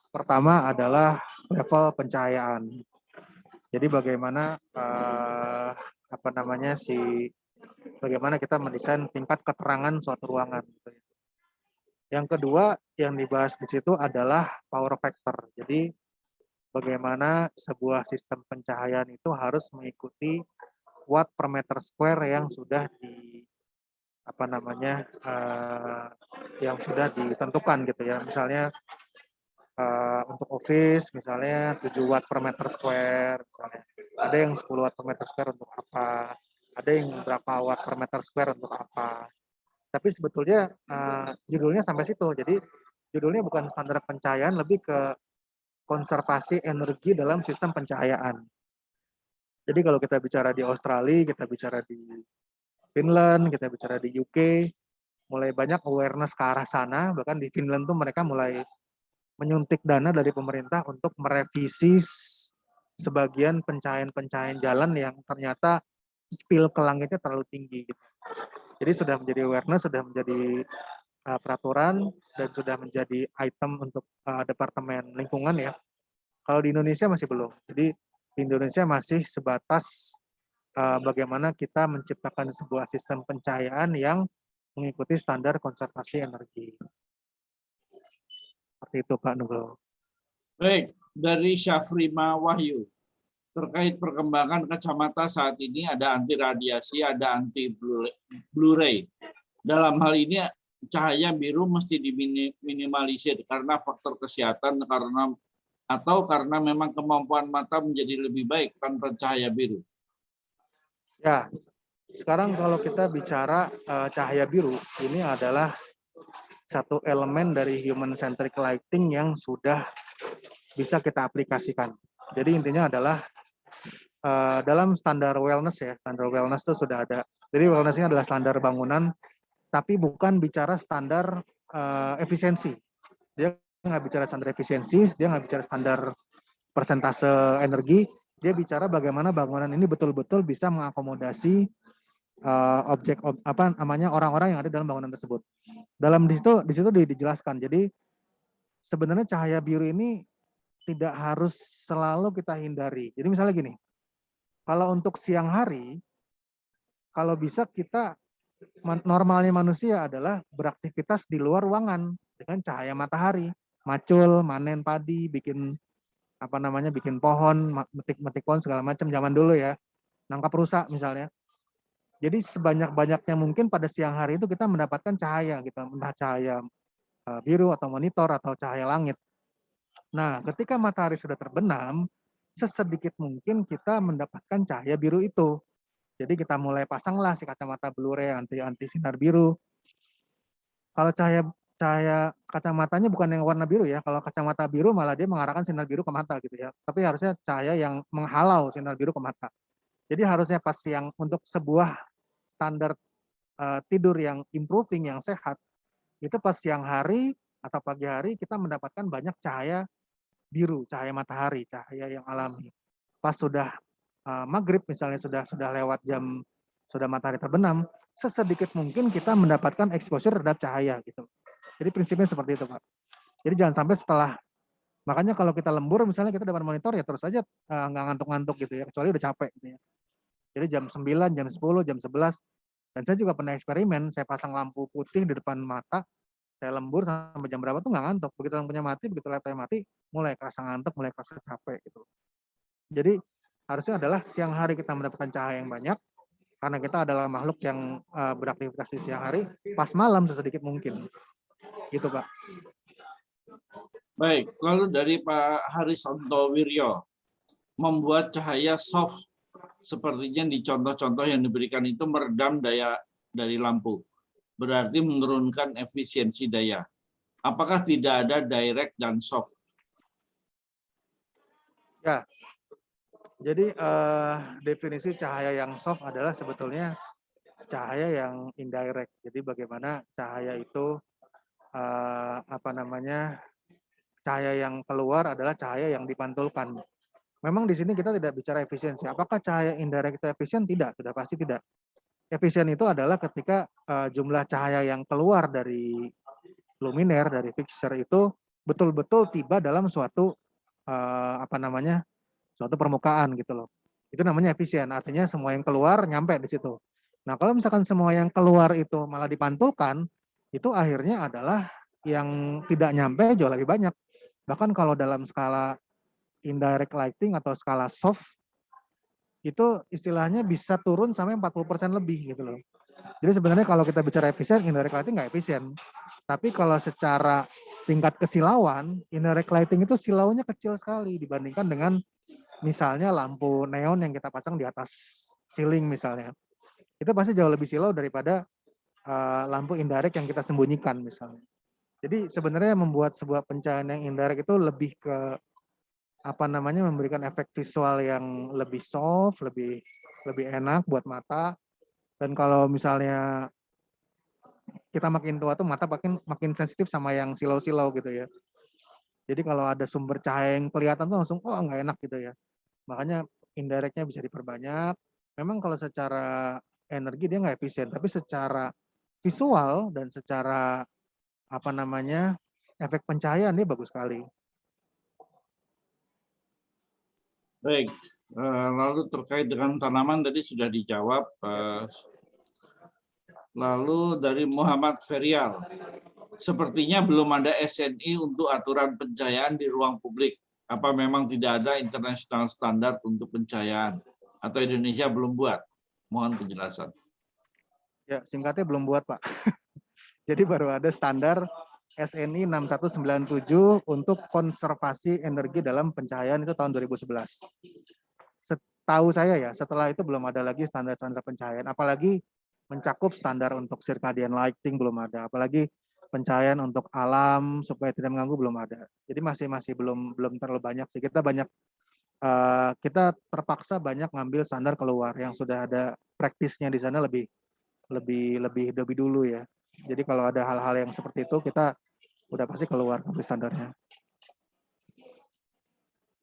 pertama adalah level pencahayaan. Jadi bagaimana bagaimana kita mendesain tingkat keterangan suatu ruangan. Yang kedua yang dibahas di situ adalah power factor. Jadi bagaimana sebuah sistem pencahayaan itu harus mengikuti watt per meter square yang sudah yang sudah ditentukan gitu ya. Misalnya untuk office misalnya 7 watt per meter square misalnya. Ada yang 10 watt per meter square untuk apa? Ada yang berapa watt per meter square untuk apa? Tapi sebetulnya judulnya sampai situ. Jadi judulnya bukan standar pencahayaan, lebih ke konservasi energi dalam sistem pencahayaan. Jadi kalau kita bicara di Australia, kita bicara di Finland, kita bicara di UK, mulai banyak awareness ke arah sana. Bahkan di Finland tuh mereka mulai menyuntik dana dari pemerintah untuk merevisi sebagian pencahayaan jalan yang ternyata spill ke langitnya terlalu tinggi. Gitu. Jadi sudah menjadi awareness, sudah menjadi peraturan, dan sudah menjadi item untuk Departemen Lingkungan ya. Kalau di Indonesia masih belum. Jadi di Indonesia masih sebatas bagaimana kita menciptakan sebuah sistem pencahayaan yang mengikuti standar konservasi energi. Seperti itu Pak Nugroho. Baik, dari Syafrima Wahyu. Terkait perkembangan kacamata saat ini ada anti radiasi, ada anti Blu-ray. Dalam hal ini cahaya biru mesti diminimalisir karena faktor kesehatan karena memang kemampuan mata menjadi lebih baik tanpa cahaya biru. Ya, sekarang kalau kita bicara cahaya biru, ini adalah satu elemen dari human centric lighting yang sudah bisa kita aplikasikan. Jadi intinya adalah dalam standar wellness ya, standar wellness itu sudah ada. Jadi wellness ini adalah standar bangunan, tapi bukan bicara standar efisiensi. Dia nggak bicara standar efisiensi, dia nggak bicara standar persentase energi, dia bicara bagaimana bangunan ini betul-betul bisa mengakomodasi orang-orang yang ada dalam bangunan tersebut. Dalam di situ dijelaskan. Jadi sebenarnya cahaya biru ini tidak harus selalu kita hindari. Jadi misalnya gini, kalau untuk siang hari, kalau bisa kita normalnya manusia adalah beraktivitas di luar ruangan dengan cahaya matahari, macul, manen padi, bikin bikin pohon, metik pohon segala macam zaman dulu ya, nangkap rusa misalnya. Jadi sebanyak-banyaknya mungkin pada siang hari itu kita mendapatkan cahaya gitu, entah cahaya biru atau monitor atau cahaya langit. Nah, ketika matahari sudah terbenam, sesedikit mungkin kita mendapatkan cahaya biru itu. Jadi kita mulai pasanglah si kacamata Blu-ray anti sinar biru. Kalau cahaya kacamatanya bukan yang warna biru ya. Kalau kacamata biru malah dia mengarahkan sinar biru ke mata gitu ya. Tapi harusnya cahaya yang menghalau sinar biru ke mata. Jadi harusnya pas siang untuk sebuah standar tidur yang improving, yang sehat, itu pas siang hari atau pagi hari kita mendapatkan banyak cahaya biru, cahaya matahari, cahaya yang alami. Pas sudah maghrib misalnya sudah lewat jam, sudah matahari terbenam, sesedikit mungkin kita mendapatkan exposure terhadap cahaya gitu. Jadi prinsipnya seperti itu Pak. Jadi jangan sampai makanya kalau kita lembur misalnya kita depan monitor ya terus aja nggak ngantuk-ngantuk gitu ya, kecuali udah capek gitu ya. Jadi jam 9, jam 10, jam 11, dan saya juga pernah eksperimen, saya pasang lampu putih di depan mata, saya lembur sampai jam berapa tuh nggak ngantuk. Begitu lampunya mati, begitu laptopnya mati, mulai kerasa ngantuk, mulai kerasa capek gitu. Jadi harusnya adalah siang hari kita mendapatkan cahaya yang banyak, karena kita adalah makhluk yang beraktivitas di siang hari, pas malam sesedikit mungkin. Gitu Pak. Baik, lalu dari Pak Harisonto Wiryo, membuat cahaya soft sepertinya di contoh-contoh yang diberikan itu meredam daya dari lampu, berarti menurunkan efisiensi daya. Apakah tidak ada direct dan soft? Ya, jadi definisi cahaya yang soft adalah sebetulnya cahaya yang indirect. Jadi bagaimana cahaya itu cahaya yang keluar adalah cahaya yang dipantulkan. Memang di sini kita tidak bicara efisiensi. Apakah cahaya indirect itu efisien? Tidak, sudah pasti tidak. Efisien itu adalah ketika jumlah cahaya yang keluar dari luminer, dari fixture itu betul-betul tiba dalam suatu suatu permukaan gitu loh. Itu namanya efisien. Artinya semua yang keluar nyampe di situ. Nah, kalau misalkan semua yang keluar itu malah dipantulkan, itu akhirnya adalah yang tidak nyampe jauh lebih banyak. Bahkan kalau dalam skala indirect lighting atau skala soft, itu istilahnya bisa turun sampai 40% lebih gitu loh. Jadi sebenarnya kalau kita bicara efisien, indirect lighting nggak efisien. Tapi kalau secara tingkat kesilauan, indirect lighting itu silaunya kecil sekali dibandingkan dengan misalnya lampu neon yang kita pasang di atas ceiling misalnya. Itu pasti jauh lebih silau daripada lampu indirect yang kita sembunyikan misalnya. Jadi sebenarnya membuat sebuah pencahayaan yang indirect itu lebih ke memberikan efek visual yang lebih soft, lebih enak buat mata. Dan kalau misalnya kita makin tua tuh mata makin sensitif sama yang silau-silau gitu ya. Jadi kalau ada sumber cahaya yang kelihatan tuh langsung nggak enak gitu ya. Makanya indirectnya bisa diperbanyak. Memang kalau secara energi dia nggak efisien, tapi secara visual dan secara efek pencahayaan dia bagus sekali. Baik, lalu terkait dengan tanaman tadi sudah dijawab. Lalu dari Muhammad Ferial, sepertinya belum ada SNI untuk aturan pencahayaan di ruang publik. Apa memang tidak ada international standar untuk pencahayaan? Atau Indonesia belum buat? Mohon penjelasan. Ya, singkatnya belum buat, Pak. Jadi baru ada standar SNI 6197 untuk konservasi energi dalam pencahayaan itu tahun 2011. Setahu saya ya, setelah itu belum ada lagi standar-standar pencahayaan, apalagi mencakup standar untuk circadian lighting belum ada, apalagi pencahayaan untuk alam supaya tidak mengganggu belum ada. Jadi masih belum terlalu banyak sih. Kita terpaksa banyak ngambil standar keluar yang sudah ada praktisnya di sana lebih dulu ya. Jadi kalau ada hal-hal yang seperti itu kita udah pasti keluar ngambil standarnya.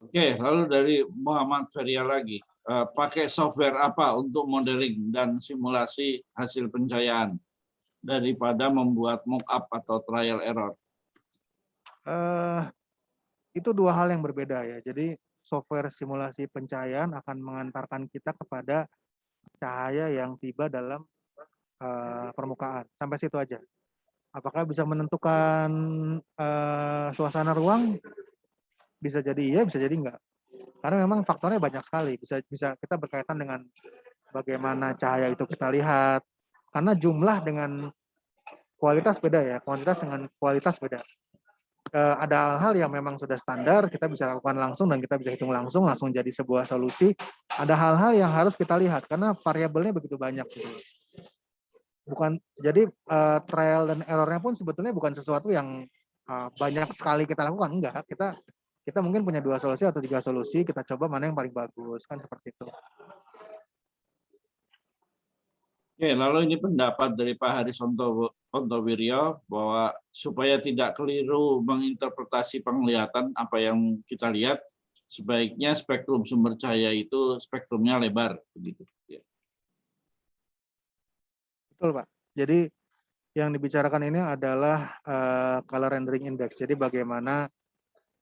Oke, lalu dari Muhammad Feria lagi, pakai software apa untuk modeling dan simulasi hasil pencahayaan daripada membuat mock-up atau trial error? Itu dua hal yang berbeda ya. Jadi software simulasi pencahayaan akan mengantarkan kita kepada cahaya yang tiba dalam permukaan. Sampai situ aja. Apakah bisa menentukan suasana ruang? Bisa jadi iya, bisa jadi enggak. Karena memang faktornya banyak sekali. Bisa kita berkaitan dengan bagaimana cahaya itu kita lihat. Karena jumlah dengan kualitas beda ya. Kuantitas dengan kualitas beda. Ada hal-hal yang memang sudah standar, kita bisa lakukan langsung dan kita bisa hitung langsung jadi sebuah solusi. Ada hal-hal yang harus kita lihat karena variabelnya begitu banyak. Gitu. Jadi trial dan errornya pun sebetulnya bukan sesuatu yang banyak sekali kita lakukan, enggak. Kita mungkin punya 2 solusi atau 3 solusi, kita coba mana yang paling bagus, kan seperti itu. Oke, lalu ini pendapat dari Pak Harisonto Wiryo bahwa supaya tidak keliru menginterpretasi penglihatan apa yang kita lihat, sebaiknya spektrum sumber cahaya itu spektrumnya lebar, begitu. Ya. Betul, Pak. Jadi yang dibicarakan ini adalah color rendering index. Jadi bagaimana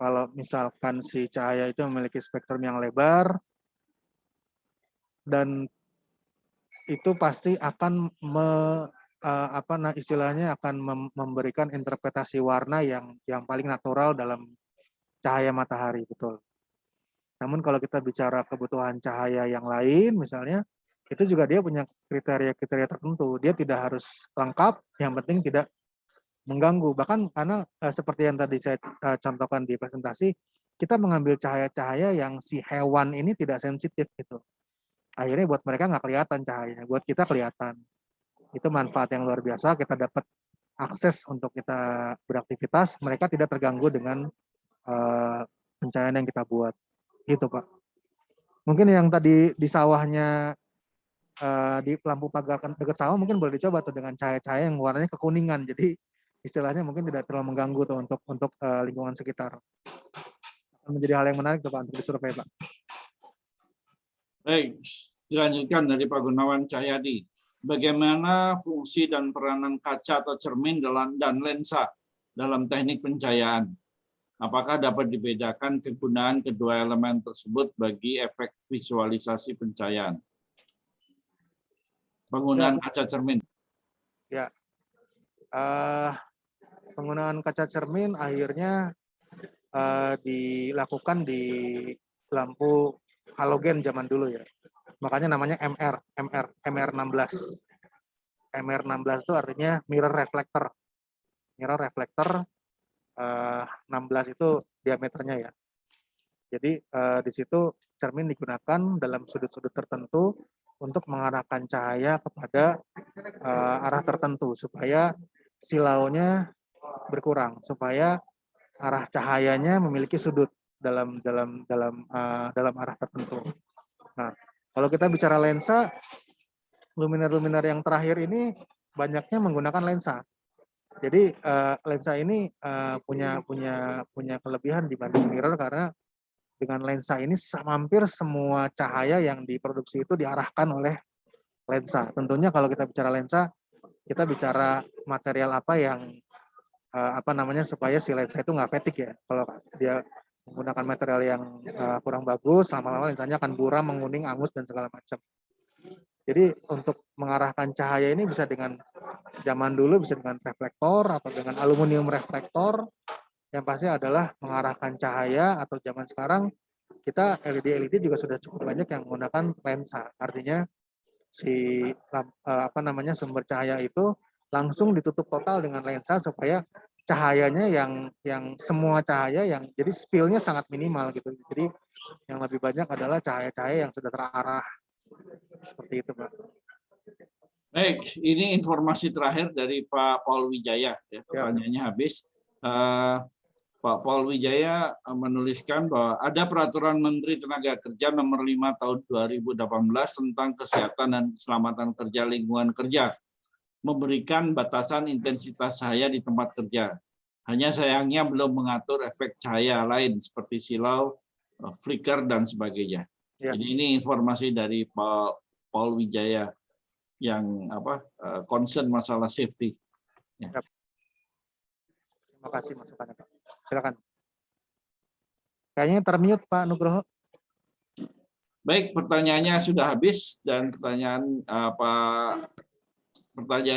kalau misalkan si cahaya itu memiliki spektrum yang lebar dan itu pasti akan istilahnya akan memberikan interpretasi warna yang paling natural dalam cahaya matahari, betul. Namun kalau kita bicara kebutuhan cahaya yang lain misalnya, itu juga dia punya kriteria-kriteria tertentu. Dia tidak harus lengkap, yang penting tidak mengganggu. Bahkan karena seperti yang tadi saya contohkan di presentasi, kita mengambil cahaya-cahaya yang si hewan ini tidak sensitif gitu. Akhirnya buat mereka nggak kelihatan cahayanya, buat kita kelihatan. Itu manfaat yang luar biasa, kita dapat akses untuk kita beraktivitas, mereka tidak terganggu dengan pencahayaan yang kita buat. Gitu Pak. Mungkin yang tadi di sawahnya, di lampu pagar dekat sawah mungkin boleh dicoba tuh dengan cahaya-cahaya yang warnanya kekuningan. Jadi istilahnya mungkin tidak terlalu mengganggu tuh untuk lingkungan sekitar. Akan menjadi hal yang menarik tuh Pak untuk disurvei Pak. Baik, dilanjutkan dari Pak Gunawan Cahyadi. Bagaimana fungsi dan peranan kaca atau cermin dan lensa dalam teknik pencahayaan? Apakah dapat dibedakan kegunaan kedua elemen tersebut bagi efek visualisasi pencahayaan? Penggunaan kaca cermin. Ya, penggunaan kaca cermin akhirnya dilakukan di lampu halogen zaman dulu ya. Makanya namanya MR16. MR16 itu artinya mirror reflector. Mirror reflector 16 itu diameternya ya. Jadi di situ cermin digunakan dalam sudut-sudut tertentu untuk mengarahkan cahaya kepada arah tertentu supaya silaunya berkurang, supaya arah cahayanya memiliki sudut dalam arah tertentu. Nah, kalau kita bicara lensa, luminer-luminer yang terakhir ini banyaknya menggunakan lensa. Jadi lensa ini punya kelebihan dibanding mirror karena dengan lensa ini hampir semua cahaya yang diproduksi itu diarahkan oleh lensa. Tentunya kalau kita bicara lensa, kita bicara material apa yang supaya si lensa itu nggak fatigue ya. Kalau dia menggunakan material yang kurang bagus, lama-lama lensanya akan buram, menguning, angus dan segala macam. Jadi untuk mengarahkan cahaya ini bisa dengan zaman dulu bisa dengan reflektor atau dengan aluminium reflektor. Yang pasti adalah mengarahkan cahaya, atau zaman sekarang kita LED juga sudah cukup banyak yang menggunakan lensa. Artinya si sumber cahaya itu langsung ditutup total dengan lensa supaya cahayanya yang semua cahaya yang jadi spill-nya sangat minimal gitu. Jadi yang lebih banyak adalah cahaya-cahaya yang sudah terarah. Seperti itu, Pak. Baik, ini informasi terakhir dari Pak Paul Wijaya. Ya, pertanyaannya habis. Pak Paul Wijaya menuliskan bahwa ada peraturan Menteri Tenaga Kerja nomor 5 tahun 2018 tentang kesehatan dan keselamatan kerja lingkungan kerja, memberikan batasan intensitas cahaya di tempat kerja. Hanya sayangnya belum mengatur efek cahaya lain seperti silau, flicker dan sebagainya. Ya. Jadi ini informasi dari Pak Paul Wijaya yang concern masalah safety. Ya. Terima kasih masukannya, Pak. Silakan. Kayaknya termute Pak Nugroho. Baik, pertanyaannya sudah habis dan pertanyaan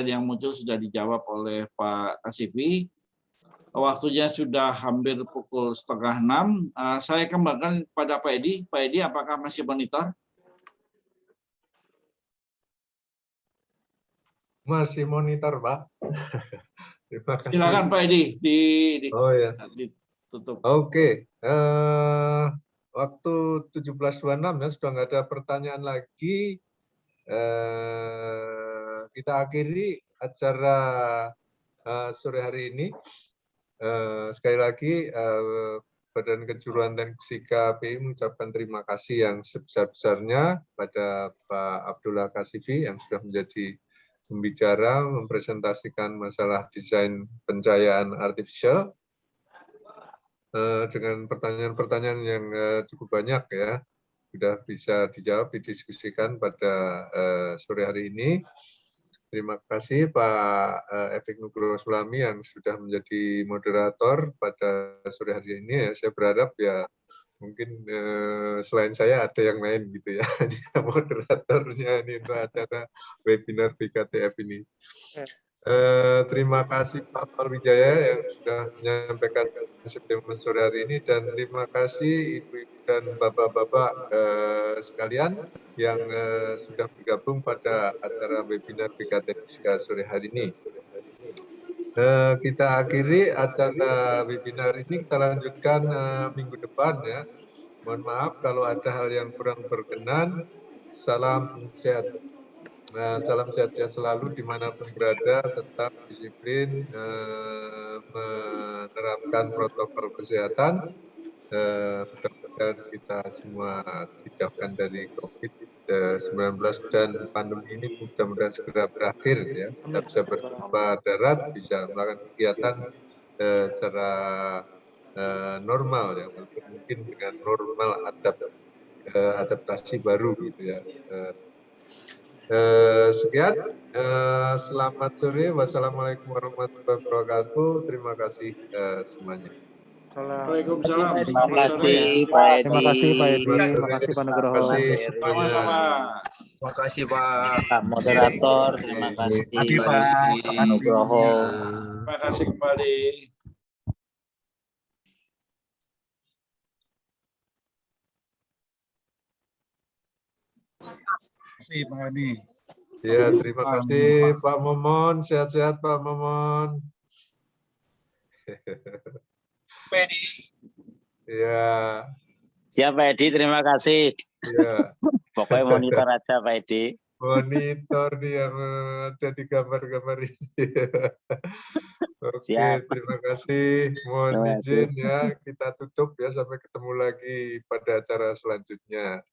yang muncul sudah dijawab oleh Pak Kasifi. Waktunya sudah hampir pukul 5:30. Saya kembalikan pada Pak Edi. Pak Edi, apakah masih monitor? Masih monitor, Pak. Terima kasih. Silakan Pak Edi ditutup. Oke. Waktu 17.26 ya, sudah nggak ada pertanyaan lagi. Kita akhiri acara sore hari ini. Sekali lagi Badan Kejuruan Teknik Fisika PI mengucapkan terima kasih yang sebesar-besarnya pada Pak Abdullah Kasifi yang sudah menjadi pembicara mempresentasikan masalah desain pencahayaan artifisial dengan pertanyaan-pertanyaan yang cukup banyak ya, sudah bisa dijawab, didiskusikan pada sore hari ini. Terima kasih Pak Efik Nugroho Sulami yang sudah menjadi moderator pada sore hari ini. Saya berharap ya mungkin selain saya ada yang lain gitu ya, dia moderatornya ini untuk acara webinar BKTF ini. Terima kasih Pak Paul Wijaya yang sudah menyampaikan seminar sore hari ini, dan terima kasih Ibu-Ibu dan Bapak-Bapak sekalian yang sudah bergabung pada acara webinar BKTF sore hari ini. Kita akhiri acara webinar ini, kita lanjutkan minggu depan ya. Mohon maaf kalau ada hal yang kurang berkenan. Salam sehat. Salam sehat-sehat selalu dimanapun berada, tetap disiplin, menerapkan protokol kesehatan. Mudah-mudahan kita semua dijauhkan dari COVID-19 dan pandemi ini mudah-mudahan segera berakhir ya. Kita bisa berjumpa darat, bisa melakukan kegiatan secara normal ya, walaupun mungkin dengan normal adaptasi baru gitu ya. Sekian, selamat sore, wassalamualaikum warahmatullahi wabarakatuh. Terima kasih semuanya. Waalaikumsalam. Terima Selamat kasih sore. Pak Edi. Terima kasih Pak Edi, Selamat terima sore. kasih Pak Terima Nugroho. kasih Materi. semuanya. Sama-sama. Terima kasih Pak. Pak Moderator, terima kasih Terima kasih Pak. Pak Nugroho. Terima kasih kembali. Ya, terima kasih Pak Momon. Sehat-sehat Pak Momon. Ya, Siap Pak Edi, terima kasih. ya. Pokoknya monitor aja Pak Edi. Monitor nih yang ada di gambar-gambar ini. Oke, Siap. terima kasih. Mohon Terima kasih. izin ya, kita tutup ya, sampai ketemu lagi pada acara selanjutnya.